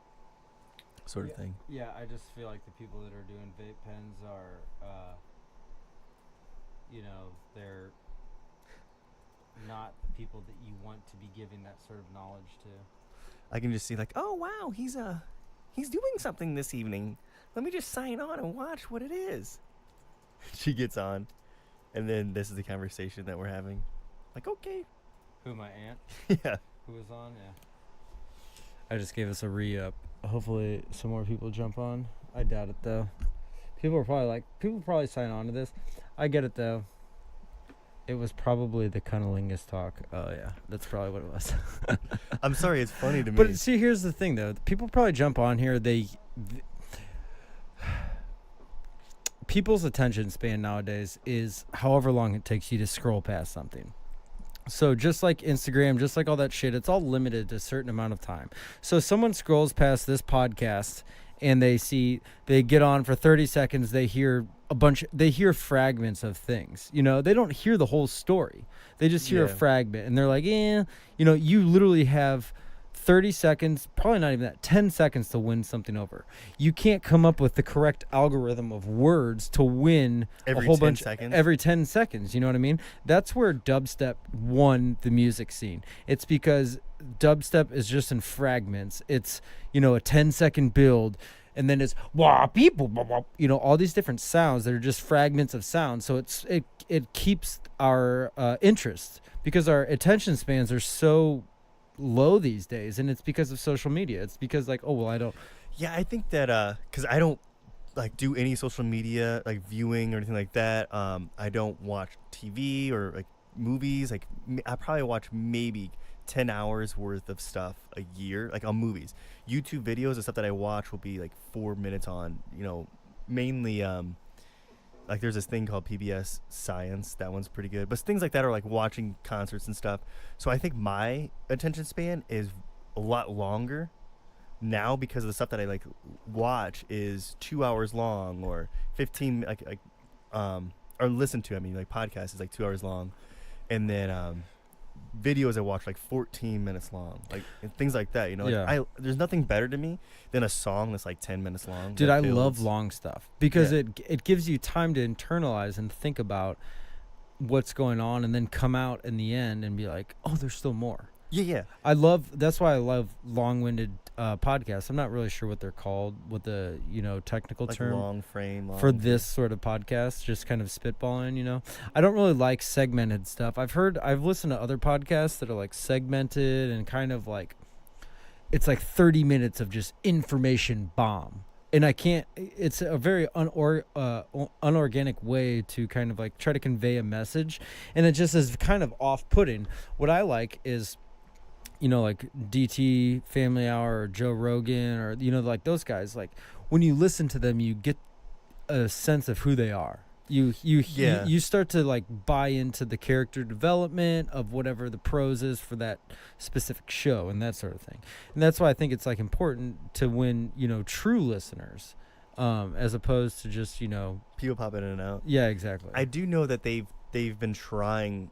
Sort of thing. Yeah, I just feel like the people that are doing vape pens are, they're not the people that you want to be giving that sort of knowledge to. I can just see like, oh wow, he's doing something this evening. Let me just sign on and watch what it is. She gets on, and then this is the conversation that we're having. Like, okay. Who, my aunt? Yeah. Who was on? Yeah. I just gave us a re-up. Hopefully some more people jump on. I doubt it though. People probably sign on to this. I get it though. It was probably the cunnilingus talk. Oh yeah, that's probably what it was. I'm sorry, it's funny to me. But see, here's the thing though. People probably jump on here. People's attention span nowadays is however long it takes you to scroll past something. So just like Instagram, just like all that shit, it's all limited to a certain amount of time. So someone scrolls past this podcast and they get on for 30 seconds, they hear fragments of things. They don't hear the whole story. They just hear a fragment and they're like, you literally have 30 seconds, probably not even that, 10 seconds to win something over. You can't come up with the correct algorithm of words to win every a whole 10 bunch seconds? Every 10 seconds. You know what I mean? That's where dubstep won the music scene. It's because dubstep is just in fragments. It's, a 10-second build. And then it's wah people, all these different sounds that are just fragments of sound. So it keeps our interest because our attention spans are so low these days, and it's because of social media. It's because I don't. Yeah, I think that because I don't do any social media viewing or anything like that. I don't watch TV or movies. I probably watch maybe 10 hours worth of stuff a year, on movies. YouTube videos and stuff that I watch will be 4 minutes on, mainly there's this thing called PBS Science. That one's pretty good. But things like that are watching concerts and stuff. So I think my attention span is a lot longer now because of the stuff that I watch is 2 hours long or 15 or listen to. I mean, podcast is 2 hours long, and then videos I watch 14 minutes long, and things like that. There's nothing better to me than a song that's 10 minutes long. Dude, I love long stuff because it gives you time to internalize and think about what's going on, and then come out in the end and be like, oh, there's still more. Yeah. That's why I love long-winded podcasts. I'm not really sure what they're called, what the technical term long frame for this sort of podcast, just kind of spitballing. I don't really like segmented stuff. I've listened to other podcasts that are segmented and kind of it's 30 minutes of just information bomb, and I can't. It's a very unorganic way to kind of try to convey a message, and it just is kind of off-putting. What I like is DT Family Hour or Joe Rogan or those guys, when you listen to them you get a sense of who they are. You start to buy into the character development of whatever the prose is for that specific show and that sort of thing. And that's why I think it's important to win true listeners, as opposed to just people pop in and out. Yeah, exactly. I do know that they've been trying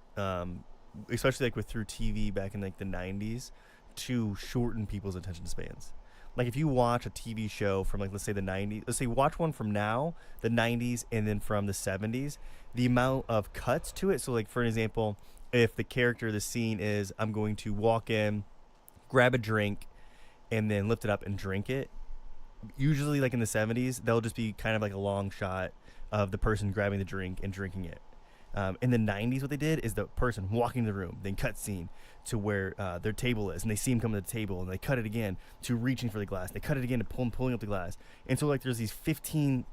especially through TV back in the 90s to shorten people's attention spans. If you watch a TV show from let's say the 90s, let's say watch one from now, the 90s, and then from the 70s, the amount of cuts to it. So for an example, if the character, the scene is I'm going to walk in, grab a drink, and then lift it up and drink it. Usually in the 70s, they'll just be kind of a long shot of the person grabbing the drink and drinking it. In the 90s, what they did is the person walking in the room, then cut scene to where their table is, and they see him come to the table, and they cut it again to reaching for the glass. They cut it again to pulling up the glass. And so there's these 15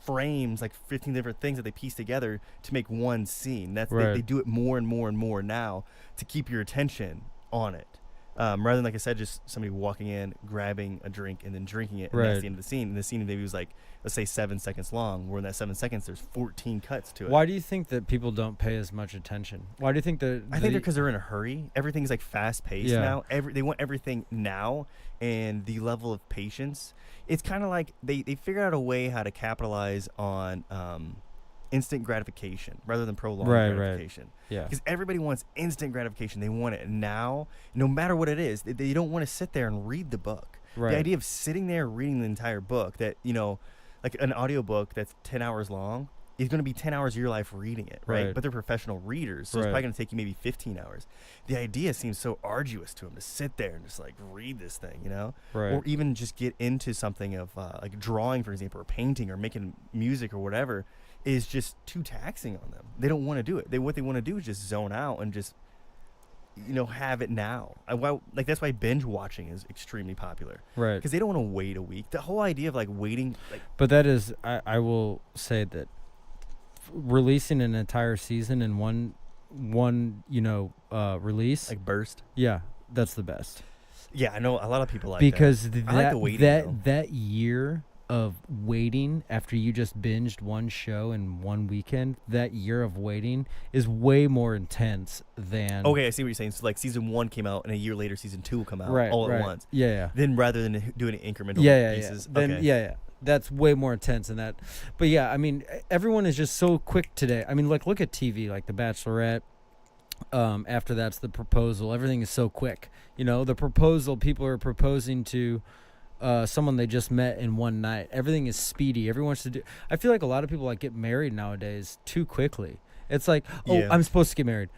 frames, 15 different things that they piece together to make one scene. That's right. They do it more and more and more now to keep your attention on it. Rather than, like I said, just somebody walking in, grabbing a drink, and then drinking it, and right. that's the end of the scene. And the scene maybe was let's say 7 seconds long, where in that 7 seconds, there's 14 cuts to it. Why do you think that people don't pay as much attention? Why do you think that? I think they're because they're in a hurry. Everything's fast paced now. They want everything now, and the level of patience. It's kind of they figured out a way how to capitalize on instant gratification rather than prolonged gratification. Yeah. Because everybody wants instant gratification. They want it now, no matter what it is. They don't want to sit there and read the book. Right. The idea of sitting there reading the entire book, that an audiobook that's 10 hours long, is going to be 10 hours of your life reading it, right? But they're professional readers, so it's probably going to take you maybe 15 hours. The idea seems so arduous to them to sit there and just read this thing, Right. Or even just get into something of drawing, for example, or painting, or making music or whatever, is just too taxing on them. They don't want to do it. What they want to do is just zone out and just have it now. That's why binge watching is extremely popular, Right. Because they don't want to wait a week. The whole idea of waiting, But that is, I will say that releasing an entire season in one release. Like burst. Yeah, that's the best. Yeah, I know a lot of people like Because that. I like the waiting, though. that year of waiting after you just binged one show in one weekend, that year of waiting is way more intense than Okay, I see what you're saying. So like season 1 came out, and a year later season 2 will come out all right. at once. Yeah. Then rather than doing incremental pieces. Then okay. yeah. That's way more intense than that. But yeah, I mean, everyone is just so quick today. I mean, like look at TV, like The Bachelorette. After that's The Proposal. Everything is so quick. The proposal, people are proposing to someone they just met in one night. Everything is speedy. Everyone wants to do. I feel like a lot of people like get married nowadays too quickly. It's like, I'm supposed to get married.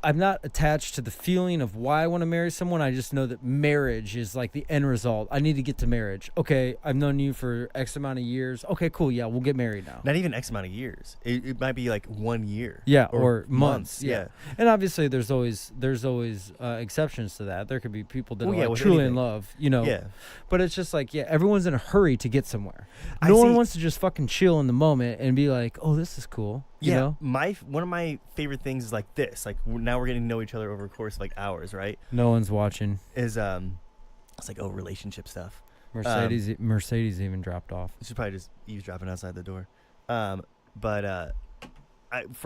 I'm not attached to the feeling of why I want to marry someone. I just know that marriage is like the end result. I need to get to marriage. Okay, I've known you for X amount of years. Okay, cool. Yeah, we'll get married now. Not even X amount of years. It might be like 1 year. Yeah, or months. Yeah. And obviously there's always exceptions to that. There could be people that are like truly in love, Yeah. But it's just like, everyone's in a hurry to get somewhere. No one wants to just fucking chill in the moment and be like, oh, this is cool. You know? One of my favorite things is like this. Like now we're getting to know each other over a course of like hours, right? No one's watching. It's like relationship stuff. Mercedes even dropped off. She's probably just eavesdropping outside the door. For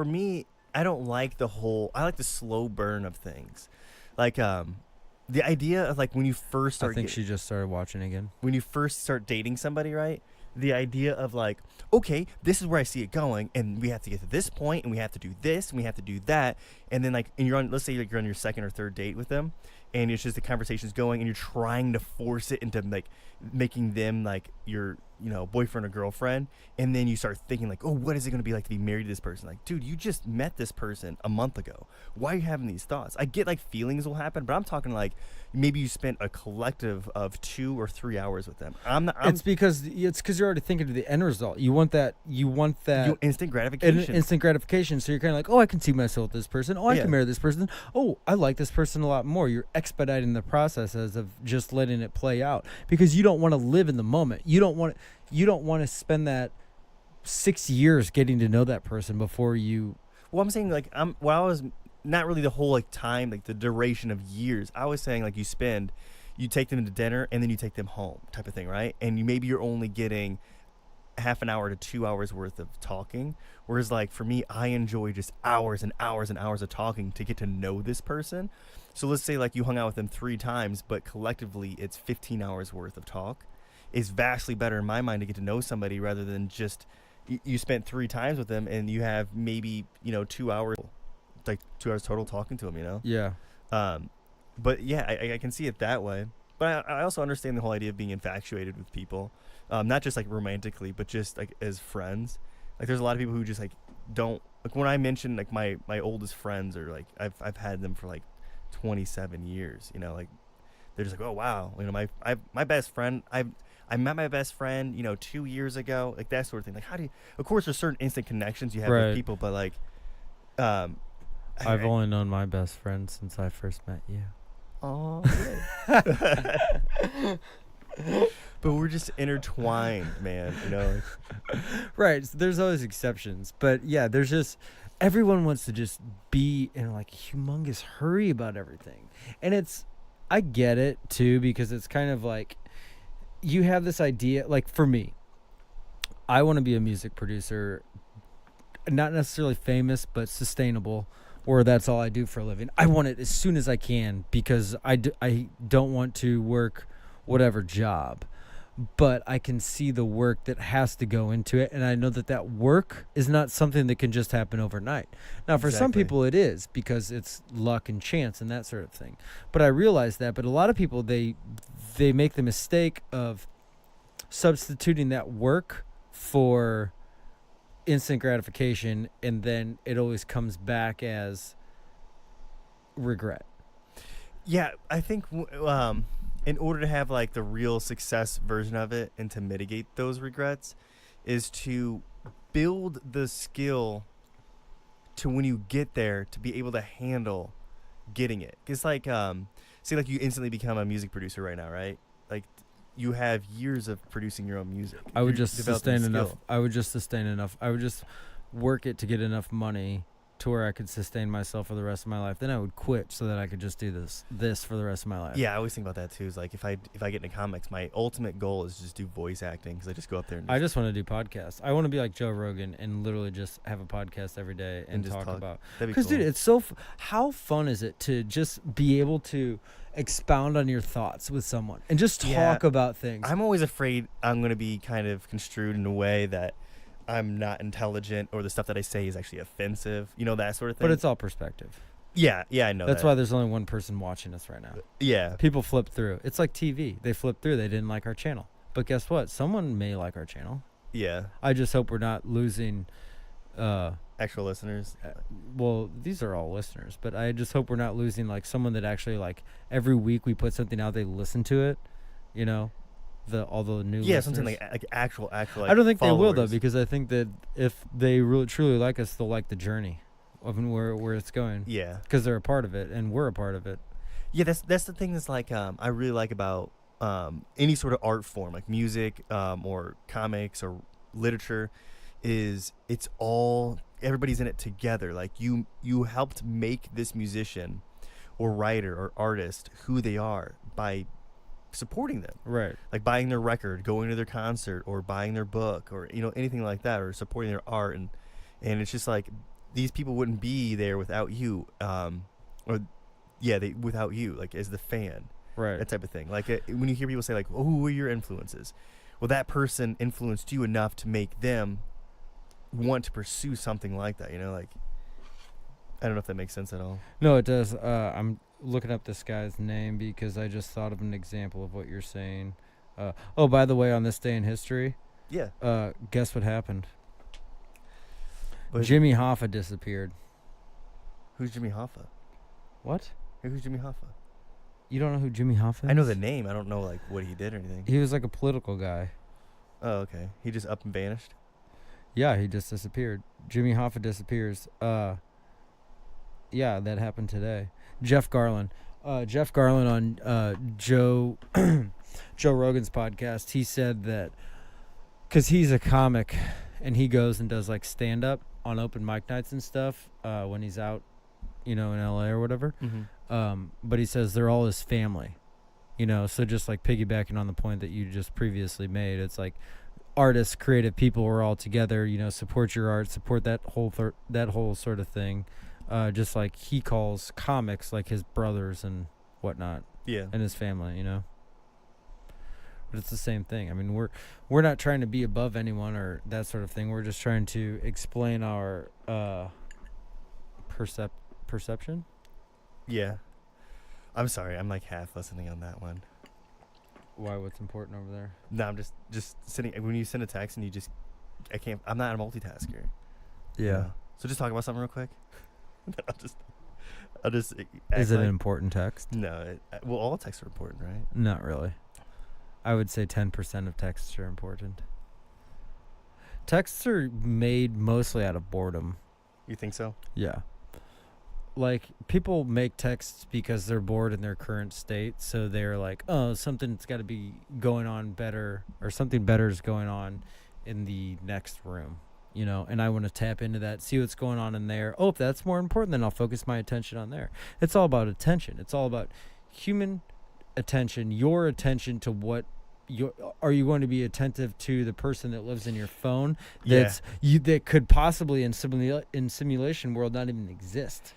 me, I don't like I like the slow burn of things. Like the idea of like when you first start. I think she just started watching again. When you first start dating somebody, right? The idea of like, okay, this is where I see it going, and we have to get to this point, and we have to do this, and we have to do that, and then like, and let's say like you're on your second or third date with them, and it's just the conversation's going, and you're trying to force it into like making them like your boyfriend or girlfriend, and then you start thinking like, oh, what is it going to be like to be married to this person? Like, dude, you just met this person a month ago. Why are you having these thoughts? I get like feelings will happen, but I'm talking like maybe you spent a collective of 2 or 3 hours with them. It's because you're already thinking of the end result. You want that instant gratification. Instant gratification. So you're kind of like, oh, I can see myself with this person. Oh, I can marry this person. Oh, I like this person a lot more. You're expediting the process as of just letting it play out because you don't want to live in the moment. You don't want to spend that 6 years getting to know that person before you. Well, I'm saying like I was not really the whole like time, like the duration of years. I was saying like you take them to dinner and then you take them home type of thing, right? And maybe you're only getting half an hour to 2 hours worth of talking. Whereas like for me, I enjoy just hours and hours and hours of talking to get to know this person. So let's say like you hung out with them 3 times, but collectively it's 15 hours worth of talk. Is vastly better in my mind to get to know somebody rather than just you spent 3 times with them and you have maybe 2 hours, like 2 hours total talking to them. Yeah. But yeah, I can see it that way. But I also understand the whole idea of being infatuated with people, not just like romantically, but just like as friends. Like there's a lot of people who just like don't like when I mention like my oldest friends or like I've had them for like 27 years. Like they're just like, oh wow, my best friend I met my best friend, 2 years ago, like that sort of thing. Like, how do you? Of course, there's certain instant connections you have with people, but like, I've only known my best friend since I first met you. Oh, but we're just intertwined, man. Right. So there's always exceptions, but yeah, there's just everyone wants to just be in like humongous hurry about everything, and I get it too because it's kind of like. You have this idea, like for me, I want to be a music producer, not necessarily famous, but sustainable, or that's all I do for a living. I want it as soon as I can because I don't want to work whatever job, but I can see the work that has to go into it, and I know that work is not something that can just happen overnight. Now, for some people it is because it's luck and chance and that sort of thing, but I realize that. But a lot of people, they make the mistake of substituting that work for instant gratification, and then it always comes back as regret. Yeah, I think in order to have like the real success version of it and to mitigate those regrets is to build the skill to when you get there to be able to handle getting it. It's like say like you instantly become a music producer right now, right? Like you have years of producing your own music. I would just sustain enough. I would just work it to get enough money to where I could sustain myself for the rest of my life, then I would quit so that I could just do this for the rest of my life. Yeah, I always think about that too. Is like if I get into comics, my ultimate goal is just do voice acting because I just go up there and I just want to do podcasts. I want to be like Joe Rogan and literally just have a podcast every day and just talk talk. about. That'd be Because cool. dude, it's so how fun is it to just be able to expound on your thoughts with someone and just talk about things. I'm always afraid I'm going to be kind of construed in a way that I'm not intelligent or the stuff that I say is actually offensive, that sort of thing. But it's all perspective. Yeah, I know That's that. why there's only one person watching us right now. Yeah. People flip through. It's like TV. They flip through. They didn't like our channel. But guess what? Someone may like our channel. Yeah. I just hope we're not losing Actual listeners. well, these are all listeners, but I just hope we're not losing like someone that actually like every week we put something out, they listen to it, all the new listeners. Something like actual like, I don't think they will though, followers. because I think that if they really truly like us, they'll like the journey of where it's going. Yeah. Because they're a part of it and we're a part of it. Yeah, that's the thing that's like I really like about any sort of art form, like music or comics or literature, is it's all everybody's in it together. Like you helped make this musician or writer or artist who they are by supporting them, Right. like buying their record, going to their concert, or buying their book, or anything like that, or supporting their art. And it's just like these people wouldn't be there without you, without you, like as the fan. Right. That type of thing. Like when you hear people say like, "Oh, who are your influences?" Well, that person influenced you enough to make them want to pursue something like that. Like I don't know if that makes sense at all. No, it does. I'm looking up this guy's name because I just thought of an example of what you're saying. By the way, on this day in history, Yeah. guess what happened? But Jimmy Hoffa disappeared. Who's Jimmy Hoffa? What? Who's Jimmy Hoffa? You don't know who Jimmy Hoffa is? I know the name. I don't know like what he did or anything. He was like a political guy. Oh, okay. He just up and vanished. Yeah, he just disappeared. Jimmy Hoffa disappears. Yeah, that happened today. Jeff Garlin on Joe Rogan's podcast, he said that because he's a comic and he goes and does like stand up on open mic nights and stuff when he's out, in LA or whatever. Mm-hmm. But he says they're all his family, so just like piggybacking on the point that you just previously made, it's like artists, creative people are all together, support your art, support that whole sort of thing. Just like he calls comics like his brothers and whatnot. Yeah. And his family, But it's the same thing. I mean, we're not trying to be above anyone or that sort of thing. We're just trying to explain our perception. Yeah. I'm sorry. I'm like half listening on that one. Why? What's important over there? No, I'm just sitting. When you send a text and I'm not a multitasker. So just talk about something real quick. I'll just. Is it an important text? No. All texts are important, right? Not really. I would say 10% of texts are important. Texts are made mostly out of boredom. You think so? Yeah. Like, people make texts because they're bored in their current state, so they're like, oh, something's got to be going on better, or something better is going on in the next room, and I want to tap into that, see what's going on in there. Oh, if that's more important, then I'll focus my attention on there. It's all about attention. It's all about human attention, your attention to what are you going to be attentive to the person that lives in your phone that could possibly in simulation world not even exist.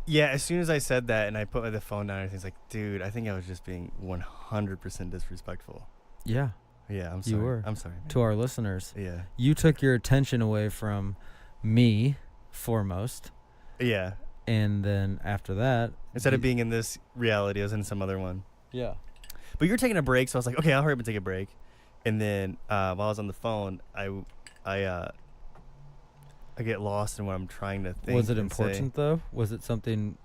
Yeah, as soon as I said that and I put the phone down, everything's like, dude, I think I was just being 100% disrespectful. Yeah. Yeah, I'm sorry. You were. I'm sorry. Man. To our listeners. Yeah. You took your attention away from me foremost. Yeah. And then after that, instead of being in this reality, I was in some other one. Yeah. But you're taking a break, so I was like, okay, I'll hurry up and take a break. And then while I was on the phone, I get lost in what I'm trying to think. Was it important though? Was it something?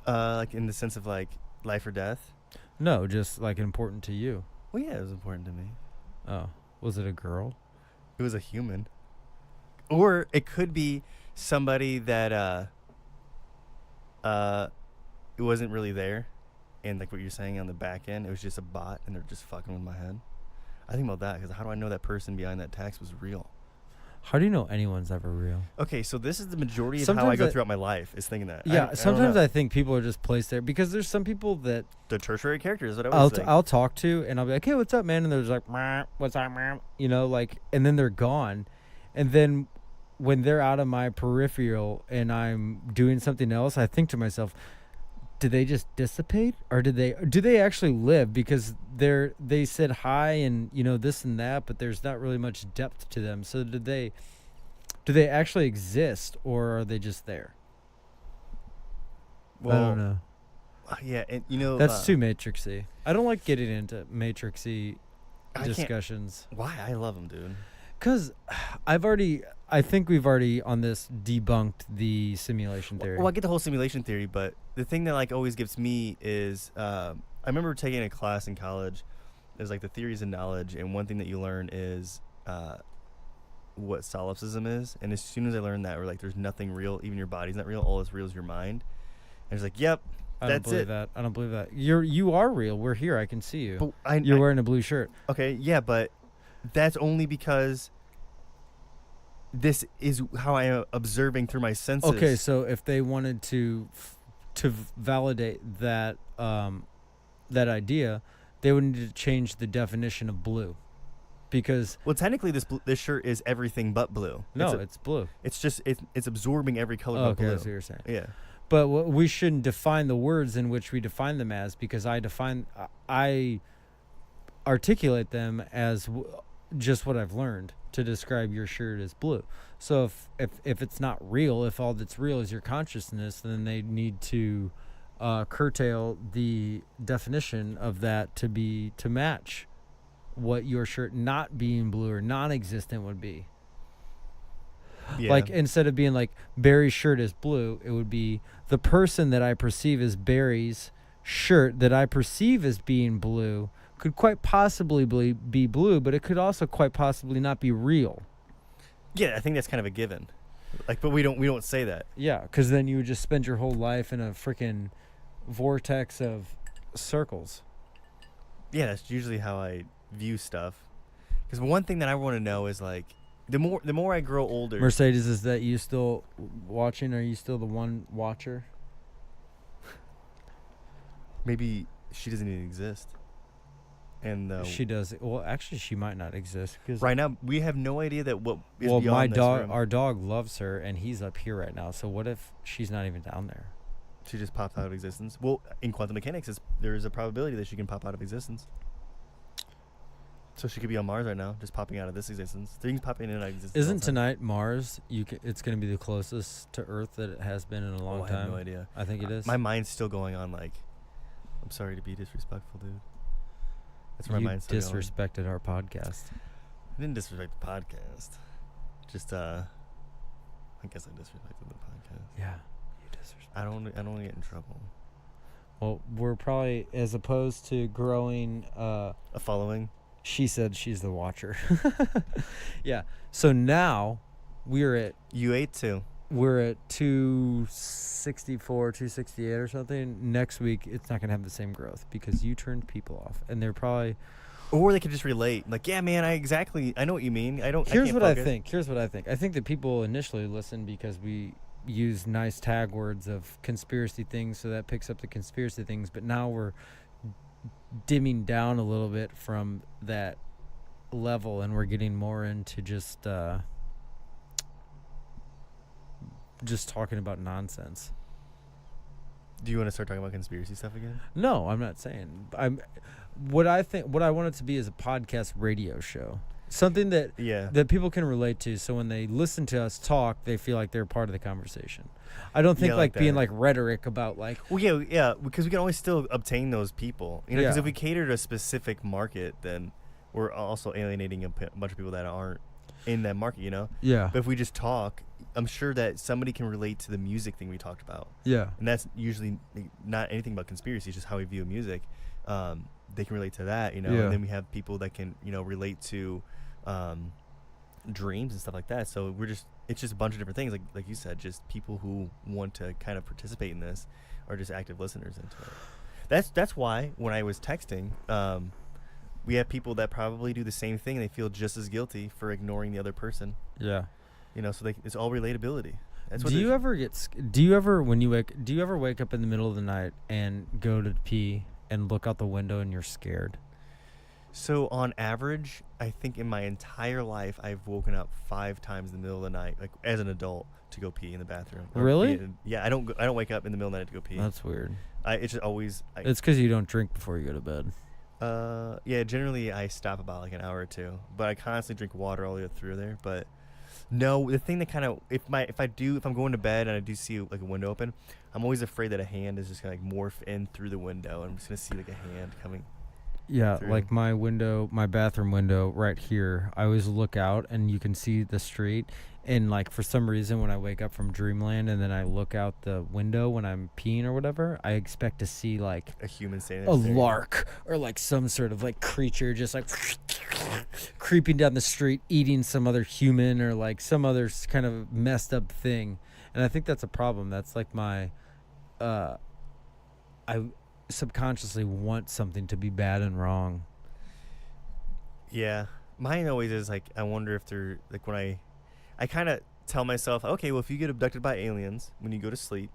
Like in the sense of like life or death? No, just like important to you. Well, yeah, it was important to me. Oh, was it a girl? It was a human, or it could be somebody that it wasn't really there, and like what you're saying on the back end, it was just a bot, and they're just fucking with my head. I think about that because how do I know that person behind that text was real? How do you know anyone's ever real? Okay, so this is the majority of how I Sometimes go I- throughout my life is thinking that. Yeah, don't sometimes know. I think people are just placed there because there's some people that The tertiary characters. What I always think. I'll talk to and I'll be like, hey, what's up, man? And they're just like, "Meh, what's up, man?" You know, like, and then they're gone. And then when they're out of my peripheral and I'm doing something else, I think to myself, did they just dissipate or do they actually live? Because they said hi and, you know, this and that, but there's not really much depth to them. So do they actually exist or are they just there? I don't know. Yeah, and you know That's too matrixy. I don't like getting into matrixy I can't- discussions Why? I love them, dude. because I think we've already on this debunked the simulation theory. Well, I get the whole simulation theory, but the thing that like always gets me is I remember taking a class in college. It was like the theories of knowledge, and one thing that you learn is what solipsism is. And as soon as I learned that, we're like, there's nothing real, even your body's not real. All that's real is your mind. And it's like, yep, I don't that's believe it. that. I don't believe that. You are real. We're here. I can see you. But You're wearing a blue shirt. okay, yeah, but that's only because this is how I am observing through my senses. Okay, so if they wanted to validate that that idea, they would need to change the definition of blue, because Well, technically, this shirt is everything but blue. no, it's blue. It's just it's absorbing every color Oh, but okay, blue. that's what you're saying. Yeah. But we shouldn't define the words in which we define them as, because I articulate them as just what I've learned to describe your shirt as blue. So if it's not real, if all that's real is your consciousness, then they need to curtail the definition of that to match what your shirt not being blue or non-existent would be. Yeah. Like, instead of being like Barry's shirt is blue, it would be the person that I perceive as Barry's shirt that I perceive as being blue could quite possibly be blue, but it could also quite possibly not be real. Yeah, I think that's kind of a given. Like, but we don't say that. Yeah, because then you would just spend your whole life in a freaking vortex of circles. Yeah, that's usually how I view stuff. Because one thing that I want to know is like, the more I grow older. Mercedes, is that you still watching? Are you still the one watcher? Maybe she doesn't even exist. And She does. Well, actually, she might not exist. Cause right now we have no idea that what is well, beyond my this dog, room. our dog loves her, and he's up here right now. So what if she's not even down there? She just pops out of existence. Well, in quantum mechanics, there is a probability that she can pop out of existence. So she could be on Mars right now, just popping out of this existence. Things popping in and out of existence. all Isn't the time. tonight Mars? It's going to be the closest to Earth that it has been in a long I time. have no idea. I think it is. My mind's still going on like, I'm sorry to be disrespectful, dude. That's where You my mind's still disrespected our podcast. going. I didn't disrespect the podcast. Just I guess I disrespected the podcast. Yeah, you disrespected. I don't want to get in trouble. Well, we're probably, as opposed to growing. A following. She said she's the watcher. Yeah. So now we're at You ate too. 264, 268 or something. Next week, it's not going to have the same growth because you turned people off, and they're probably. Or they could just relate. Like, yeah, man, I know what you mean. I Here's can't what I focus. think. I think that people initially listen because we use nice tag words of conspiracy things, so that picks up the conspiracy things. But now we're dimming down a little bit from that level, and we're getting more into just talking about nonsense. Do you want to start talking about conspiracy stuff again? No, I'm not saying. What I want it to be is a podcast radio show. Something that Yeah. people can relate to, so when they listen to us talk, they feel like they're part of the conversation. I don't think Yeah, like like being that. like rhetoric about like, Well, yeah, because we can always still obtain those people. You know, because Yeah. if we cater to a specific market, then we're also alienating a bunch of people that aren't in that market, you know? yeah, But if we just talk, I'm sure that somebody can relate to the music thing we talked about. yeah, And that's usually not anything about conspiracy, it's just how we view music. They can relate to that, you know? Yeah. And then we have people that can, relate to dreams and stuff like that. So it's just a bunch of different things. Like you said, just people who want to kind of participate in this are just active listeners into it. That's why when I was texting, we have people that probably do the same thing and they feel just as guilty for ignoring the other person. Yeah. So it's all relatability. That's what Do you ever do you ever wake up in the middle of the night and go to pee and look out the window and you're scared? So on average, I think in my entire life, I've woken up 5 times in the middle of the night, like as an adult, to go pee in the bathroom. Really? Yeah, I don't wake up in the middle of the night to go pee. That's weird. It's just always. It's because you don't drink before you go to bed. Yeah, generally I stop about like an hour or two, but I constantly drink water all the way through there. But no, the thing that kind of if I'm going to bed and I do see like a window open, I'm always afraid that a hand is just gonna like morph in through the window. I'm just gonna see like a hand coming. Yeah, through. like my bathroom window right here. I always look out and you can see the street. And like for some reason, when I wake up from dreamland and then I look out the window when I'm peeing or whatever, I expect to see like A human standing a there. lark or like some sort of like creature just like creeping down the street, eating some other human or like some other kind of messed up thing. And I think that's a problem. That's like my, I subconsciously want something to be bad and wrong. Yeah, mine always is like I wonder if they're like when I kind of tell myself, okay, well if you get abducted by aliens when you go to sleep,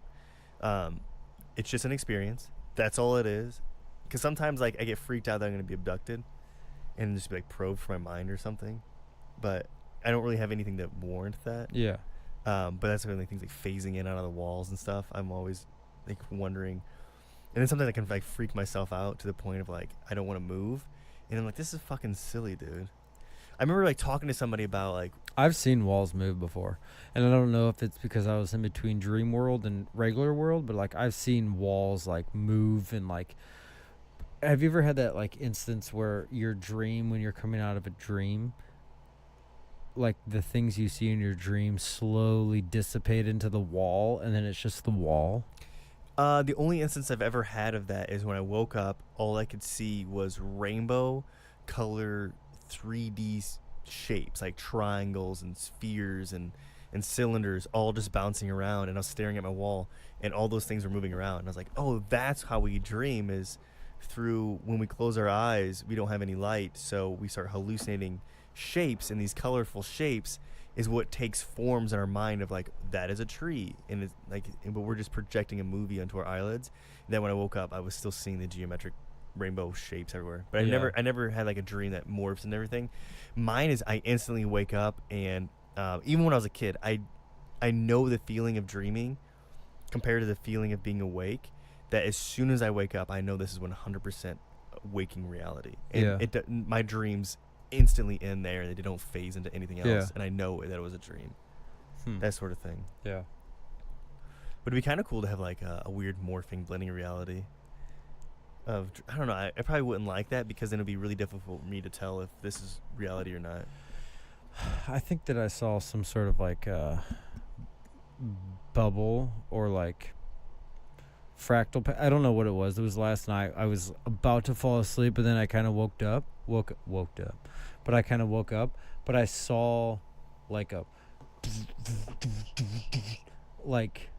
it's just an experience. That's all it is. Because sometimes like I get freaked out that I'm gonna be abducted, and just be like probed for my mind or something, but I don't really have anything to warrant that. Yeah. But that's the only things like phasing in out of the walls and stuff. I'm always like wondering, and then sometimes I can like freak myself out to the point of like I don't want to move, and I'm like, this is fucking silly, dude. I remember like talking to somebody about like I've seen walls move before, and I don't know if it's because I was in between dream world and regular world, but like I've seen walls like move and like. Have you ever had that like instance where your dream, when you're coming out of a dream, like the things you see in your dream slowly dissipate into the wall, and then it's just the wall? The only instance I've ever had of that is when I woke up, all I could see was rainbow color 3D shapes, like triangles and spheres and cylinders all just bouncing around, and I was staring at my wall and all those things were moving around, and I was like, oh, that's how we dream, is through when we close our eyes we don't have any light, so we start hallucinating shapes, and these colorful shapes is what takes forms in our mind of like that is a tree, and it's like, but we're just projecting a movie onto our eyelids. And then when I woke up I was still seeing the geometric rainbow shapes everywhere, but Yeah. I never had like a dream that morphs and everything. Mine is I instantly wake up, and even when I was a kid, I know the feeling of dreaming compared to the feeling of being awake, that as soon as I wake up I know this is 100% waking reality, and Yeah. my dreams instantly end there. They don't phase into anything else. Yeah. And I know that it was a dream. That sort of thing. Yeah. But it'd be kind of cool to have like a weird morphing blending reality of, I don't know, I probably wouldn't like that, because then it'd be really difficult for me to tell if this is reality or not. I think that I saw some sort of like bubble or like fractal. I don't know what it was. It was last night. I was about to fall asleep, but then I kind of woke up. But I kind of woke up. But I saw like a like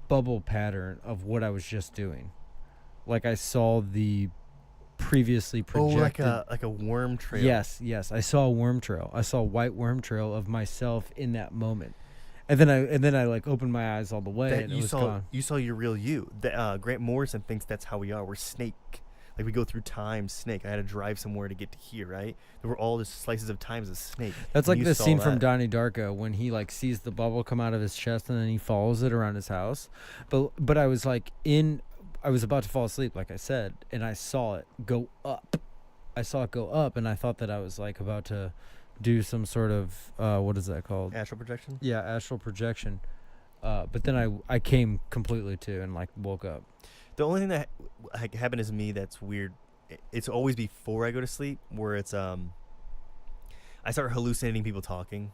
bubble pattern of what I was just doing. Like I saw the previously projected. Oh, like a worm trail. Yes. I saw a worm trail. I saw a white worm trail of myself in that moment. And then I like opened my eyes all the way, That and it you was saw, gone. you saw your real you. Grant Morrison thinks that's how we are. We're snake. Like we go through time, snake. I had to drive somewhere to get to here, right? There were all just slices of time as a snake. That's And like you the saw scene from that. Donnie Darko when he like sees the bubble come out of his chest and then he follows it around his house. But I was like I was about to fall asleep, like I said, and I saw it go up. I saw it go up, and I thought that I was like about to do some sort of what is that called? Astral projection? Yeah, astral projection. But then I came completely to and like woke up. The only thing that happened to me that's weird, it's always before I go to sleep, where it's I start hallucinating people talking,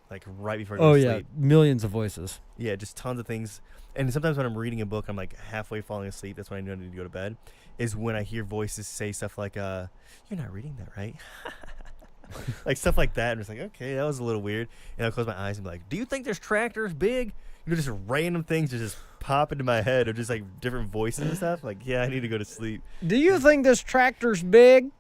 like right before I go Oh to yeah, sleep. millions of voices. Yeah, just tons of things. And sometimes when I'm reading a book, I'm like halfway falling asleep. That's when I know I need to go to bed. Is when I hear voices say stuff like, "You're not reading that, right?" Like stuff like that. And it's like, okay, that was a little weird. And I'll close my eyes and be like, do you think this tractor's big? Just random things just pop into my head, or just like different voices and stuff. Like, yeah, I need to go to sleep. Do you think this tractor's big?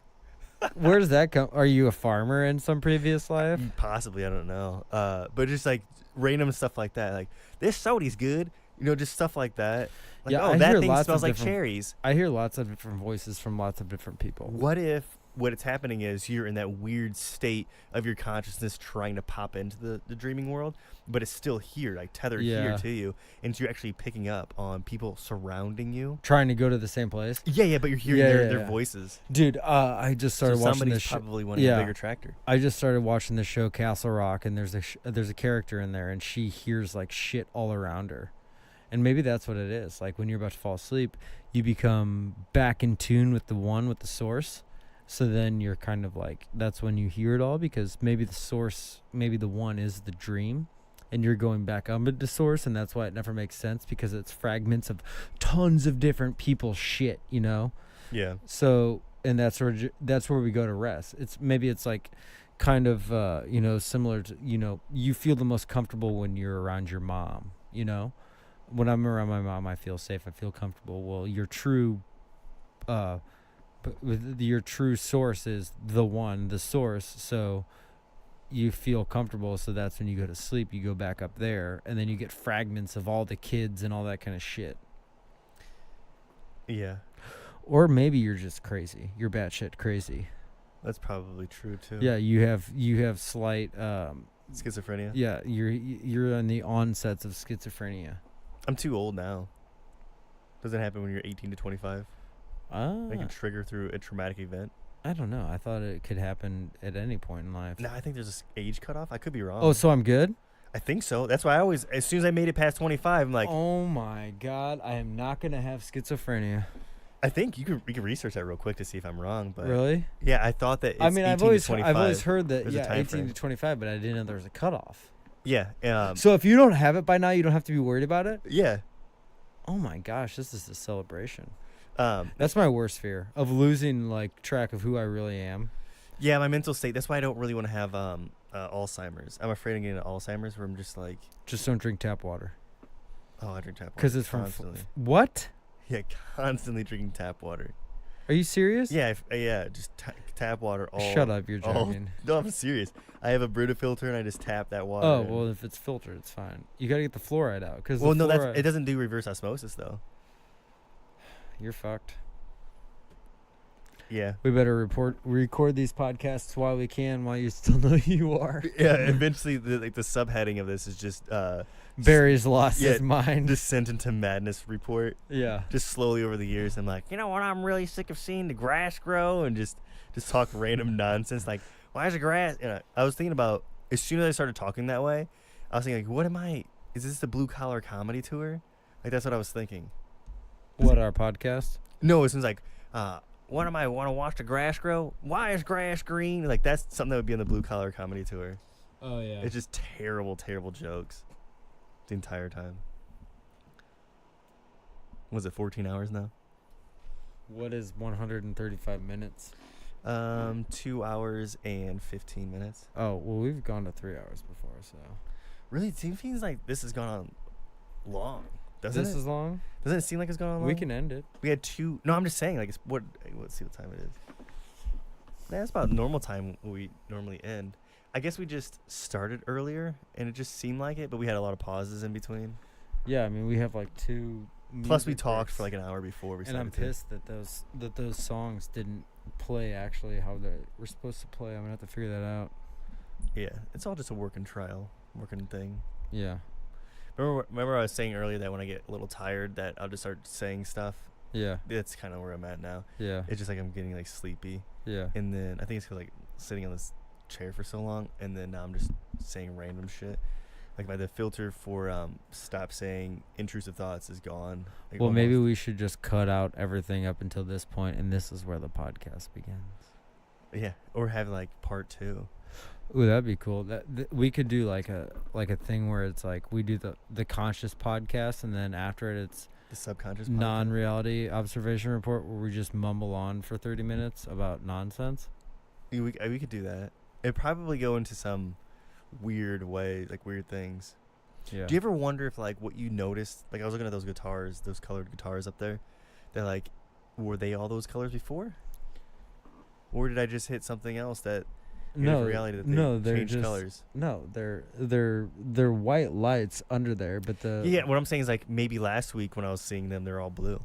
Where does that come? Are you a farmer in some previous life? Possibly, I don't know. But just like random stuff like that. Like, this soda's good. Just stuff like that. Like, Yeah, oh, I that hear thing lots of smells like different- cherries. I hear lots of different voices from lots of different people. What if what it's happening is you're in that weird state of your consciousness trying to pop into the dreaming world, but it's still here, like tethered here to you, and you're actually picking up on people surrounding you. Trying to go to the same place? Yeah, but you're hearing their voices. Dude, I just started watching this show. Probably wanting a bigger tractor. I just started watching the show Castle Rock, and there's a character in there, and she hears like shit all around her. And maybe that's what it is. Like when you're about to fall asleep, you become back in tune with the source. So then you're kind of like, that's when you hear it all, because maybe the source, maybe the one is the dream, and you're going back up into the source, and that's why it never makes sense, because it's fragments of tons of different people's shit, Yeah. So, and that's where we go to rest. It's like kind of similar to, you feel the most comfortable when you're around your mom. When I'm around my mom, I feel safe, I feel comfortable. Well, your true source is the source, so you feel comfortable. So that's when you go to sleep, you go back up there, and then you get fragments of all the kids and all that kind of shit. Yeah. Or maybe you're just crazy. You're batshit crazy. That's probably true too. Yeah, you have slight schizophrenia. Yeah, you're on the onsets of schizophrenia. I'm too old now. Doesn't happen when you're 18 to 25. It can trigger through a traumatic event. I don't know. I thought it could happen at any point in life. No, I think there's an age cutoff. I could be wrong. Oh, so I'm good? I think so. That's why as soon as I made it past 25, I'm like, oh my God, I am not going to have schizophrenia. I think you can research that real quick to see if I'm wrong. But really? Yeah, I thought that. I've always heard that. Yeah, 18 to 25, but I didn't know there was a cutoff. Yeah. So if you don't have it by now, you don't have to be worried about it? Yeah. Oh my gosh, this is a celebration. Um, That's my worst fear, of losing like track of who I really am. Yeah, my mental state. That's why I don't really want to have Alzheimer's. I'm afraid of getting Alzheimer's, where I'm just like, just don't drink tap water. Oh, I drink tap water because it's constantly. From what? Yeah, constantly drinking tap water. Are you serious? Yeah, just tap water all. Shut up, you're joking. No, I'm serious. I have a Brita filter and I just tap that water. Oh, well, if it's filtered, it's fine. You got to get the fluoride out. It doesn't do reverse osmosis, though. You're fucked. Yeah. We better record these podcasts while we can, while you still know who you are. Yeah, eventually, the subheading of this is just... Barry's lost his mind. Descent into Madness report. Yeah. Just slowly over the years, I'm like, you know what, I'm really sick of seeing the grass grow, and just talk random nonsense, like, why is the grass... I was thinking about, as soon as I started talking that way, I was thinking, like, is this the blue collar comedy tour? Like, that's what I was thinking. What, our podcast? No, it seems like, what am I, want to watch the grass grow? Why is grass green? Like, that's something that would be on the blue collar comedy tour. Oh, yeah. It's just terrible, terrible jokes the entire time. Was it 14 hours now? What is 135 minutes? 2 hours and 15 minutes. Oh, well, we've gone to 3 hours before, so. Really? It seems like this has gone on long. Doesn't this it? is long? Doesn't it seem like it's gone on long? We can end it. We had two. No, I'm just saying, like, let's see what time it is. That's about normal time we normally end. I guess we just started earlier, and it just seemed like it, but we had a lot of pauses in between. Yeah, I mean, we have like 2. Plus, we talked for like an hour before we started. And I'm pissed that those songs didn't play actually how they were supposed to play. I'm gonna have to figure that out. Yeah, it's all just a working thing. Yeah. Remember I was saying earlier that when I get a little tired that I'll just start saying stuff? Yeah. That's kind of where I'm at now. Yeah. It's just like I'm getting like sleepy. Yeah. And then I think it's 'cause like sitting on this chair for so long, and then now I'm just saying random shit. Like the filter for stop saying intrusive thoughts is gone. Like, well, almost. maybe we should just cut out everything up until this point, and this is where the podcast begins. Yeah, or have like part 2. Ooh, that'd be cool. We could do like a thing where it's like we do the conscious podcast, and then after it's The subconscious non-reality observation report, where we just mumble on for 30 minutes about nonsense. we could do that. It'd probably go into some weird way, like weird things. Yeah. Do you ever wonder if like what you noticed? Like I was looking at those guitars, those colored guitars up there. They're like, were they all those colors before? Or did I just hit something else that No, reality that they they're changed just colors? no. They're white lights under there, but the Yeah, what I'm saying is like maybe last week when I was seeing them, they're all blue,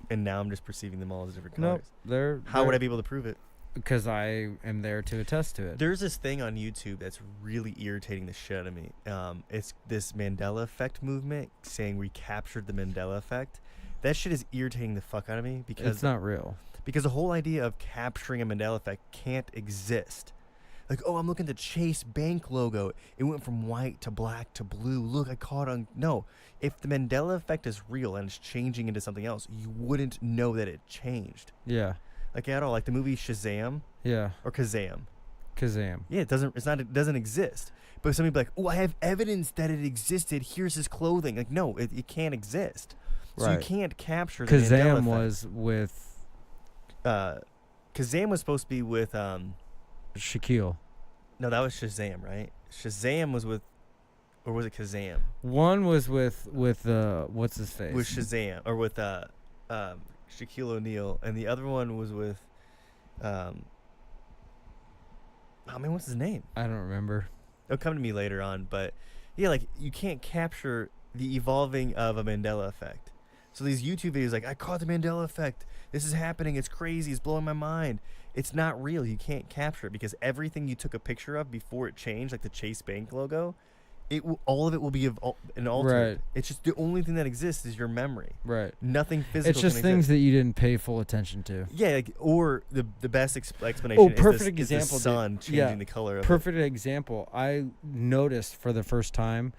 and now I'm just perceiving them all as different no, colors. they're How would I be able to prove it? Because I am there to attest to it. There's this thing on YouTube that's really irritating the shit out of me. It's this Mandela effect movement saying we captured the Mandela effect. That shit is irritating the fuck out of me because It's not real. because the whole idea of capturing a Mandela effect can't exist. Like, oh, I'm looking at the Chase Bank logo. It went from white to black to blue. Look, I caught on. No, if the Mandela effect is real and it's changing into something else, you wouldn't know that it changed. Yeah, Like at all. Like the movie Shazam yeah. or Kazam. Kazam. Yeah, it doesn't exist. But somebody be like, oh, I have evidence that it existed. Here's his clothing. Like, no, it can't exist. So you Right. can't capture the Mandela effect. Kazam was with Kazam was supposed to be with Shaquille. no, that was Shazam, right? Shazam was with, or was it Kazam? One was with what's his face? With Shazam or with Shaquille O'Neal, and the other one was with oh man, what's his name? I don't remember. It'll come to me later on, but yeah, like you can't capture the evolving of a Mandela effect. So these YouTube videos like, I caught the Mandela effect. This is happening. It's crazy. It's blowing my mind. It's not real. You can't capture it because everything you took a picture of before it changed, like the Chase Bank logo, all of it will be an altered. Right. It's just the only thing that exists is your memory. Right. Nothing physical. It's just can things exist. that you didn't pay full attention to. Yeah, like, or the best explanation perfect is example, the dude. sun changing Yeah, the color of Perfect example. I noticed for the first time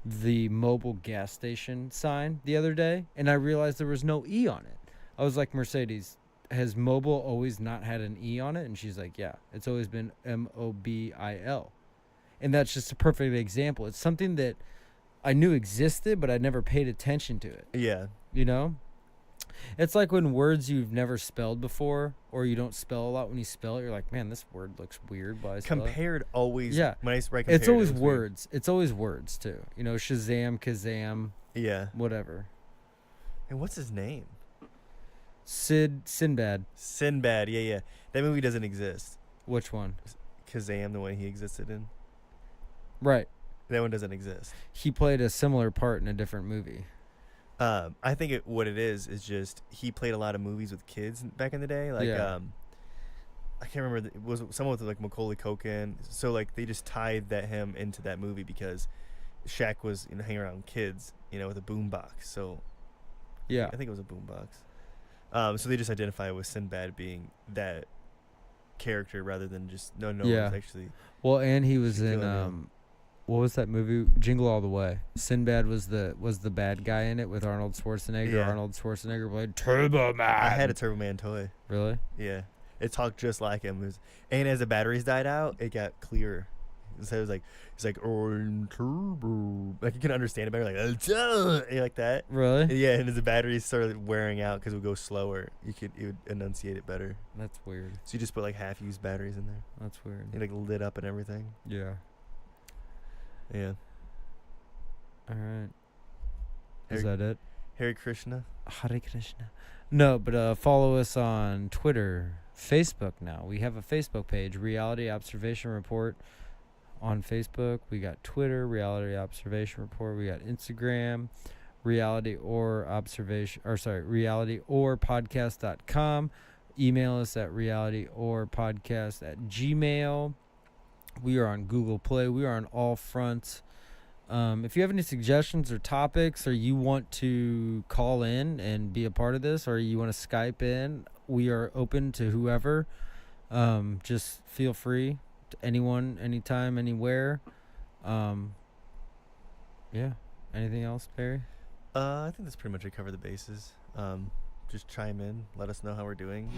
the mobile gas station sign the other day, and I realized there was no E on it. I was like, Mercedes, has mobile always not had an E on it? And she's like, yeah, it's always been MOBIL. And that's just a perfect example. It's something that I knew existed, but I never paid attention to it. it. Yeah. You know? It's like when words you've never spelled before, or you don't spell a lot. When you spell it, you're like, man, this word looks weird. But I spell it. Compared always. Yeah. When I write It's compared, always it looks weird. words. It's always words, too. You know, Shazam, Kazam, Yeah. whatever. And what's his name? Sinbad. Sinbad. Yeah, yeah. That movie doesn't exist. Which one? Kazam, the one he existed in. Right. That one doesn't exist. He played a similar part in a different movie. I think what it is just he played a lot of movies with kids back in the day. Like, Yeah. I can't remember. It was someone with like Macaulay Culkin. So like they just tied him into that movie because Shaq was hanging around with kids, with a boombox. So Yeah. I think it was a boombox. So they just identify with Sinbad being that character rather than just no. Yeah. It's actually Well, and he was Shaquille in O'Neal. what was that movie? Jingle All the Way. Sinbad was the bad guy in it with Arnold Schwarzenegger. Yeah. Arnold Schwarzenegger played Turbo Man. I had a Turbo Man toy. Really? Yeah, it talked just like him. And as the batteries died out, it got clearer. So it was like it's like "I'm turbo," like you can understand it better, like that. Really? Yeah, and as the batteries started wearing out because it would go slower, it would enunciate it better. That's weird. So you just put like half-used batteries in there. That's weird. It like lit up and everything. Yeah. Yeah. All right. Hare- Is that it? Hare Krishna. Hare Krishna. No, but follow us on Twitter, Facebook now. We have a Facebook page, Reality Observation Report on Facebook. We got Twitter, Reality Observation Report. We got Instagram, reality or podcast.com. Email us at realityorpodcast@gmail.com. We are on Google Play. We are on all fronts. If you have any suggestions or topics, or you want to call in and be a part of this, or you want to Skype in, we are open to whoever. Just feel free to anyone, anytime, anywhere. Yeah. Anything else, Barry? I think that's pretty much cover the bases. Just chime in. Let us know how we're doing.